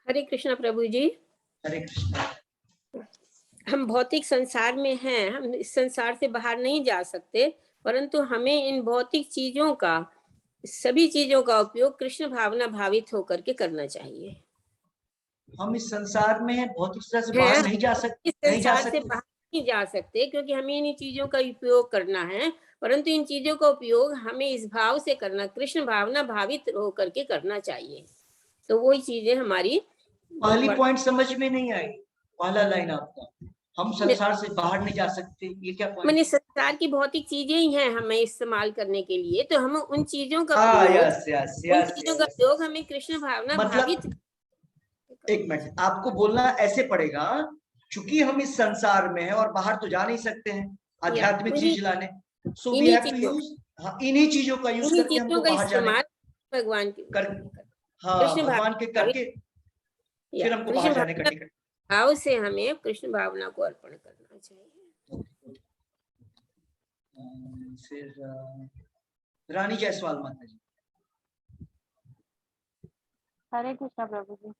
हरे कृष्णा प्रभु जी। हरे कृष्णा। हम भौतिक संसार में हैं, हम इस संसार से बाहर नहीं जा सकते, परंतु हमें इन भौतिक चीजों का, सभी चीजों का उपयोग कृष्ण भावना भावित होकर के करना चाहिए। हम इस संसार में भौतिक संसार से बाहर नहीं जा सकते, इस संसार से बाहर नहीं जा सकते, क्योंकि हमें इन चीजों का उपयोग करना है, परंतु इन चीजों का उपयोग हमें इस भाव से करना, कृष्ण भावना भावित होकर के करना चाहिए। तो वही चीजें हमारी। पहली पॉइंट समझ में नहीं आई, पहला लाइन आपका, हम संसार से बाहर नहीं जा सकते, ये क्या पॉइंट? मैंने संसार की भौतिक चीजें ही हैं हमें इस्तेमाल करने के लिए, तो हम उन चीजों का उपयोग हमें कृष्ण भावना भावित। एक मिनट, आपको बोलना ऐसे पड़ेगा, चूंकि हम इस संसार में हैं और बाहर तो जा नहीं सकते हैं आध्यात्मिक चीज लाने, so we have to use इन्हीं चीजों का यूज करके हमको बाहर जाने, भगवान के भगवान के करके फिर हमको बाहर जाने का टिकट भाव से हमें कृष्ण भावना को अर्पण करना चाहिए। फिर रानी जायसवाल माता जी। हरे कृष्णा प्रभु जी।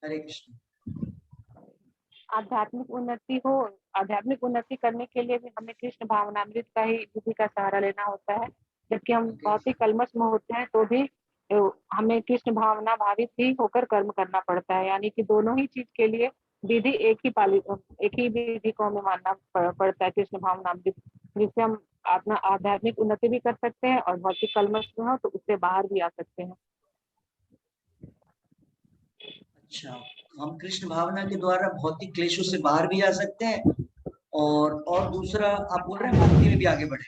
हरे कृष्ण। आध्यात्मिक उन्नति करने के लिए भी हमें कृष्ण भावनामृत का ही विधि का सहारा लेना होता है। जबकि हम भौतिक कलमश में होते हैं तो भी हमें कृष्ण भावना भावित ही होकर कर्म करना पड़ता है, यानी कि दोनों ही चीज के लिए विधि एक ही विधि को हमें मानना पड़ता है, कृष्ण भावनामृत, जिससे हम अपना आध्यात्मिक उन्नति भी कर सकते हैं और भौतिक कलमश में हो तो उससे बाहर भी आ सकते हैं। अच्छा, हम कृष्ण भावना के द्वारा भौतिक क्लेशों से बाहर भी आ सकते हैं, और दूसरा आप बोल रहे हैं भक्ति में भी आगे बढ़े,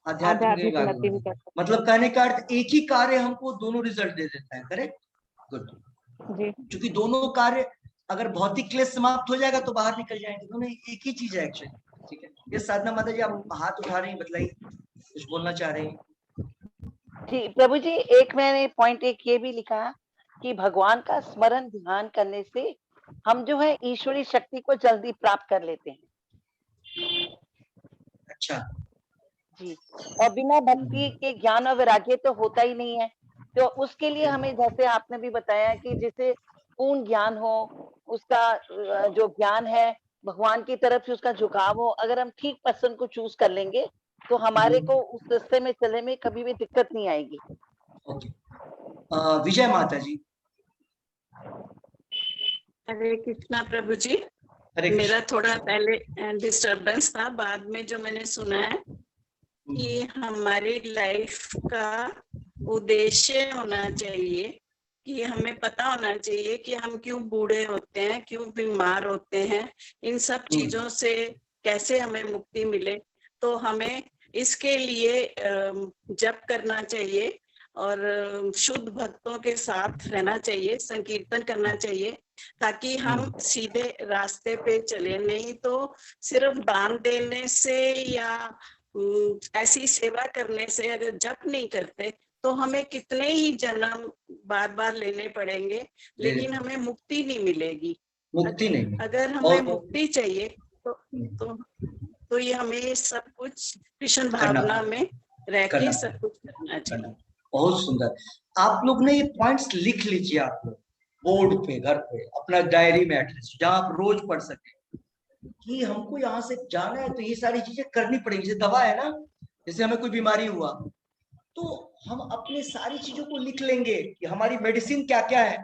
आध्यात्मिक उन्नति भी। मतलब कहने का अर्थ एक ही कार्य हमको दोनों रिजल्ट दे देता है। करेक्ट, गुड जी। क्योंकि दोनों कार्य अगर भौतिक क्लेश समाप्त हो जाएगा तो बाहर निकल जाएंगे, दोनों एक ही चीज है एक्चुअली। ठीक है, ये साधना माता जी आप हाथ उठा रही हैं, बताइए कुछ बोलना चाह रहे हैं? जी प्रभु जी, एक मैंने पॉइंट एक ये भी लिखा कि भगवान का स्मरण ध्यान करने से हम जो है ईश्वरीय शक्ति को जल्दी प्राप्त कर लेते हैं। अच्छा जी, और बिना भक्ति के ज्ञान और वैराग्य तो होता ही नहीं है। तो उसके लिए हमें, जैसे आपने भी बताया कि जिसे पूर्ण ज्ञान हो, उसका जो ज्ञान है भगवान की तरफ से उसका झुकाव हो, अगर हम ठीक पर्सन को चूज कर लेंगे तो हमारे को उस रास्ते में चलने में कभी भी दिक्कत नहीं आएगी। विजय माता जी। हरे कृष्णा प्रभु जी। मेरा थोड़ा पहले डिस्टरबेंस था, बाद में जो मैंने सुना है कि हमारी लाइफ का उद्देश्य होना चाहिए, कि हमें पता होना चाहिए कि हम क्यों बूढ़े होते हैं, क्यों बीमार होते हैं, इन सब चीजों से कैसे हमें मुक्ति मिले। तो हमें इसके लिए जप करना चाहिए और शुद्ध भक्तों के साथ रहना चाहिए, संकीर्तन करना चाहिए, ताकि हम सीधे रास्ते पे चले। नहीं तो सिर्फ दान देने से या ऐसी सेवा करने से अगर जप नहीं करते तो हमें कितने ही जन्म बार बार लेने पड़ेंगे, लेकिन हमें मुक्ति नहीं मिलेगी। मुक्ति नहीं। अगर हमें मुक्ति चाहिए तो ये हमें सब कुछ कृष्ण भावना में रह के सब कुछ करना चाहिए। बहुत सुंदर। आप लोग ने ये पॉइंट्स लिख लीजिए, आप लोग बोर्ड पे, घर पे, अपना डायरी में एटलीस्ट, जहां आप रोज पढ़ सके कि हमको यहाँ से जाना है तो ये सारी चीजें करनी पड़ेगी। जैसे दवा है ना, जैसे हमें कोई बीमारी हुआ तो हम अपने सारी चीजों को लिख लेंगे कि हमारी मेडिसिन क्या क्या है।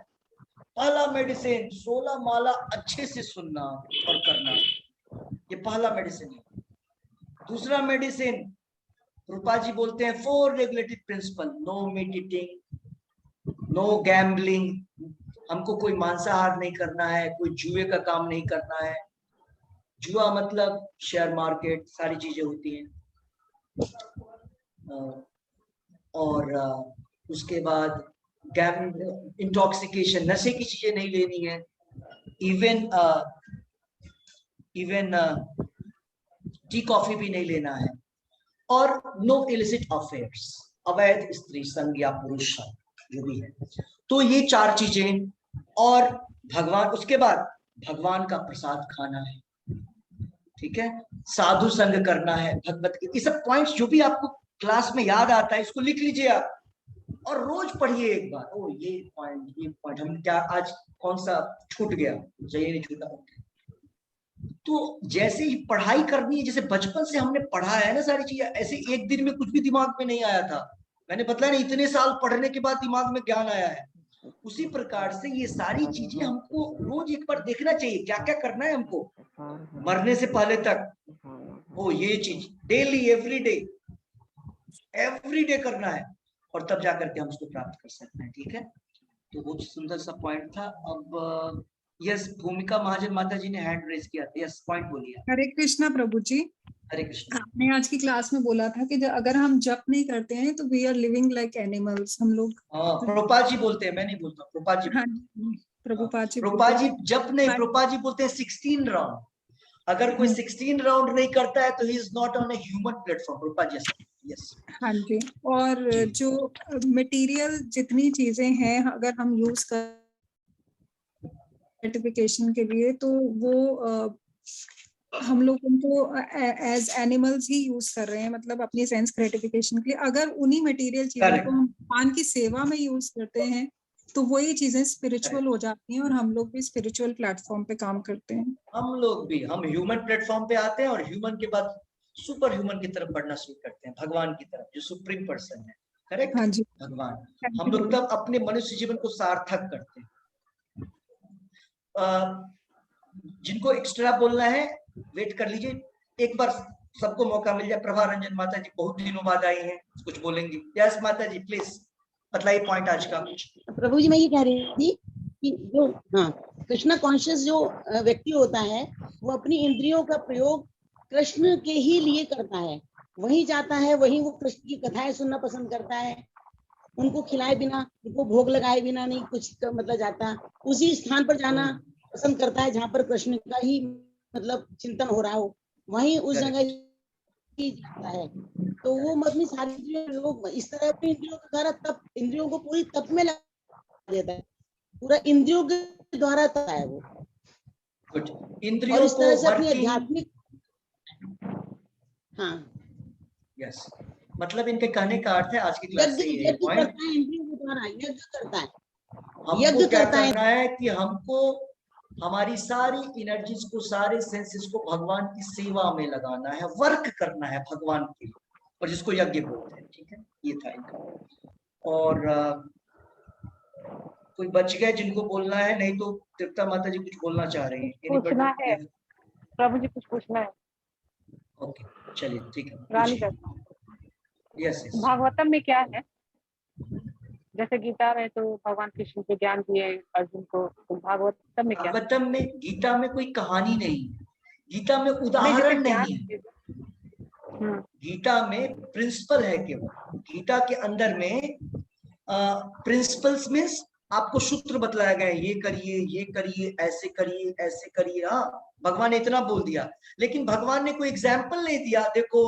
पहला मेडिसिन 16 माला अच्छे से सुनना और करना, ये पहला मेडिसिन है। दूसरा मेडिसिन रूपा जी बोलते हैं 4 regulatory principle, no meat eating, no gambling, हमको कोई मांसाहार नहीं करना है, कोई जुए का काम नहीं करना है। जुआ मतलब शेयर मार्केट, सारी चीजें होती हैं। और उसके बाद इंटॉक्सिकेशन, नशे की चीजें नहीं लेनी है। इवन टी कॉफी भी नहीं लेना है। और नो इलिसिट अफेयर्स, अवैध स्त्री संग या पुरुष संग जो भी है। तो ये 4 चीजें। और भगवान, उसके बाद भगवान का प्रसाद खाना है, ठीक है, साधु संग करना है, भगवत गीता, ये सब पॉइंट्स जो भी आपको क्लास में याद आता है इसको लिख लीजिए आप और रोज पढ़िए एक बार। ओ ये पॉइंट हम क्या आज कौन सा छूट गया, मुझे नहीं छूटा। तो जैसे ही पढ़ाई करनी है, जैसे बचपन से हमने पढ़ा है ना सारी चीजें, ऐसे एक दिन में कुछ भी दिमाग में नहीं आया था। मैंने बताया नहीं, इतने साल पढ़ने के बाद दिमाग में ज्ञान आया है। उसी प्रकार से ये सारी चीजें हमको रोज एक बार देखना चाहिए, क्या क्या करना है हमको मरने से पहले तक। वो ये चीज डेली एवरी डे करना है, और तब जाकर के हम उसको प्राप्त कर सकते हैं। ठीक है, तो बहुत सुंदर सा पॉइंट था। अब यस, भूमिका महाजन माता जी ने हैंड रेज किया था। यस, पॉइंट बोलिए। हरे कृष्णा प्रभु जी। हरे कृष्ण। आपने आज की क्लास में बोला था कि अगर हम जप नहीं करते हैं तो we are living like animals, हम लोग। प्रभुपाद जी बोलते हैं, मैं नहीं बोलता, प्रभुपाद जी। हाँ, प्रभुपाद जी जप नहीं, प्रभुपाद जी बोलते हैं 16 राउंड। अगर कोई 16 राउंड नहीं करता है तो he is not on a human platform. Prabhupada ji. Yes. हाँ जी। और जो मटेरियल जितनी चीजें हैं अगर हम यूज कर सर्टिफिकेशन के लिए, तो वो हम लोग उनको एज एनिमल्स ही यूज कर रहे हैं, मतलब अपनी सेंस ग्रेटिफिकेशन के लिए। अगर उन्हीं मटेरियल चीजों को हम भगवान की सेवा में यूज करते हैं तो वही चीजें स्पिरिचुअल हो जाती हैं, और हम लोग भी स्पिरिचुअल प्लेटफॉर्म पे काम करते हैं। हम ह्यूमन प्लेटफॉर्म पे आते हैं और ह्यूमन के बाद सुपर ह्यूमन की तरफ बढ़ना शुरू करते हैं, भगवान की तरफ, जो सुप्रीम पर्सन है। करेक्ट। हाँ जी, भगवान। हम लोग तब अपने मनुष्य जीवन को सार्थक करते हैं। जिनको एक्स्ट्रा बोलना है वेट कर लीजिए, एक बार सबको मौका मिल जाए। प्रभा रंजन माता जी बहुत दिनों बाद आई हैं, कुछ बोलेंगी। यस माता जी, प्लीज बतलाइए पॉइंट आज का कुछ। प्रभु जी, मैं ये कह रही थी कि जो कृष्णा कॉन्शियस जो व्यक्ति होता है वो अपनी इंद्रियों का प्रयोग कृष्ण के ही लिए करता है, वहीं जाता है, वहीं वो कृष्ण की कथाएं सुनना पसंद करता है। उनको खिलाए बिना, उनको भोग लगाए बिना नहीं कुछ मतलब जाता, उसी स्थान पर जाना पसंद करता है जहाँ पर कृष्ण का ही मतलब चिंतन हो रहा हो, वहीं उस जगह ही जाता है। तो वो अपनी सारी लोग इस तरह अपनी इंद्रियों के द्वारा तप, इंद्रियों को पूरी तप में लगा देता है, पूरा इंद्रियों के द्वारा तप है वो। इंद्रियों और इस तरह से अपनी आध्यात्मिक यस, मतलब इनके कहने का अर्थ है आज की क्लास से ये पॉइंट, इंद्रियों के द्वारा यज्ञ करता है। हमको क्या करना है कि हमको हमारी सारी एनर्जीज को, सारे सेंसेस को भगवान की सेवा में लगाना है, वर्क करना है भगवान के लिए, और जिसको यज्ञ बोलते हैं। ठीक है, ये था इनका। और कोई बच गए जिनको बोलना है, नहीं तो तृप्ता माता जी कुछ बोलना चाह रही हैं। पूछना है प्रभु जी, कुछ पूछना है। ओके, चलिए ठीक है। रानी यस, भागवतम में क्या है? जैसे गीता में तो भगवान कृष्ण को ज्ञान दिए अर्जुन को, तो भागवतम में क्या? भागवतम में, गीता में कोई कहानी नहीं है, गीता में उदाहरण नहीं है, गीता में प्रिंसिपल है केवल। गीता के अंदर में प्रिंसिपल्स मीन्स आपको सूत्र बतलाया गया है, ये करिए, ऐसे करिए। हाँ, भगवान ने इतना बोल दिया, लेकिन भगवान ने कोई एग्जाम्पल नहीं दिया। देखो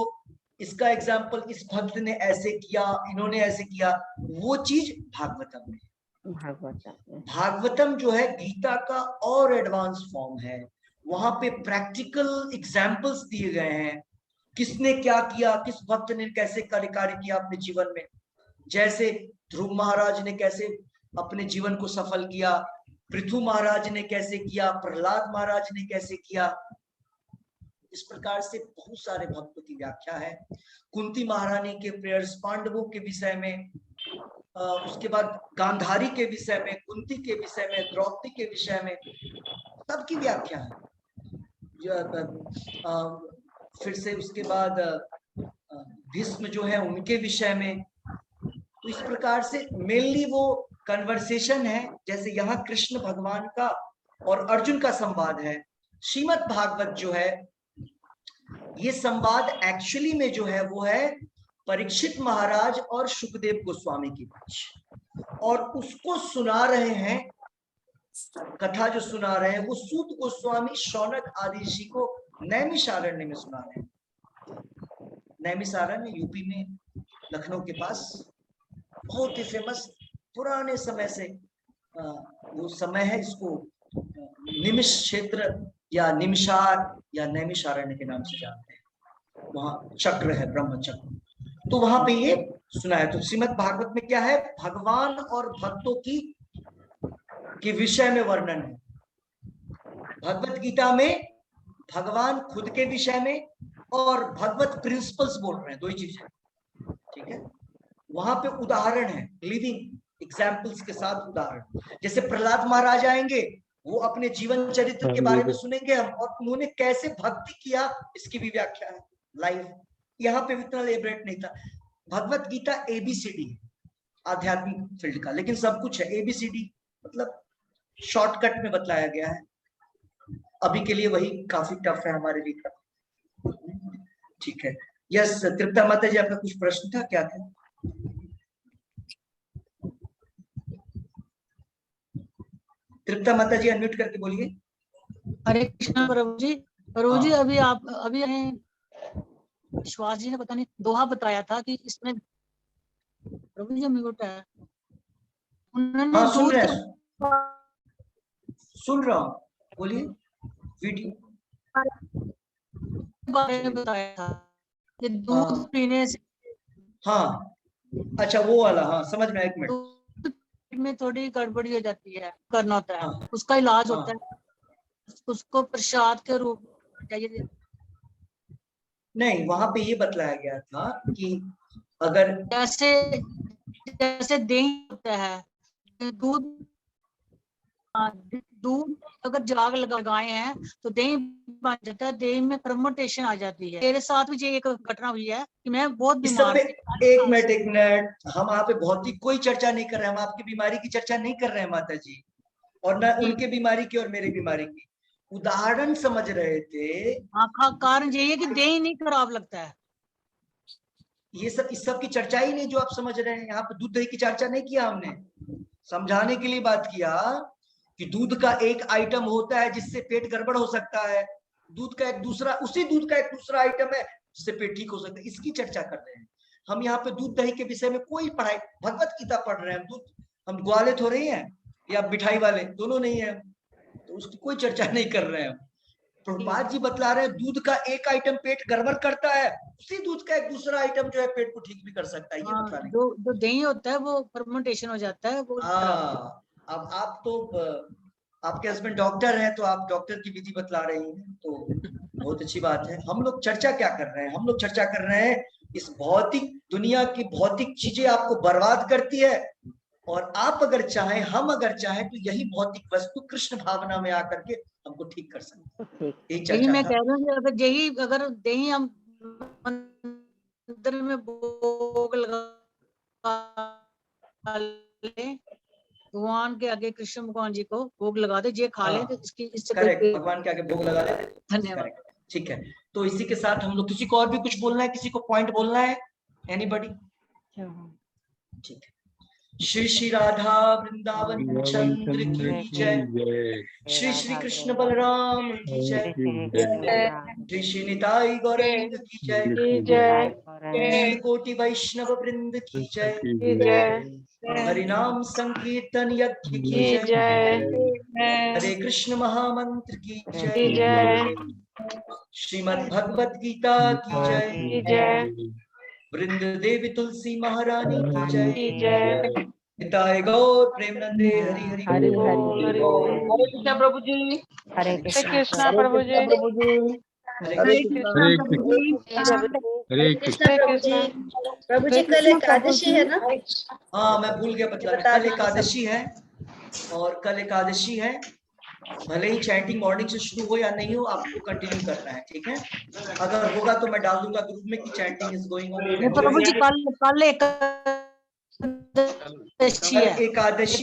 इसका एग्जाम्पल, इस भक्त ने ऐसे किया, इन्होंने ऐसे किया, वो चीज भागवतम में। भागवतम जो है गीता का और एडवांस फॉर्म है। वहां पे प्रैक्टिकल एग्जाम्पल्स दिए गए हैं, किसने क्या किया, किस भक्त ने कैसे कार्य किया अपने जीवन में। जैसे ध्रुव महाराज ने कैसे अपने जीवन को सफल किया, पृथु महाराज ने कैसे किया, प्रहलाद महाराज ने कैसे किया। इस प्रकार से बहुत सारे भक्तों की व्याख्या है। कुंती महारानी के प्रेयर्स, पांडवों के विषय में, उसके बाद गांधारी के विषय में, कुंती के विषय में, द्रौपदी के विषय में, सबकी व्याख्या है। फिर से उसके बाद भीष्म जो है उनके विषय में। तो इस प्रकार से मेनली वो कन्वर्सेशन है। जैसे यहाँ कृष्ण भगवान का और अर्जुन का संवाद है। श्रीमद् भागवत जो है, ये संवाद एक्चुअली में जो है वो है परीक्षित महाराज और सुखदेव गोस्वामी के बीच, और उसको सुना रहे हैं, कथा जो सुना रहे हैं वो सूत गोस्वामी शौनक आदि ऋषि को नैमिषारण्य में सुना रहे हैं। नैमिषारण्य यूपी में, लखनऊ के पास, बहुत ही फेमस पुराने समय से वो समय है। इसको निमिष क्षेत्र या निमिषार या नैमिषारण्य के नाम से जानते हैं। वहां चक्र है, ब्रह्म चक्र, तो वहां पे ये सुना है। तो श्रीमद् भागवत में क्या है, भगवान और भक्तों के विषय में वर्णन है। भगवत गीता में भगवान खुद के विषय में और भगवत प्रिंसिपल्स बोल रहे हैं, दो ही चीजें, ठीक है। वहां पे उदाहरण है, लिविंग एग्जाम्पल्स के साथ उदाहरण। जैसे प्रहलाद महाराज आएंगे, वो अपने जीवन चरित्र के बारे में सुनेंगे हम, और उन्होंने कैसे भक्ति किया इसकी भी व्याख्या है लाइव। यहाँ पे इतना एलेबरेट नहीं था। भगवत गीता ABCD है आध्यात्मिक फील्ड का, लेकिन सब कुछ है ABCD, मतलब शॉर्टकट में बतलाया गया है। अभी के लिए वही काफी टफ है हमारे लिए, ठीक है। यस तृप्ता माता जी, आपका कुछ प्रश्न था, क्या था? तृप्ता माता जी अनम्यूट करके बोलिए। हरे कृष्णा प्रभु जी। प्रभु जी अभी विश्वास जी ने पता नहीं दोहा बताया था कि इसमें, प्रभु जी म्यूट है, उन्होंने सुन रहा हूँ, बोलिए। वीडियो बारे में बताया था कि दूध पीने से, हाँ अच्छा वो वाला, हाँ समझ में, एक मिनट, में थोड़ी गड़बड़ी हो जाती है, करना होता है, उसका इलाज होता है, उसको प्रसाद के रूप में चाहिए। नहीं, वहां पे ये बतलाया गया था कि अगर जैसे दही होता है, दूध अगर जाग लगाए हैं तो दही बन जाता है, दही में फर्मेंटेशन आ जाती है। मेरे साथ भी एक घटना हुई है कि मैं बहुत बीमार थी। एक मिनट, हम यहाँ पे भौतिक कोई चर्चा नहीं कर रहे हैं, हम आपकी बीमारी की चर्चा नहीं कर रहे हैं माता जी, और न उनके बीमारी की और मेरी बीमारी की, उदाहरण समझ रहे थे। कारण ये है कि दही नहीं खराब लगता है। ये सब, इस सब की चर्चा ही नहीं जो आप समझ रहे हैं। यहाँ पे दूध दही की चर्चा नहीं किया हमने, समझाने के लिए बात किया कि दूध का एक आइटम होता है जिससे पेट गड़बड़ हो सकता है, दूध का एक दूसरा, उसी दूध का एक दूसरा आइटम है जिससे पेट ठीक हो सकता है, इसकी चर्चा कर रहे हैं हम। यहाँ पे दूध दही के विषय में कोई पढ़ाई, भगवत गीता पढ़ रहे हैं हम ग्वाले थोड़े ही हैं या मिठाई वाले, दोनों नहीं है, तो उसकी कोई चर्चा नहीं कर रहे हैं। प्रभुपाद जी बतला रहे हैं दूध का एक आइटम पेट गड़बड़ करता है, उसी दूध का एक दूसरा आइटम जो है पेट को ठीक भी कर सकता है, ये बता रहे हैं। जो दही होता है वो फर्मेंटेशन हो जाता है वो। अब आप तो आपके हस्बैंड डॉक्टर हैं, तो आप डॉक्टर की विधि बतला रही हैं, तो बहुत अच्छी बात है। हम लोग चर्चा क्या कर रहे हैं, हम लोग चर्चा कर रहे हैं इस भौतिक दुनिया की भौतिक चीजें आपको बर्बाद करती है, और आप अगर चाहें, हम अगर चाहें, तो यही भौतिक वस्तु कृष्ण भावना में आकर के हमको ठीक कर सकते हैं। यही मैं कह रहा हूँ, अगर दही हम मंदिर में भोग लगा ले, भगवान के आगे कृष्ण भगवान जी को भोग लगा दे, ये खा ले, तो इससे भगवान के आगे भोग लगा दे। धन्यवाद। ठीक है, तो इसी के साथ हम लोग, किसी को और भी कुछ बोलना है, किसी को पॉइंट बोलना है, एनीबॉडी? ठीक है, श्री श्री राधा वृंदावन चंद्र की जय। श्री श्री कृष्ण बलराम की जय। श्री श्री निताई गौरंग की जय। कोटि वैष्णव वृंद की जय। हरिनाम संकीर्तन यज्ञ की जय। हरे कृष्ण महामंत्र की जय। श्रीमद् भगवत गीता की जय। वृंद देवी तुलसी महारानी की जय। निताय गौर प्रेमानंदे हरि हरि हरि बोल। हरि हरे कृष्ण प्रभु जी। हरे कृष्णा प्रभु जी। हरे कृष्ण प्रभु जी। हरे कृष्ण। प्रभु जी। प्रभु जी कल एकादशी है ना? हाँ मैं भूल गया बताना, कल एकादशी है। और कल एकादशी है, भले ही चैंटिंग मॉर्निंग से शुरू हो या नहीं हो, आपको कंटिन्यू करना है, ठीक है। अगर होगा तो मैं डाल दूंगा ग्रुप में कि चैंटिंग इज गोइंग ऑन। प्रभु जी कल एकादशी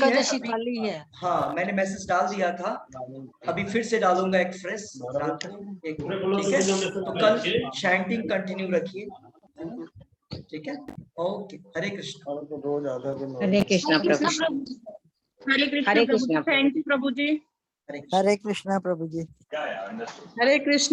है खाली है। हाँ मैंने मैसेज डाल दिया था, अभी फिर से डालूंगा एक फ्रेश रात को एक, ठीक है। तो कल चैंटिंग कंटिन्यू रखिए, ठीक है। ओके हरे कृष्ण। हरे कृष्णा प्रभु। हरे कृष्ण प्रभु जी। हरे कृष्णा प्रभु जी। हरे कृष्ण।